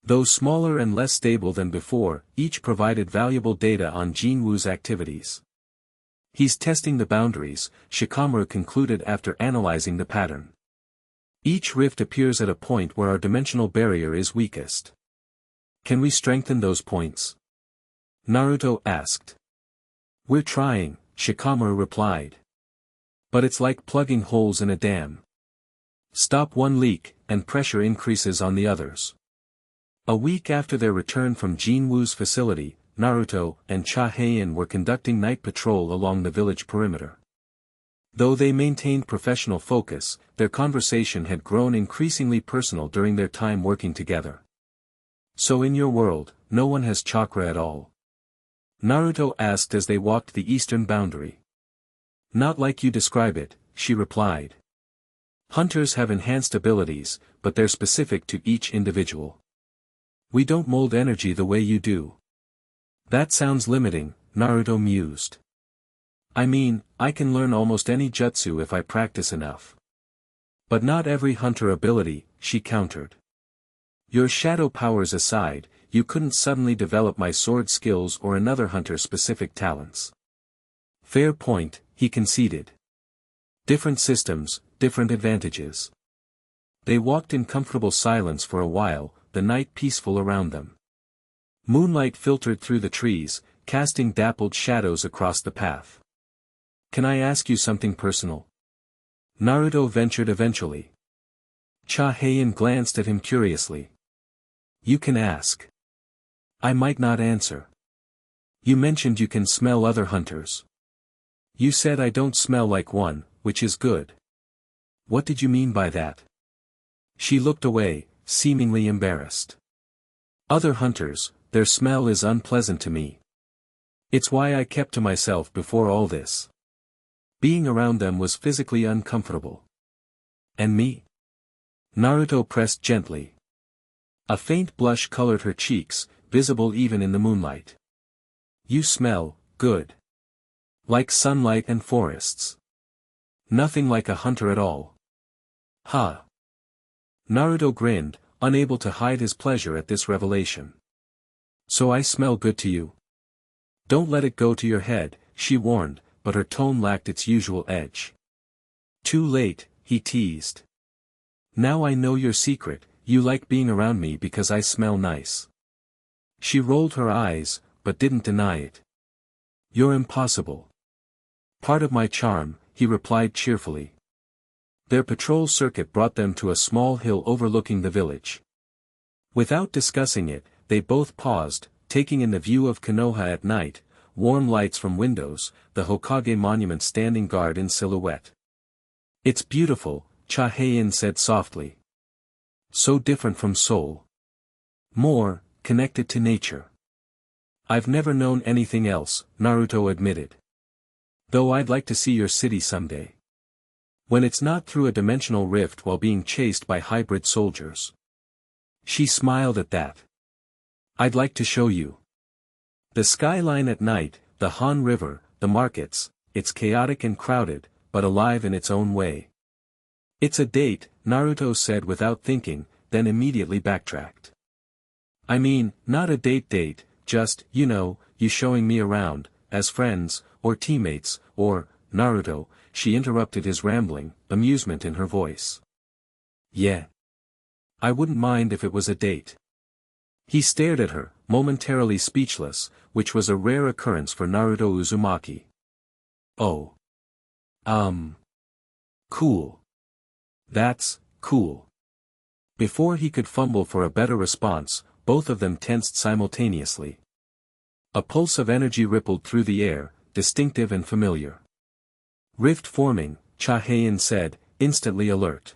Though smaller and less stable than before, each provided valuable data on Jin-Woo's activities. He's testing the boundaries, Shikamaru concluded after analyzing the pattern. Each rift appears at a point where our dimensional barrier is weakest. Can we strengthen those points? Naruto asked. We're trying, Shikamaru replied. But it's like plugging holes in a dam. Stop one leak, and pressure increases on the others. A week after their return from Jin-Woo's facility, Naruto and Hae-In were conducting night patrol along the village perimeter. Though they maintained professional focus, their conversation had grown increasingly personal during their time working together. So in your world, no one has chakra at all? Naruto asked as they walked the eastern boundary. Not like you describe it, she replied. Hunters have enhanced abilities, but they're specific to each individual. We don't mold energy the way you do. That sounds limiting, Naruto mused. I mean, I can learn almost any jutsu if I practice enough. But not every hunter ability, she countered. Your shadow powers aside, you couldn't suddenly develop my sword skills or another hunter's specific talents. Fair point, he conceded. Different systems, different advantages. They walked in comfortable silence for a while, the night peaceful around them. Moonlight filtered through the trees, casting dappled shadows across the path. Can I ask you something personal? Naruto ventured eventually. Hae-In glanced at him curiously. You can ask. I might not answer. You mentioned you can smell other hunters. You said I don't smell like one, which is good. What did you mean by that? She looked away, seemingly embarrassed. Other hunters, their smell is unpleasant to me. It's why I kept to myself before all this. Being around them was physically uncomfortable. And me? Naruto pressed gently. A faint blush colored her cheeks, visible even in the moonlight. You smell good. Like sunlight and forests. Nothing like a hunter at all. Ha! Naruto grinned, unable to hide his pleasure at this revelation. So I smell good to you? Don't let it go to your head, she warned, but her tone lacked its usual edge. Too late, he teased. Now I know your secret, you like being around me because I smell nice. She rolled her eyes, but didn't deny it. You're impossible. Part of my charm, he replied cheerfully. Their patrol circuit brought them to a small hill overlooking the village. Without discussing it, they both paused, taking in the view of Konoha at night, warm lights from windows, the Hokage monument standing guard in silhouette. It's beautiful, Hae-In said softly. So different from Seoul. More, connected to nature. I've never known anything else, Naruto admitted. Though I'd like to see your city someday. When it's not through a dimensional rift while being chased by hybrid soldiers. She smiled at that. I'd like to show you. The skyline at night, the Han River, the markets, it's chaotic and crowded, but alive in its own way. It's a date, Naruto said without thinking, then immediately backtracked. I mean, not a date, just, you showing me around, as friends, or teammates, or, Naruto, she interrupted his rambling, amusement in her voice. Yeah. I wouldn't mind if it was a date. He stared at her, momentarily speechless, which was a rare occurrence for Naruto Uzumaki. Oh. Cool. That's cool. Before he could fumble for a better response, both of them tensed simultaneously. A pulse of energy rippled through the air, distinctive and familiar. Rift forming, Hae-In said, instantly alert.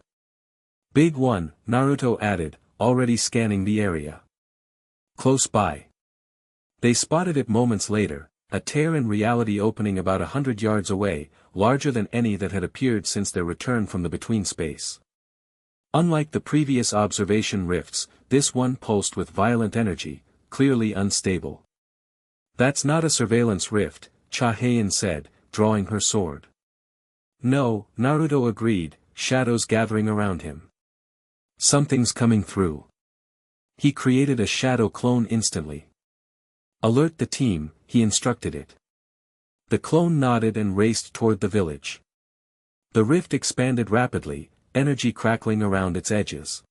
Big one, Naruto added, already scanning the area. Close by. They spotted it moments later, a tear in reality opening about 100 yards away, larger than any that had appeared since their return from the between space. Unlike the previous observation rifts, this one pulsed with violent energy, clearly unstable. That's not a surveillance rift, Hae-In said, drawing her sword. No, Naruto agreed, shadows gathering around him. Something's coming through. He created a shadow clone instantly. Alert the team, he instructed it. The clone nodded and raced toward the village. The rift expanded rapidly, energy crackling around its edges.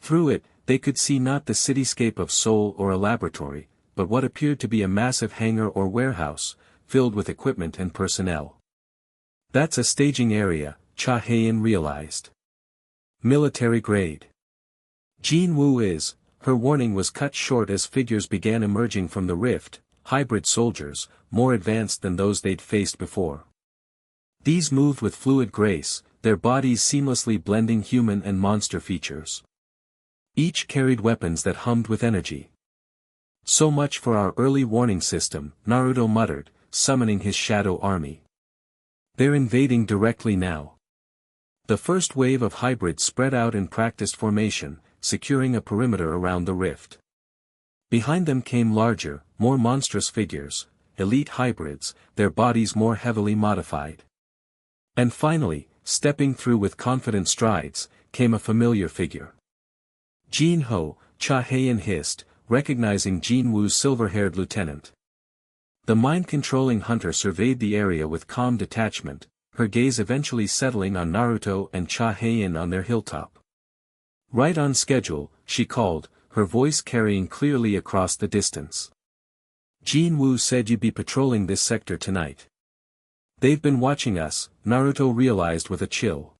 Through it, they could see not the cityscape of Seoul or a laboratory, but what appeared to be a massive hangar or warehouse, filled with equipment and personnel. That's a staging area, Hae-In realized. Military grade. Jin-Woo is, her warning was cut short as figures began emerging from the rift, hybrid soldiers, more advanced than those they'd faced before. These moved with fluid grace, their bodies seamlessly blending human and monster features. Each carried weapons that hummed with energy. So much for our early warning system, Naruto muttered, summoning his shadow army. They're invading directly now. The first wave of hybrids spread out in practiced formation, securing a perimeter around the rift. Behind them came larger, more monstrous figures, elite hybrids, their bodies more heavily modified. And finally, stepping through with confident strides, came a familiar figure. Jin-Ho, Hae-In hissed, recognizing Jin-Woo's silver-haired lieutenant. The mind-controlling hunter surveyed the area with calm detachment, her gaze eventually settling on Naruto and Hae-In on their hilltop. Right on schedule, she called, her voice carrying clearly across the distance. Jin-Woo said you'd be patrolling this sector tonight. They've been watching us, Naruto realized with a chill.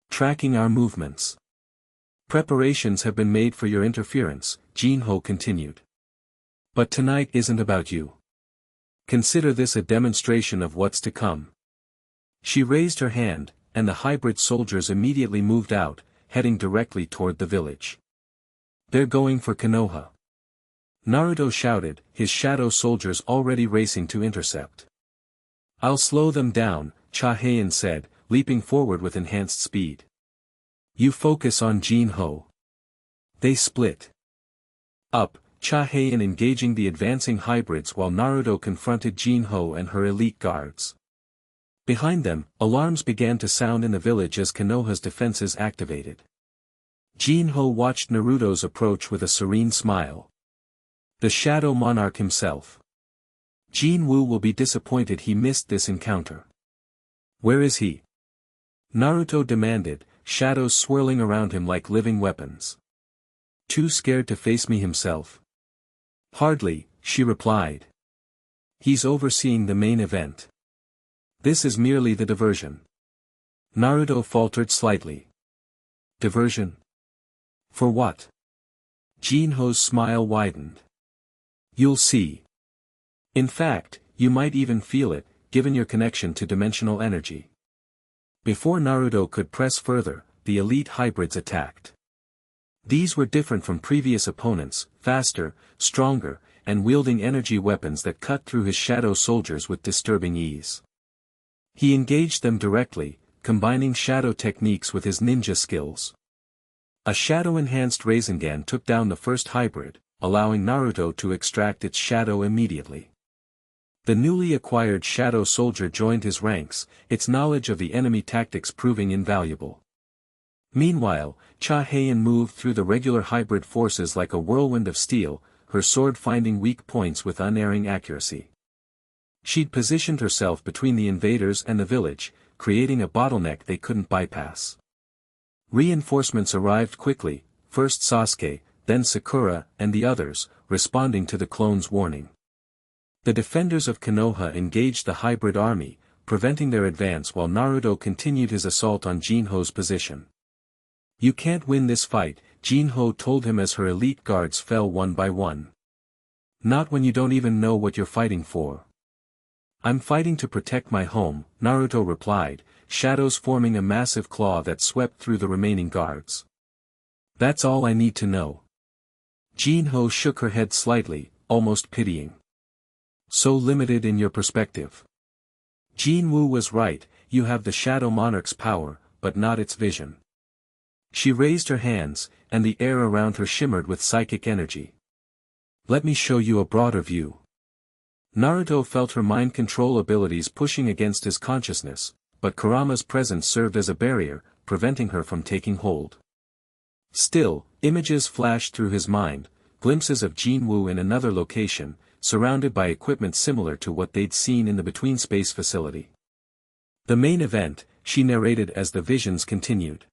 Tracking our movements. Preparations have been made for your interference, Jin-Woo continued. But tonight isn't about you. Consider this a demonstration of what's to come. She raised her hand, and the hybrid soldiers immediately moved out, heading directly toward the village. They're going for Konoha. Naruto shouted, his shadow soldiers already racing to intercept. I'll slow them down, Hae-In said, leaping forward with enhanced speed. You focus on Jin-Woo. They split up, Hae-In engaging the advancing hybrids while Naruto confronted Jin-Woo and her elite guards. Behind them, alarms began to sound in the village as Konoha's defenses activated. Jin-Woo watched Naruto's approach with a serene smile. The Shadow Monarch himself. Jin-Woo will be disappointed he missed this encounter. Where is he? Naruto demanded, shadows swirling around him like living weapons. Too scared to face me himself? Hardly, she replied. He's overseeing the main event. This is merely the diversion. Naruto faltered slightly. Diversion? For what? Jin-Woo's smile widened. You'll see. In fact, you might even feel it, given your connection to dimensional energy. Before Naruto could press further, the elite hybrids attacked. These were different from previous opponents, faster, stronger, and wielding energy weapons that cut through his shadow soldiers with disturbing ease. He engaged them directly, combining shadow techniques with his ninja skills. A shadow-enhanced Rasengan took down the first hybrid, allowing Naruto to extract its shadow immediately. The newly acquired shadow soldier joined his ranks, its knowledge of the enemy tactics proving invaluable. Meanwhile, Hae-In moved through the regular hybrid forces like a whirlwind of steel, her sword finding weak points with unerring accuracy. She'd positioned herself between the invaders and the village, creating a bottleneck they couldn't bypass. Reinforcements arrived quickly, first Sasuke, then Sakura, and the others, responding to the clone's warning. The defenders of Konoha engaged the hybrid army, preventing their advance while Naruto continued his assault on Jin-Woo's position. You can't win this fight, Jin-Woo told him as her elite guards fell one by one. Not when you don't even know what you're fighting for. I'm fighting to protect my home, Naruto replied, shadows forming a massive claw that swept through the remaining guards. That's all I need to know. Jin-Woo shook her head slightly, almost pitying. So limited in your perspective. Jin-Woo was right, you have the Shadow Monarch's power, but not its vision. She raised her hands, and the air around her shimmered with psychic energy. Let me show you a broader view. Naruto felt her mind control abilities pushing against his consciousness, but Kurama's presence served as a barrier, preventing her from taking hold. Still, images flashed through his mind, glimpses of Jin-Woo in another location, surrounded by equipment similar to what they'd seen in the between-space facility. The main event, she narrated as the visions continued.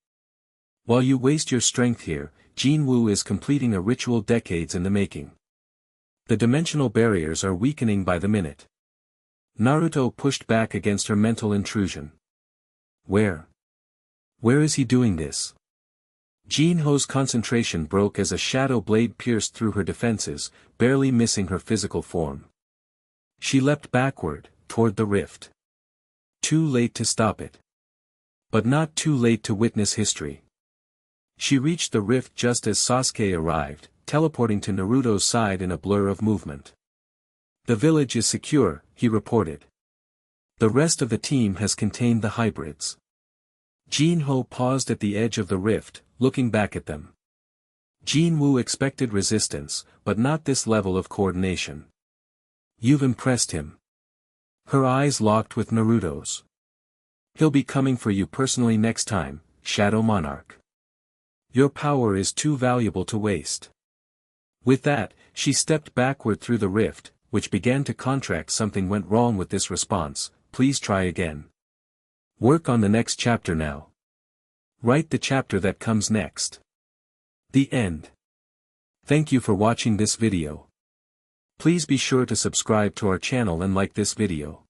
While you waste your strength here, Jin-Woo is completing a ritual decades in the making. The dimensional barriers are weakening by the minute. Naruto pushed back against her mental intrusion. Where is he doing this? Jin-Woo's concentration broke as a shadow blade pierced through her defenses, barely missing her physical form. She leapt backward, toward the rift. Too late to stop it. But not too late to witness history. She reached the rift just as Sasuke arrived, teleporting to Naruto's side in a blur of movement. The village is secure, he reported. The rest of the team has contained the hybrids. Jin-Woo paused at the edge of the rift, looking back at them. Jin-Woo expected resistance, but not this level of coordination. You've impressed him. Her eyes locked with Naruto's. He'll be coming for you personally next time, Shadow Monarch. Your power is too valuable to waste. With that, she stepped backward through the rift, which began to contract. Something went wrong with this response, please try again. Work on the next chapter now. Write the chapter that comes next. The end. Thank you for watching this video. Please be sure to subscribe to our channel and like this video.